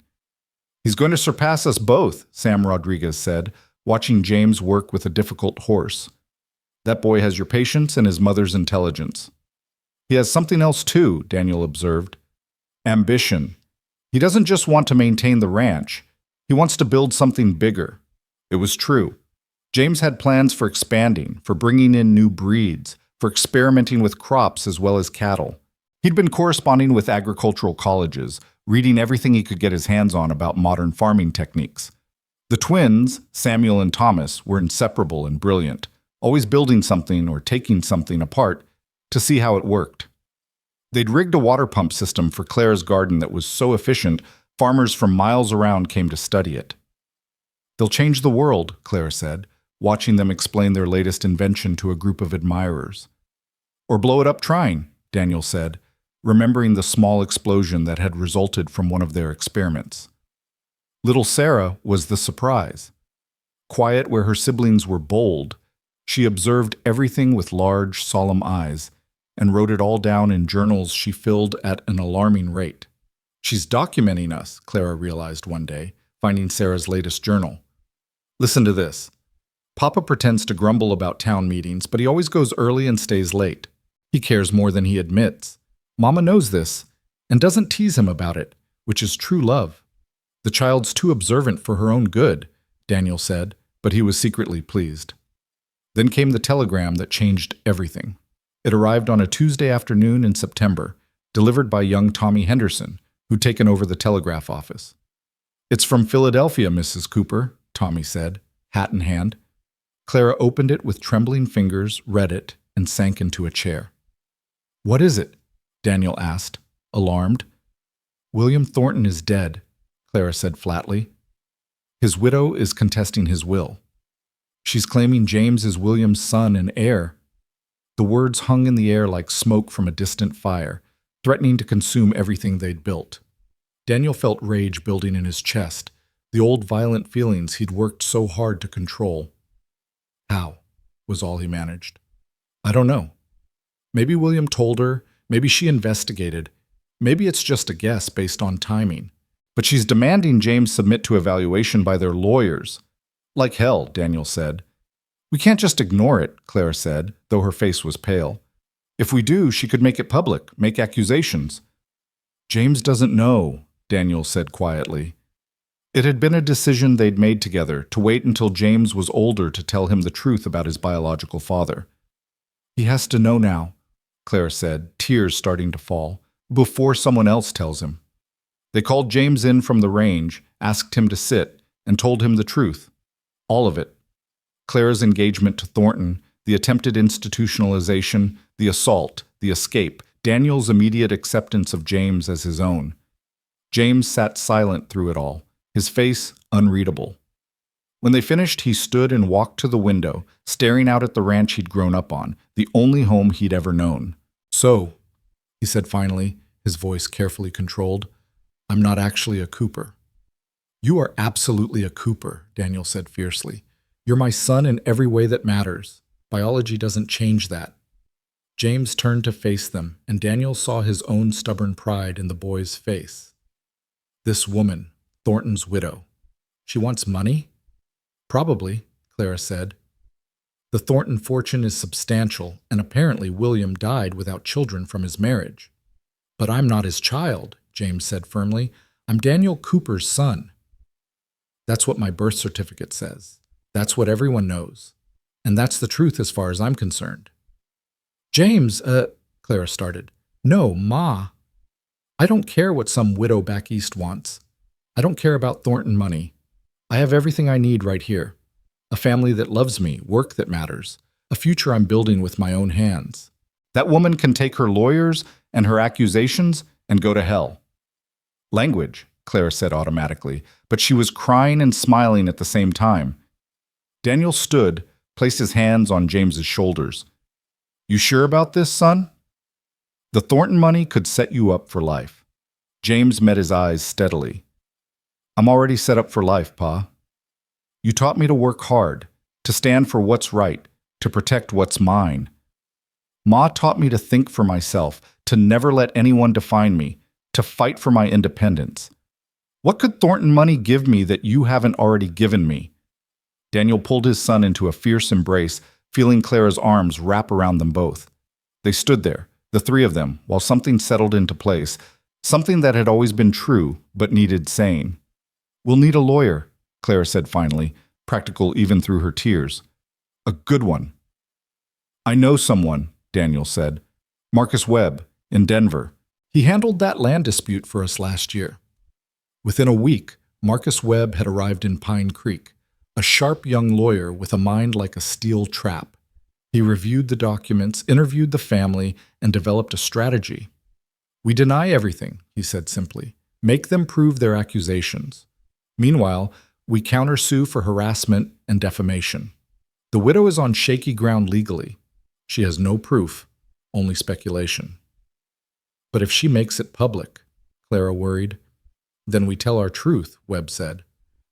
He's going to surpass us both, Sam Rodriguez said, watching James work with a difficult horse. That boy has your patience and his mother's intelligence. He has something else too, Daniel observed. Ambition. He doesn't just want to maintain the ranch. He wants to build something bigger. It was true. James had plans for expanding, for bringing in new breeds, for experimenting with crops as well as cattle. He'd been corresponding with agricultural colleges, reading everything he could get his hands on about modern farming techniques. The twins, Samuel and Thomas, were inseparable and brilliant, always building something or taking something apart to see how it worked. They'd rigged a water pump system for Clara's garden that was so efficient, farmers from miles around came to study it. They'll change the world, Clara said, watching them explain their latest invention to a group of admirers. Or blow it up trying, Daniel said, remembering the small explosion that had resulted from one of their experiments. Little Sarah was the surprise. Quiet where her siblings were bold, she observed everything with large, solemn eyes and wrote it all down in journals she filled at an alarming rate. She's documenting us, Clara realized one day, finding Sarah's latest journal. Listen to this. Papa pretends to grumble about town meetings, but he always goes early and stays late. He cares more than he admits. Mama knows this and doesn't tease him about it, which is true love. The child's too observant for her own good, Daniel said, but he was secretly pleased. Then came the telegram that changed everything. It arrived on a Tuesday afternoon in September, delivered by young Tommy Henderson, who'd taken over the telegraph office. It's from Philadelphia, Mrs. Cooper, Tommy said, hat in hand. Clara opened it with trembling fingers, read it, and sank into a chair. What is it? Daniel asked, alarmed. William Thornton is dead, Clara said flatly. His widow is contesting his will. She's claiming James is William's son and heir. The words hung in the air like smoke from a distant fire, threatening to consume everything they'd built. Daniel felt rage building in his chest, the old violent feelings he'd worked so hard to control. How? Was all he managed. I don't know. Maybe William told her, maybe she investigated, maybe it's just a guess based on timing. But she's demanding James submit to evaluation by their lawyers. Like hell, Daniel said. We can't just ignore it, Clara said, though her face was pale. If we do, she could make it public, make accusations. James doesn't know, Daniel said quietly. It had been a decision they'd made together to wait until James was older to tell him the truth about his biological father. He has to know now, Clara said, tears starting to fall, before someone else tells him. They called James in from the range, asked him to sit, and told him the truth. All of it. Clara's engagement to Thornton, the attempted institutionalization, the assault, the escape, Daniel's immediate acceptance of James as his own. James sat silent through it all, his face unreadable. When they finished, he stood and walked to the window, staring out at the ranch he'd grown up on, the only home he'd ever known. So, he said finally, his voice carefully controlled, I'm not actually a Cooper. You are absolutely a Cooper, Daniel said fiercely. You're my son in every way that matters. Biology doesn't change that. James turned to face them, and Daniel saw his own stubborn pride in the boy's face. This woman, Thornton's widow. She wants money? Probably, Clara said. The Thornton fortune is substantial, and apparently William died without children from his marriage. But I'm not his child, James said firmly. I'm Daniel Cooper's son. That's what my birth certificate says. That's what everyone knows. And that's the truth as far as I'm concerned. James, Clara started. No, Ma. I don't care what some widow back east wants. I don't care about Thornton money. I have everything I need right here. A family that loves me, work that matters, a future I'm building with my own hands. That woman can take her lawyers and her accusations and go to hell. Language, Clara said automatically, but she was crying and smiling at the same time. Daniel stood, placed his hands on James's shoulders. You sure about this, son? The Thornton money could set you up for life. James met his eyes steadily. I'm already set up for life, Pa. You taught me to work hard, to stand for what's right, to protect what's mine. Ma taught me to think for myself, to never let anyone define me, to fight for my independence. What could Thornton money give me that you haven't already given me? Daniel pulled his son into a fierce embrace, feeling Clara's arms wrap around them both. They stood there, the three of them, while something settled into place, something that had always been true but needed saying. We'll need a lawyer, Clara said finally, practical even through her tears. A good one. I know someone, Daniel said. Marcus Webb, in Denver. He handled that land dispute for us last year. Within a week, Marcus Webb had arrived in Pine Creek, a sharp young lawyer with a mind like a steel trap. He reviewed the documents, interviewed the family, and developed a strategy. We deny everything, he said simply. Make them prove their accusations. Meanwhile, we countersue for harassment and defamation. The widow is on shaky ground legally. She has no proof, only speculation. But if she makes it public, Clara worried, then we tell our truth, Webb said.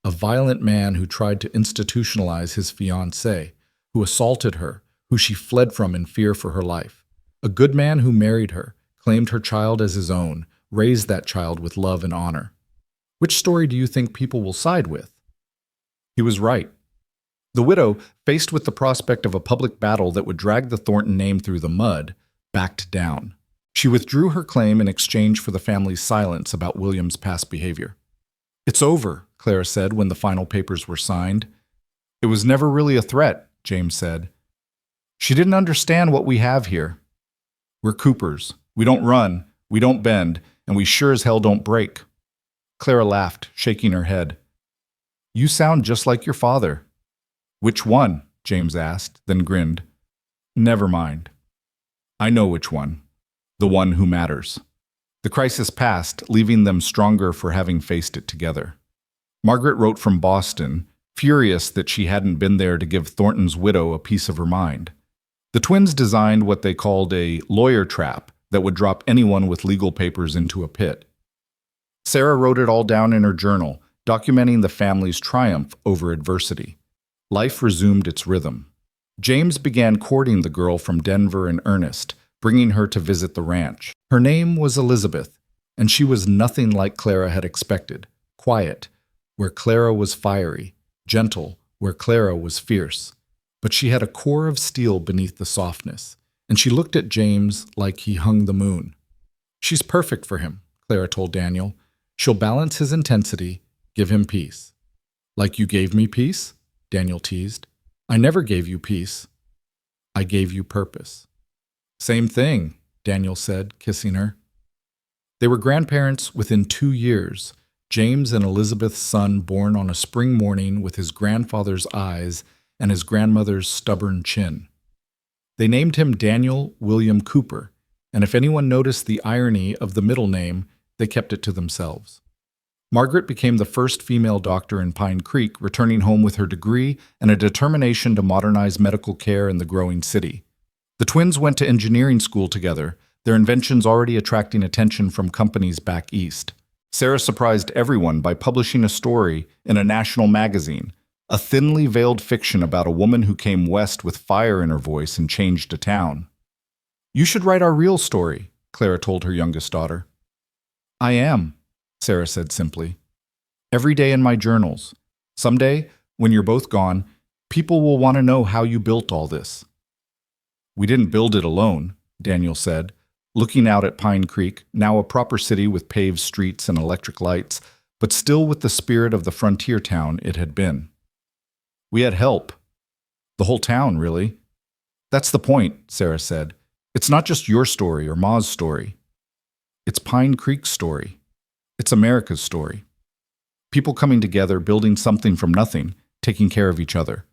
A violent man who tried to institutionalize his fiancée, who assaulted her, who she fled from in fear for her life. A good man who married her, claimed her child as his own, raised that child with love and honor. Which story do you think people will side with? He was right. The widow, faced with the prospect of a public battle that would drag the Thornton name through the mud, backed down. She withdrew her claim in exchange for the family's silence about William's past behavior. It's over, Clara said when the final papers were signed. It was never really a threat, James said. She didn't understand what we have here. We're Coopers. We don't run, we don't bend, and we sure as hell don't break. Clara laughed, shaking her head. You sound just like your father. Which one? James asked, then grinned. Never mind. I know which one. The one who matters. The crisis passed, leaving them stronger for having faced it together. Margaret wrote from Boston, furious that she hadn't been there to give Thornton's widow a piece of her mind. The twins designed what they called a lawyer trap that would drop anyone with legal papers into a pit. Sarah wrote it all down in her journal, documenting the family's triumph over adversity. Life resumed its rhythm. James began courting the girl from Denver in earnest, bringing her to visit the ranch. Her name was Elizabeth, and she was nothing like Clara had expected. Quiet, where Clara was fiery; gentle, where Clara was fierce. But she had a core of steel beneath the softness, and she looked at James like he hung the moon. "She's perfect for him," Clara told Daniel. "She'll balance his intensity, give him peace." "Like you gave me peace?" Daniel teased. "I never gave you peace. I gave you purpose." "Same thing," Daniel said, kissing her. They were grandparents within 2 years. James and Elizabeth's son born on a spring morning with his grandfather's eyes and his grandmother's stubborn chin. They named him Daniel William Cooper, and if anyone noticed the irony of the middle name, they kept it to themselves. Margaret became the first female doctor in Pine Creek, returning home with her degree and a determination to modernize medical care in the growing city. The twins went to engineering school together, their inventions already attracting attention from companies back east. Sarah surprised everyone by publishing a story in a national magazine, a thinly veiled fiction about a woman who came west with fire in her voice and changed a town. "You should write our real story," Clara told her youngest daughter. "I am," Sarah said simply. "Every day in my journals. Someday, when you're both gone, people will want to know how you built all this." "We didn't build it alone," Daniel said, looking out at Pine Creek, now a proper city with paved streets and electric lights, but still with the spirit of the frontier town it had been. "We had help. The whole town, really." "That's the point," Sarah said. "It's not just your story or Ma's story. It's Pine Creek's story. It's America's story. People coming together, building something from nothing, taking care of each other."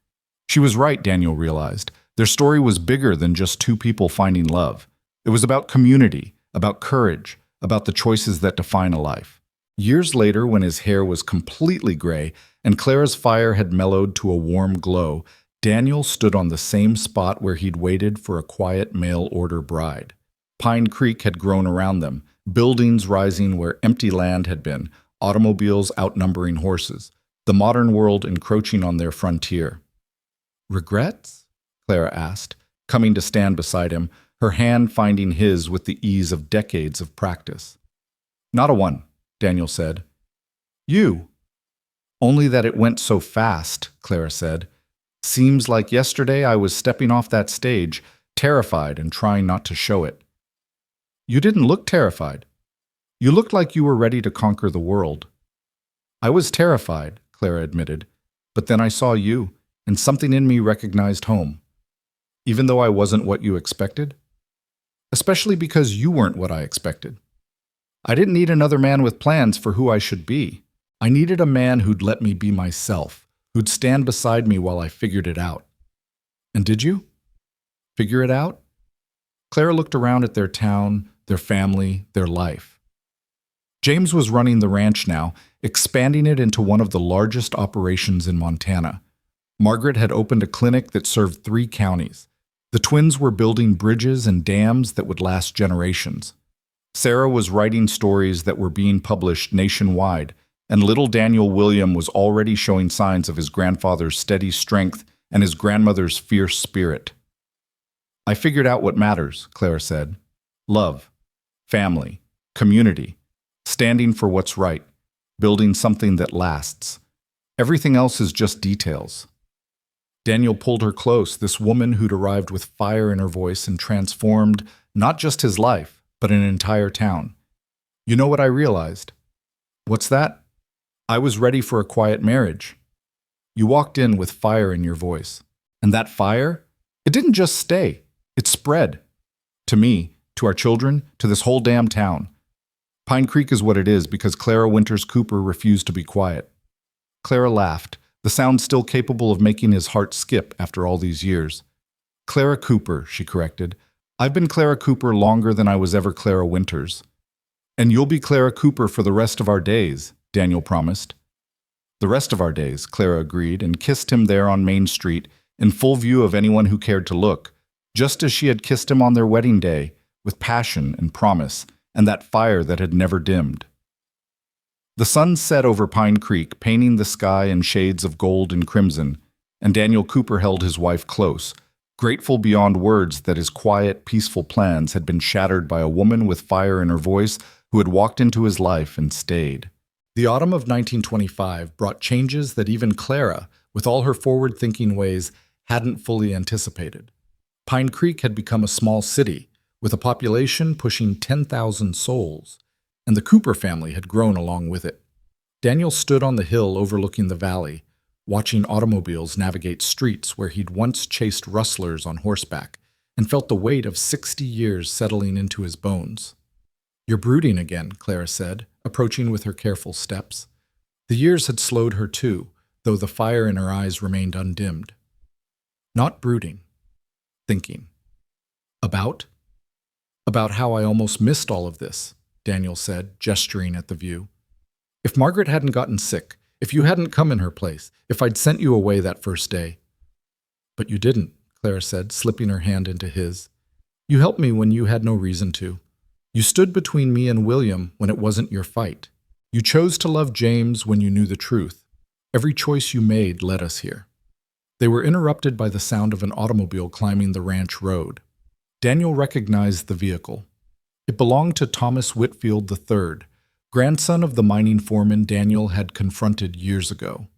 She was right, Daniel realized. Their story was bigger than just two people finding love. It was about community, about courage, about the choices that define a life. Years later, when his hair was completely gray and Clara's fire had mellowed to a warm glow, Daniel stood on the same spot where he'd waited for a quiet mail-order bride. Pine Creek had grown around them, buildings rising where empty land had been, automobiles outnumbering horses, the modern world encroaching on their frontier. "Regrets?" Clara asked, coming to stand beside him, her hand finding his with the ease of decades of practice. "Not a one," Daniel said. "You?" "Only that it went so fast," Clara said. "Seems like yesterday I was stepping off that stage, terrified and trying not to show it." "You didn't look terrified. You looked like you were ready to conquer the world." "I was terrified," Clara admitted, "but then I saw you, and something in me recognized home. Even though I wasn't what you expected? Especially because you weren't what I expected. I didn't need another man with plans for who I should be. I needed a man who'd let me be myself, who'd stand beside me while I figured it out." "And did you? Figure it out?" Clara looked around at their town, their family, their life. James was running the ranch now, expanding it into one of the largest operations in Montana. Margaret had opened a clinic that served 3 counties. The twins were building bridges and dams that would last generations. Sarah was writing stories that were being published nationwide, and little Daniel William was already showing signs of his grandfather's steady strength and his grandmother's fierce spirit. "I figured out what matters," Clara said. "Love, family, community, standing for what's right, building something that lasts. Everything else is just details." Daniel pulled her close, this woman who'd arrived with fire in her voice and transformed not just his life, but an entire town. "You know what I realized?" "What's that?" "I was ready for a quiet marriage." "You walked in with fire in your voice. And that fire, it didn't just stay, it spread. To me, to our children, to this whole damn town. Pine Creek is what it is because Clara Winters Cooper refused to be quiet." Clara laughed, the sound still capable of making his heart skip after all these years. "Clara Cooper," she corrected. "I've been Clara Cooper longer than I was ever Clara Winters." "And you'll be Clara Cooper for the rest of our days," Daniel promised. "The rest of our days," Clara agreed, and kissed him there on Main Street, in full view of anyone who cared to look, just as she had kissed him on their wedding day, with passion and promise, and that fire that had never dimmed. The sun set over Pine Creek, painting the sky in shades of gold and crimson, and Daniel Cooper held his wife close, grateful beyond words that his quiet, peaceful plans had been shattered by a woman with fire in her voice who had walked into his life and stayed. The autumn of 1925 brought changes that even Clara, with all her forward-thinking ways, hadn't fully anticipated. Pine Creek had become a small city, with a population pushing 10,000 souls, and the Cooper family had grown along with it. Daniel stood on the hill overlooking the valley, watching automobiles navigate streets where he'd once chased rustlers on horseback, and felt the weight of 60 years settling into his bones. "You're brooding again," Clara said, approaching with her careful steps. The years had slowed her too, though the fire in her eyes remained undimmed. "Not brooding. Thinking. About? About how I almost missed all of this," Daniel said, gesturing at the view. "If Margaret hadn't gotten sick, if you hadn't come in her place, if I'd sent you away that first day." "But you didn't," Clara said, slipping her hand into his. "You helped me when you had no reason to. You stood between me and William when it wasn't your fight. You chose to love James when you knew the truth. Every choice you made led us here." They were interrupted by the sound of an automobile climbing the ranch road. Daniel recognized the vehicle. It belonged to Thomas Whitfield III, grandson of the mining foreman Daniel had confronted years ago.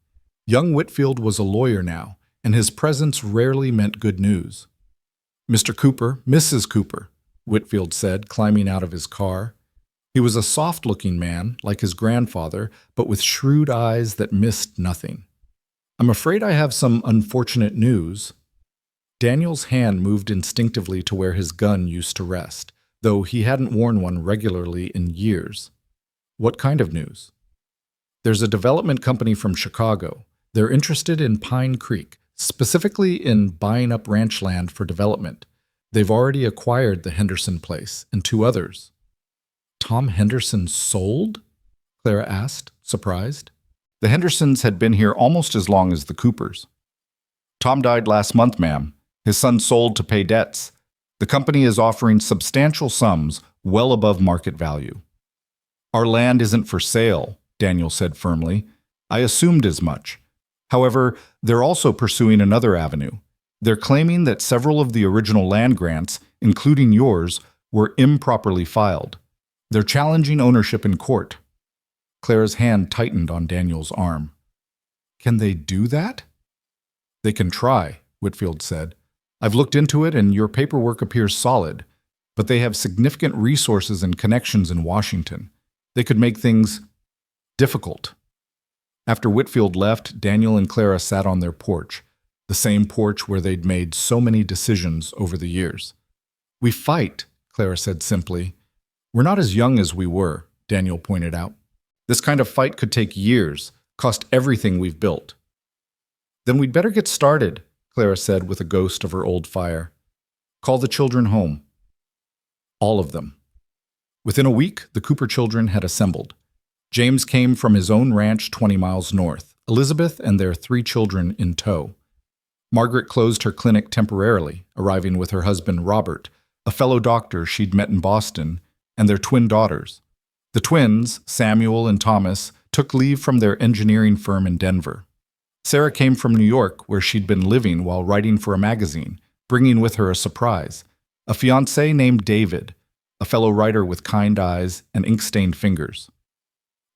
Young Whitfield was a lawyer now, and his presence rarely meant good news. "Mr. Cooper, Mrs. Cooper," Whitfield said, climbing out of his car. He was a soft-looking man, like his grandfather, but with shrewd eyes that missed nothing. "I'm afraid I have some unfortunate news." Daniel's hand moved instinctively to where his gun used to rest, though he hadn't worn one regularly in years. "What kind of news?" "There's a development company from Chicago. They're interested in Pine Creek, specifically in buying up ranch land for development. They've already acquired the Henderson place and 2 others." "Tom Henderson sold?" Clara asked, surprised. The Hendersons had been here almost as long as the Coopers. "Tom died last month, ma'am. His son sold to pay debts. The company is offering substantial sums, well above market value." "Our land isn't for sale," Daniel said firmly. "I assumed as much. However, they're also pursuing another avenue. They're claiming that several of the original land grants, including yours, were improperly filed. They're challenging ownership in court." Clara's hand tightened on Daniel's arm. "Can they do that?" "They can try," Whitfield said. "I've looked into it and your paperwork appears solid, but they have significant resources and connections in Washington. They could make things difficult." After Whitfield left, Daniel and Clara sat on their porch, the same porch where they'd made so many decisions over the years. "We fight," Clara said simply. "We're not as young as we were," Daniel pointed out. "This kind of fight could take years, cost everything we've built." "Then we'd better get started," Clara said with a ghost of her old fire. "Call the children home." All of them. Within a week, the Cooper children had assembled. James came from his own ranch 20 miles north, Elizabeth and their 3 children in tow. Margaret closed her clinic temporarily, arriving with her husband Robert, a fellow doctor she'd met in Boston, and their twin daughters. The twins, Samuel and Thomas, took leave from their engineering firm in Denver. Sarah came from New York, where she'd been living while writing for a magazine, bringing with her a surprise, a fiancé named David, a fellow writer with kind eyes and ink-stained fingers.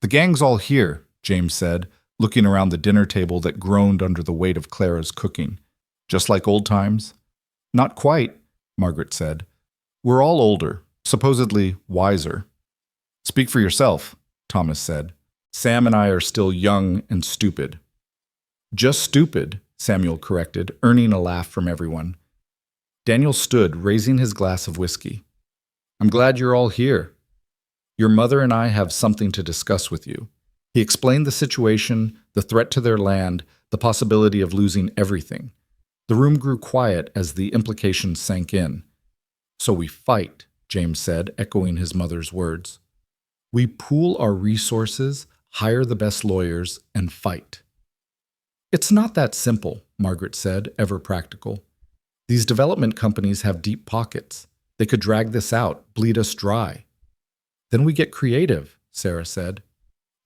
"The gang's all here," James said, looking around the dinner table that groaned under the weight of Clara's cooking. "Just like old times?" "Not quite," Margaret said. "We're all older, supposedly wiser." "Speak for yourself," Thomas said. "Sam and I are still young and stupid." "Just stupid," Samuel corrected, earning a laugh from everyone. Daniel stood, raising his glass of whiskey. "I'm glad you're all here. Your mother and I have something to discuss with you." He explained the situation, the threat to their land, the possibility of losing everything. The room grew quiet as the implications sank in. "So we fight," James said, echoing his mother's words. "We pool our resources, hire the best lawyers, and fight." "It's not that simple," Margaret said, ever practical. "These development companies have deep pockets. They could drag this out, bleed us dry." "Then we get creative," Sarah said.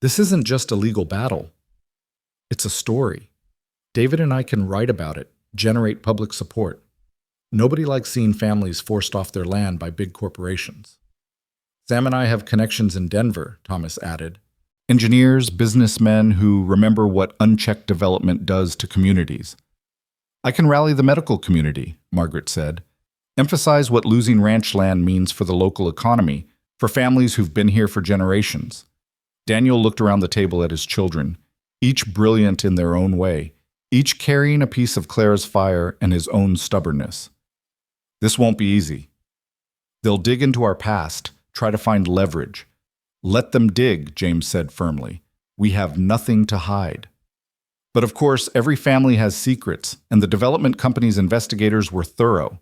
"This isn't just a legal battle. It's a story. David and I can write about it, generate public support." Nobody likes seeing families forced off their land by big corporations. Sam and I have connections in Denver, Thomas added. Engineers, businessmen who remember what unchecked development does to communities. I can rally the medical community, Margaret said. Emphasize what losing ranch land means for the local economy, for families who've been here for generations. Daniel looked around the table at his children, each brilliant in their own way, each carrying a piece of Clara's fire and his own stubbornness. This won't be easy. They'll dig into our past, try to find leverage. Let them dig, James said firmly. We have nothing to hide. But of course, every family has secrets, and the development company's investigators were thorough.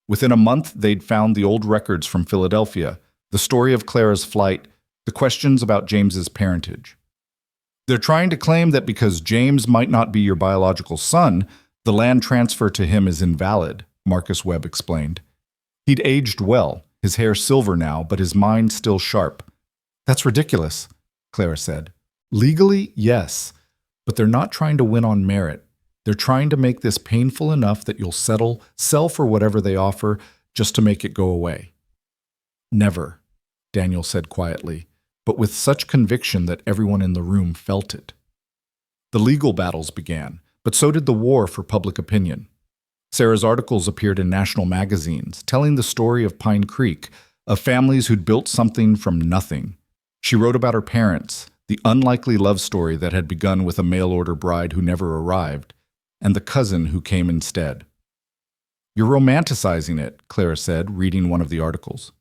Within a month, they'd found the old records from Philadelphia, the story of Clara's flight, the questions about James's parentage. They're trying to claim that because James might not be your biological son, the land transfer to him is invalid, Marcus Webb explained. He'd aged well, his hair silver now, but his mind still sharp. That's ridiculous, Clara said. Legally, yes, but they're not trying to win on merit. They're trying to make this painful enough that you'll sell for whatever they offer, just to make it go away. Never, Daniel said quietly, but with such conviction that everyone in the room felt it. The legal battles began, but so did the war for public opinion. Sarah's articles appeared in national magazines, telling the story of Pine Creek, of families who'd built something from nothing. She wrote about her parents, the unlikely love story that had begun with a mail-order bride who never arrived, and the cousin who came instead. You're romanticizing it, Clara said, reading one of the articles.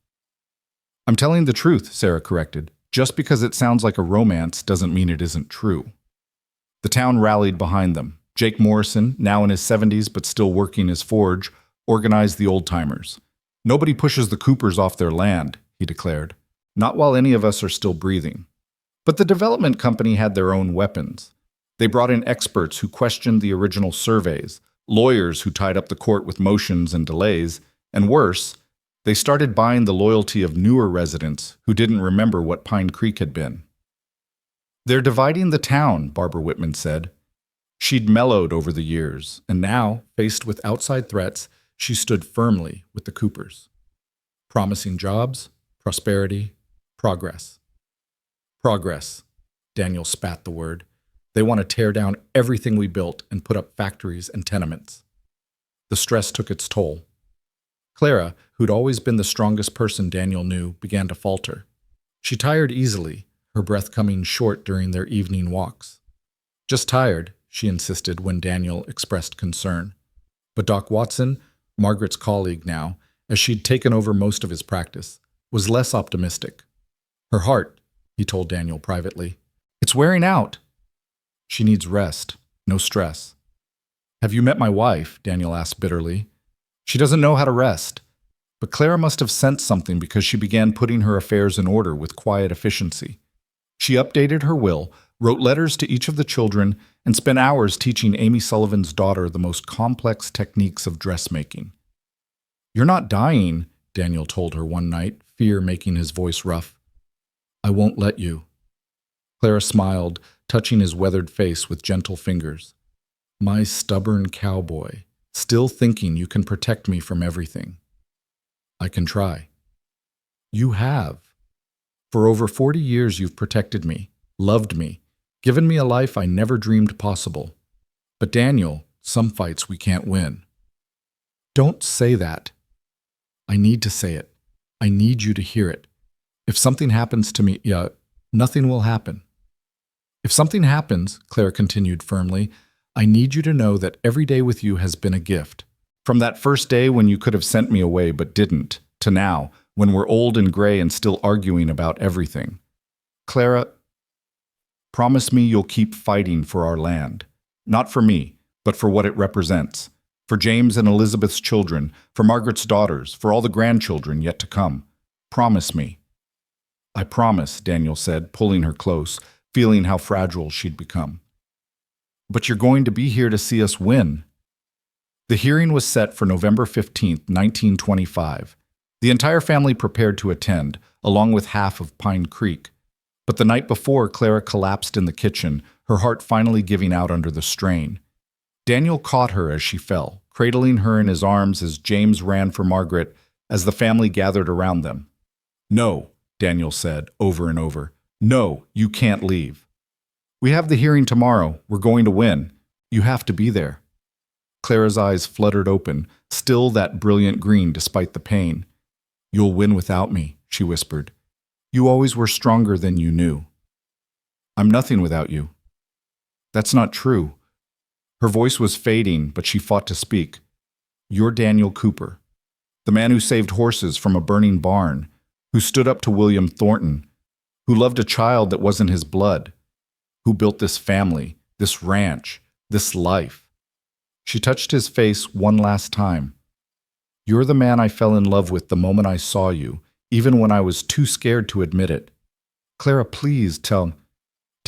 I'm telling the truth, Sarah corrected. Just because it sounds like a romance doesn't mean it isn't true. The town rallied behind them. Jake Morrison, now in his 70s but still working his forge, organized the old-timers. Nobody pushes the Coopers off their land, he declared. Not while any of us are still breathing. But the development company had their own weapons. They brought in experts who questioned the original surveys, lawyers who tied up the court with motions and delays, and worse, they started buying the loyalty of newer residents who didn't remember what Pine Creek had been. They're dividing the town, Barbara Whitman said. She'd mellowed over the years, and now, faced with outside threats, she stood firmly with the Coopers. Promising jobs, prosperity, progress. Progress, Daniel spat the word. They want to tear down everything we built and put up factories and tenements. The stress took its toll. Clara, who'd always been the strongest person Daniel knew, began to falter. She tired easily, her breath coming short during their evening walks. Just tired, she insisted when Daniel expressed concern. But Doc Watson, Margaret's colleague now, as she'd taken over most of his practice, was less optimistic. Her heart, he told Daniel privately, it's wearing out. She needs rest, no stress. Have you met my wife? Daniel asked bitterly. She doesn't know how to rest. But Clara must have sensed something because she began putting her affairs in order with quiet efficiency. She updated her will, wrote letters to each of the children, and spent hours teaching Amy Sullivan's daughter the most complex techniques of dressmaking. You're not dying, Daniel told her one night, fear making his voice rough. I won't let you. Clara smiled, touching his weathered face with gentle fingers. My stubborn cowboy, still thinking you can protect me from everything. I can try. You have. For over 40 years you've protected me, loved me, given me a life I never dreamed possible. But Daniel, some fights we can't win. Don't say that. I need to say it. I need you to hear it. If something happens to me, nothing will happen. If something happens, Claire continued firmly, I need you to know that every day with you has been a gift. From that first day when you could have sent me away but didn't, to now, when we're old and gray and still arguing about everything. Clara, promise me you'll keep fighting for our land. Not for me, but for what it represents. For James and Elizabeth's children, for Margaret's daughters, for all the grandchildren yet to come. Promise me. I promise, Daniel said, pulling her close, feeling how fragile she'd become. But you're going to be here to see us win. The hearing was set for November 15th, 1925. The entire family prepared to attend, along with half of Pine Creek. But the night before, Clara collapsed in the kitchen, her heart finally giving out under the strain. Daniel caught her as she fell, cradling her in his arms as James ran for Margaret as the family gathered around them. "No," Daniel said over and over. "No, you can't leave. We have the hearing tomorrow. We're going to win. You have to be there." Clara's eyes fluttered open, still that brilliant green despite the pain. "You'll win without me," she whispered. "You always were stronger than you knew." "I'm nothing without you." "That's not true." Her voice was fading, but she fought to speak. "You're Daniel Cooper, the man who saved horses from a burning barn, who stood up to William Thornton, who loved a child that wasn't his blood, who built this family, this ranch, this life." She touched his face one last time. "You're the man I fell in love with the moment I saw you, even when I was too scared to admit it. Clara, please tell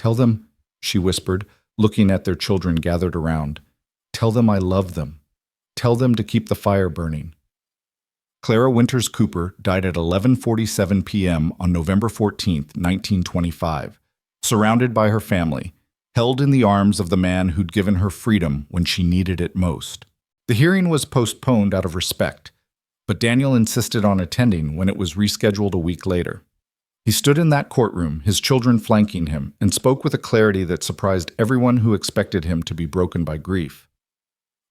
them," she whispered, looking at their children gathered around. "Tell them I love them. Tell them to keep the fire burning." Clara Winters Cooper died at 11:47 p.m. on November 14, 1925, surrounded by her family, held in the arms of the man who'd given her freedom when she needed it most. The hearing was postponed out of respect, but Daniel insisted on attending when it was rescheduled a week later. He stood in that courtroom, his children flanking him, and spoke with a clarity that surprised everyone who expected him to be broken by grief.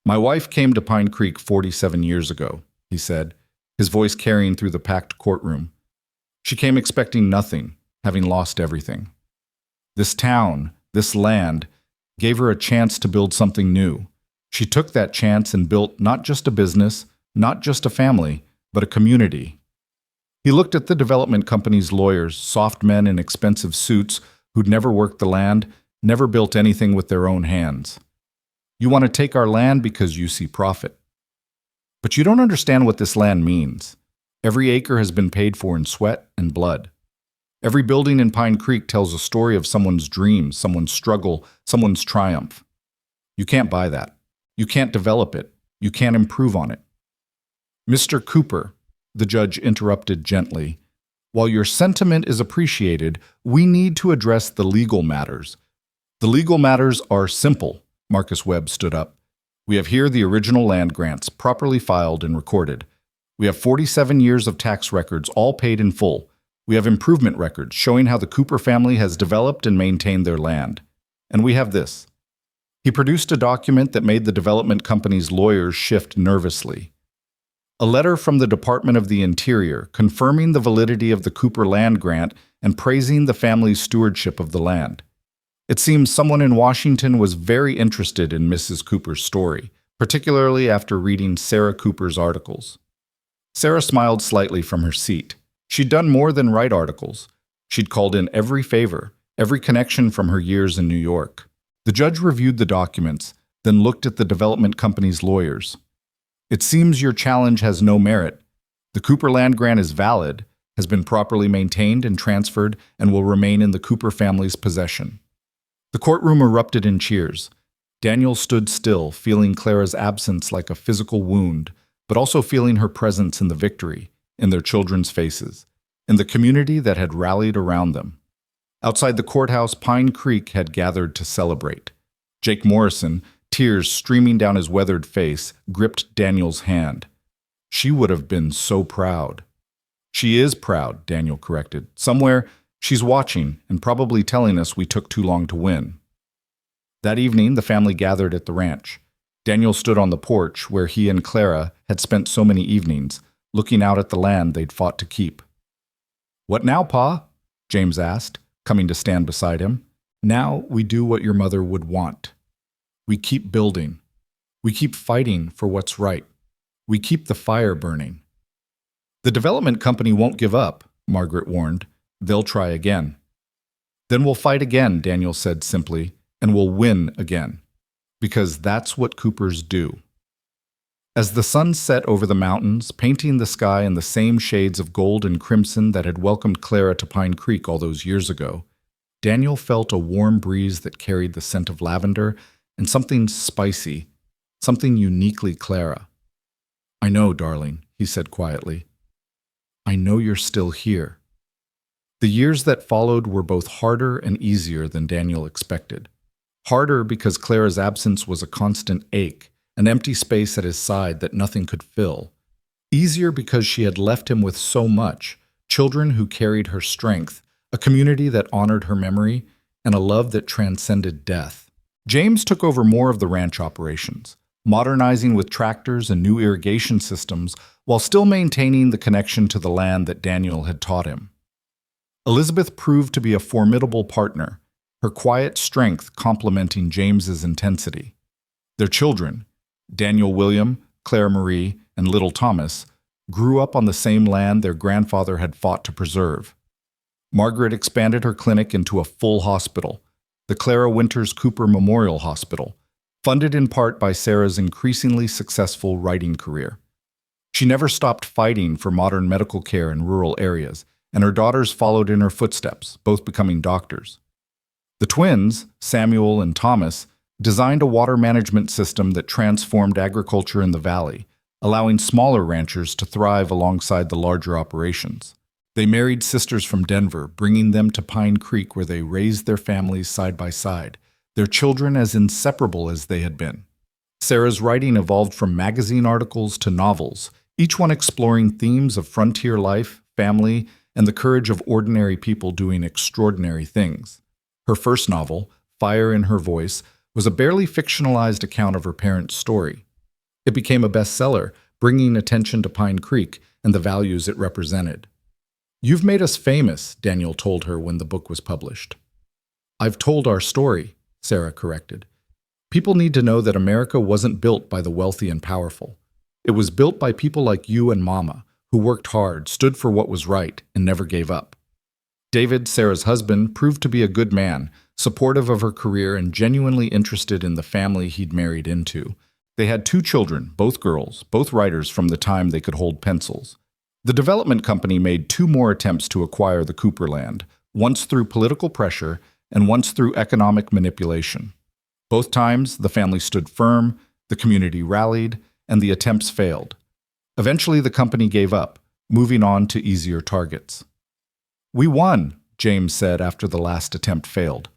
"My wife came to Pine Creek 47 years ago," he said, his voice carrying through the packed courtroom. "She came expecting nothing, having lost everything. This town, this land, gave her a chance to build something new. She took that chance and built not just a business, not just a family, but a community." He looked at the development company's lawyers, soft men in expensive suits who'd never worked the land, never built anything with their own hands. "You want to take our land because you see profit. But you don't understand what this land means. Every acre has been paid for in sweat and blood. Every building in Pine Creek tells a story of someone's dream, someone's struggle, someone's triumph. You can't buy that. You can't develop it. You can't improve on it." "Mr. Cooper," the judge interrupted gently, "while your sentiment is appreciated, we need to address the legal matters." "The legal matters are simple," Marcus Webb stood up. "We have here the original land grants, properly filed and recorded. We have 47 years of tax records, all paid in full. We have improvement records showing how the Cooper family has developed and maintained their land. And we have this." He produced a document that made the development company's lawyers shift nervously. A letter from the Department of the Interior confirming the validity of the Cooper land grant and praising the family's stewardship of the land. It seems someone in Washington was very interested in Mrs. Cooper's story, particularly after reading Sarah Cooper's articles. Sarah smiled slightly from her seat. She'd done more than write articles. She'd called in every favor, every connection from her years in New York. The judge reviewed the documents, then looked at the development company's lawyers. "It seems your challenge has no merit. The Cooper land grant is valid, has been properly maintained and transferred, and will remain in the Cooper family's possession." The courtroom erupted in cheers. Daniel stood still, feeling Clara's absence like a physical wound, but also feeling her presence in the victory, in their children's faces, in the community that had rallied around them. Outside the courthouse, Pine Creek had gathered to celebrate. Jake Morrison, tears streaming down his weathered face, gripped Daniel's hand. She would have been so proud. "She is proud," Daniel corrected. "Somewhere, she's watching and probably telling us we took too long to win." That evening, the family gathered at the ranch. Daniel stood on the porch where he and Clara had spent so many evenings, looking out at the land they'd fought to keep. "What now, Pa?" James asked, coming to stand beside him. "Now we do what your mother would want. We keep building. We keep fighting for what's right. We keep the fire burning." "The development company won't give up," Margaret warned. "They'll try again." "Then we'll fight again," Daniel said simply, "and we'll win again. Because that's what Coopers do." As the sun set over the mountains, painting the sky in the same shades of gold and crimson that had welcomed Clara to Pine Creek all those years ago, Daniel felt a warm breeze that carried the scent of lavender and something spicy, something uniquely Clara. "I know, darling," he said quietly. "I know you're still here." The years that followed were both harder and easier than Daniel expected. Harder because Clara's absence was a constant ache, an empty space at his side that nothing could fill. Easier because she had left him with so much, children who carried her strength, a community that honored her memory, and a love that transcended death. James took over more of the ranch operations, modernizing with tractors and new irrigation systems while still maintaining the connection to the land that Daniel had taught him. Elizabeth proved to be a formidable partner, her quiet strength complementing James's intensity. Their children, Daniel William, Clara Marie, and little Thomas, grew up on the same land their grandfather had fought to preserve. Margaret expanded her clinic into a full hospital, the Clara Winters Cooper Memorial Hospital, funded in part by Sarah's increasingly successful writing career. She never stopped fighting for modern medical care in rural areas, and her daughters followed in her footsteps, both becoming doctors. The twins, Samuel and Thomas, designed a water management system that transformed agriculture in the valley, allowing smaller ranchers to thrive alongside the larger operations. They married sisters from Denver, bringing them to Pine Creek where they raised their families side by side, their children as inseparable as they had been. Sarah's writing evolved from magazine articles to novels, each one exploring themes of frontier life, family, and the courage of ordinary people doing extraordinary things. Her first novel, Fire in Her Voice, was a barely fictionalized account of her parents' story. It became a bestseller, bringing attention to Pine Creek and the values it represented. "You've made us famous," Daniel told her when the book was published. "I've told our story," Sarah corrected. "People need to know that America wasn't built by the wealthy and powerful. It was built by people like you and Mama, who worked hard, stood for what was right, and never gave up." David, Sarah's husband, proved to be a good man, supportive of her career and genuinely interested in the family he'd married into. They had 2 children, both girls, both writers from the time they could hold pencils. The development company made 2 more attempts to acquire the Cooper land, once through political pressure and once through economic manipulation. Both times, the family stood firm, the community rallied, and the attempts failed. Eventually, the company gave up, moving on to easier targets. "We won," James said after the last attempt failed.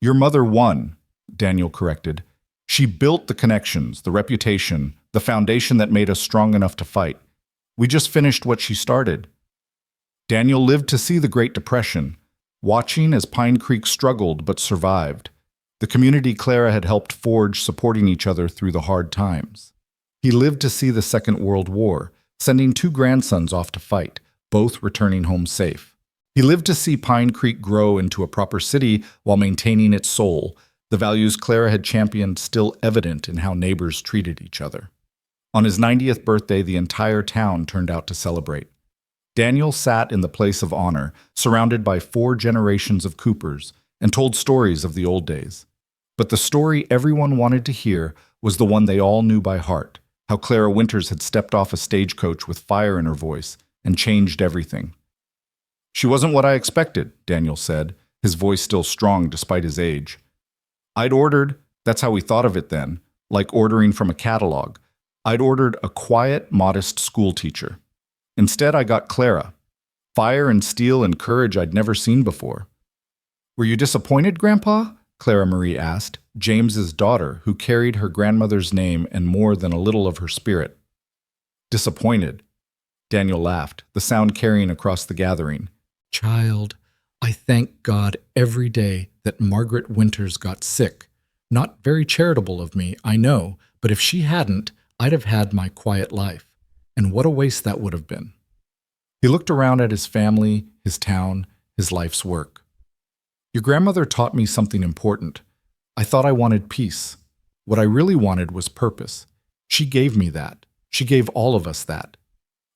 "Your mother won," Daniel corrected. "She built the connections, the reputation, the foundation that made us strong enough to fight. We just finished what she started." Daniel lived to see the Great Depression, watching as Pine Creek struggled but survived. The community Clara had helped forge, supporting each other through the hard times. He lived to see the Second World War, sending 2 grandsons off to fight, both returning home safe. He lived to see Pine Creek grow into a proper city while maintaining its soul, the values Clara had championed still evident in how neighbors treated each other. On his 90th birthday, the entire town turned out to celebrate. Daniel sat in the place of honor, surrounded by 4 generations of Coopers, and told stories of the old days. But the story everyone wanted to hear was the one they all knew by heart, how Clara Winters had stepped off a stagecoach with fire in her voice and changed everything. "She wasn't what I expected," Daniel said, his voice still strong despite his age. "I'd ordered, that's how we thought of it then, like ordering from a catalog. I'd ordered a quiet, modest schoolteacher. Instead, I got Clara. Fire and steel and courage I'd never seen before." "Were you disappointed, Grandpa?" Clara Marie asked, James's daughter, who carried her grandmother's name and more than a little of her spirit. "Disappointed," Daniel laughed, the sound carrying across the gathering. "Child, I thank God every day that Margaret Winters got sick. Not very charitable of me, I know, but if she hadn't, I'd have had my quiet life. And what a waste that would have been." He looked around at his family, his town, his life's work. "Your grandmother taught me something important. I thought I wanted peace. What I really wanted was purpose. She gave me that. She gave all of us that."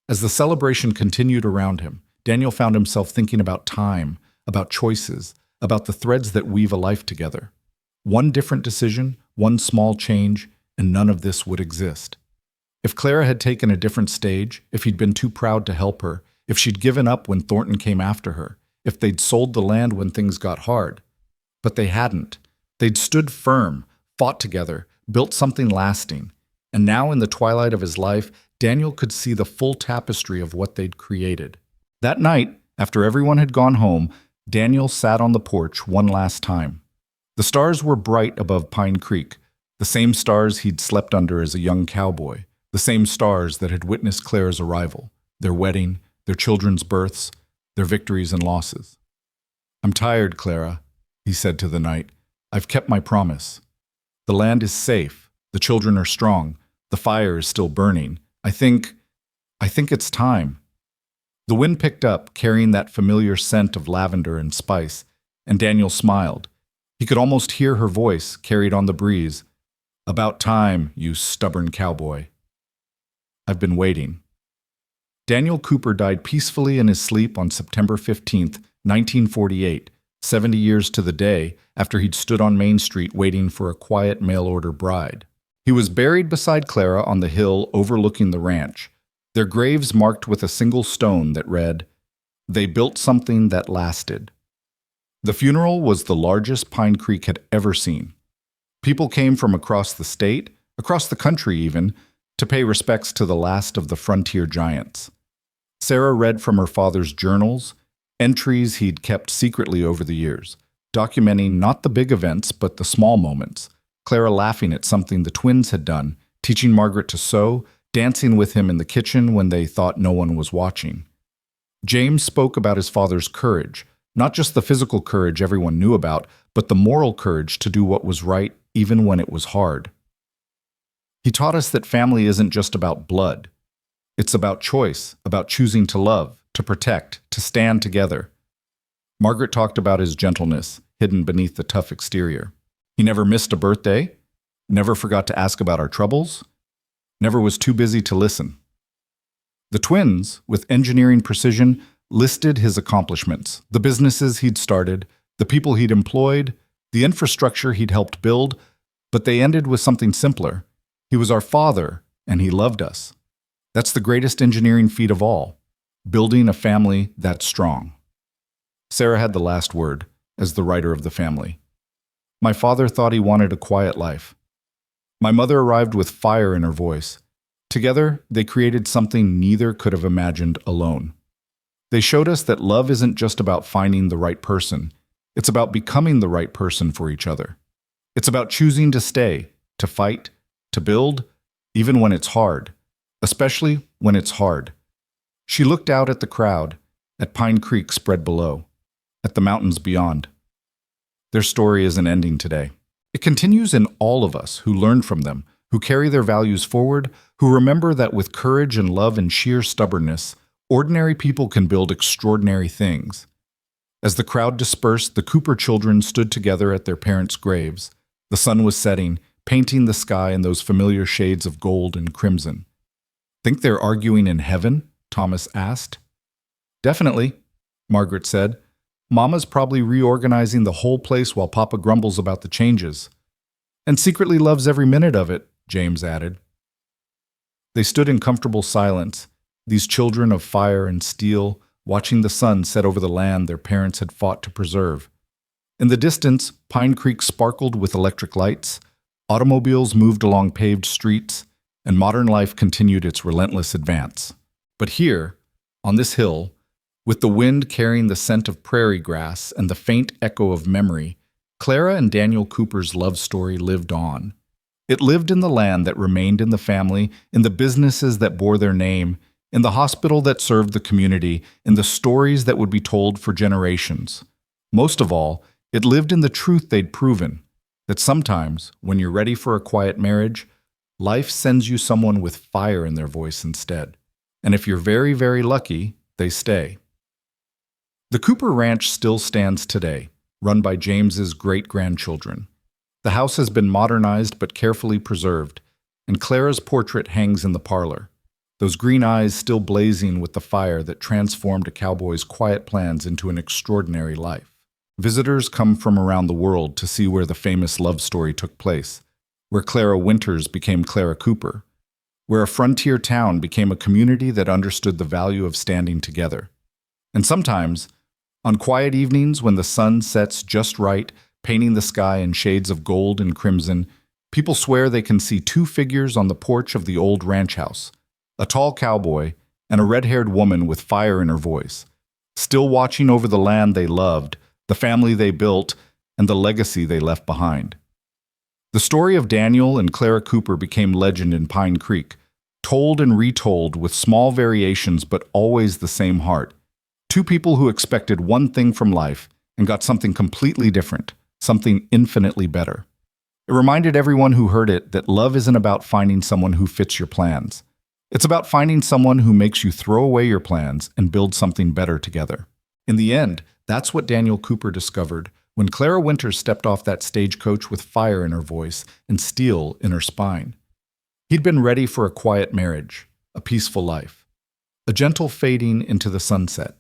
As the celebration continued around him, Daniel found himself thinking about time, about choices, about the threads that weave a life together. One different decision, one small change, and none of this would exist. If Clara had taken a different stage, if he'd been too proud to help her, if she'd given up when Thornton came after her, if they'd sold the land when things got hard. But they hadn't. They'd stood firm, fought together, built something lasting. And now in the twilight of his life, Daniel could see the full tapestry of what they'd created. That night, after everyone had gone home, Daniel sat on the porch one last time. The stars were bright above Pine Creek, The same stars he'd slept under as a young cowboy, the same stars that had witnessed Clara's arrival, their wedding, their children's births, their victories and losses. "I'm tired, Clara," he said to the night. "I've kept my promise. The land is safe, the children are strong, the fire is still burning. I think it's time." The wind picked up, carrying that familiar scent of lavender and spice, and Daniel smiled. He could almost hear her voice, carried on the breeze. "About time, you stubborn cowboy. I've been waiting." Daniel Cooper died peacefully in his sleep on September 15th, 1948, 70 years to the day after he'd stood on Main Street waiting for a quiet mail-order bride. He was buried beside Clara on the hill overlooking the ranch, their graves marked with a single stone that read, "They built something that lasted." The funeral was the largest Pine Creek had ever seen. People came from across the state, across the country even, to pay respects to the last of the frontier giants. Sarah read from her father's journals, entries he'd kept secretly over the years, documenting not the big events but the small moments. Clara laughing at something the twins had done, teaching Margaret to sew, dancing with him in the kitchen when they thought no one was watching. James spoke about his father's courage, not just the physical courage everyone knew about, but the moral courage to do what was right even when it was hard. He taught us that family isn't just about blood. It's about choice, about choosing to love, to protect, to stand together. Margaret talked about his gentleness, hidden beneath the tough exterior. He never missed a birthday, never forgot to ask about our troubles, never was too busy to listen. The twins, with engineering precision, listed his accomplishments, the businesses he'd started, the people he'd employed, the infrastructure he'd helped build, but they ended with something simpler. He was our father, and he loved us. That's the greatest engineering feat of all, building a family that strong. Sarah had the last word, as the writer of the family. "My father thought he wanted a quiet life. My mother arrived with fire in her voice. Together, they created something neither could have imagined alone. They showed us that love isn't just about finding the right person. It's about becoming the right person for each other. It's about choosing to stay, to fight, to build, even when it's hard, especially when it's hard." She looked out at the crowd, at Pine Creek spread below, at the mountains beyond. Their story isn't ending today. It continues in all of us who learn from them, who carry their values forward, who remember that with courage and love and sheer stubbornness, ordinary people can build extraordinary things. As the crowd dispersed, the Cooper children stood together at their parents' graves. The sun was setting, painting the sky in those familiar shades of gold and crimson. "Think they're arguing in heaven?" Thomas asked. "Definitely," Margaret said. "Mama's probably reorganizing the whole place while Papa grumbles about the changes. And secretly loves every minute of it," James added. They stood in comfortable silence, these children of fire and steel, watching the sun set over the land their parents had fought to preserve. In the distance, Pine Creek sparkled with electric lights, automobiles moved along paved streets, and modern life continued its relentless advance. But here, on this hill, with the wind carrying the scent of prairie grass and the faint echo of memory, Clara and Daniel Cooper's love story lived on. It lived in the land that remained in the family, in the businesses that bore their name, in the hospital that served the community, in the stories that would be told for generations. Most of all, it lived in the truth they'd proven, that sometimes, when you're ready for a quiet marriage, life sends you someone with fire in their voice instead. And if you're very, very lucky, they stay. The Cooper Ranch still stands today, run by James's great-grandchildren. The house has been modernized but carefully preserved, and Clara's portrait hangs in the parlor, those green eyes still blazing with the fire that transformed a cowboy's quiet plans into an extraordinary life. Visitors come from around the world to see where the famous love story took place, where Clara Winters became Clara Cooper, where a frontier town became a community that understood the value of standing together. And sometimes, on quiet evenings when the sun sets just right, painting the sky in shades of gold and crimson, people swear they can see two figures on the porch of the old ranch house, a tall cowboy and a red-haired woman with fire in her voice, still watching over the land they loved, the family they built, and the legacy they left behind. The story of Daniel and Clara Cooper became legend in Pine Creek, told and retold with small variations but always the same heart. Two people who expected one thing from life and got something completely different, something infinitely better. It reminded everyone who heard it that love isn't about finding someone who fits your plans. It's about finding someone who makes you throw away your plans and build something better together. In the end, that's what Daniel Cooper discovered when Clara Winters stepped off that stagecoach with fire in her voice and steel in her spine. He'd been ready for a quiet marriage, a peaceful life, a gentle fading into the sunset.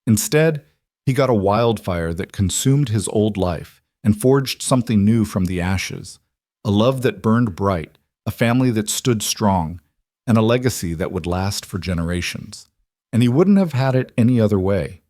Instead, he got a wildfire that consumed his old life and forged something new from the ashes, a love that burned bright, a family that stood strong, and a legacy that would last for generations. And he wouldn't have had it any other way.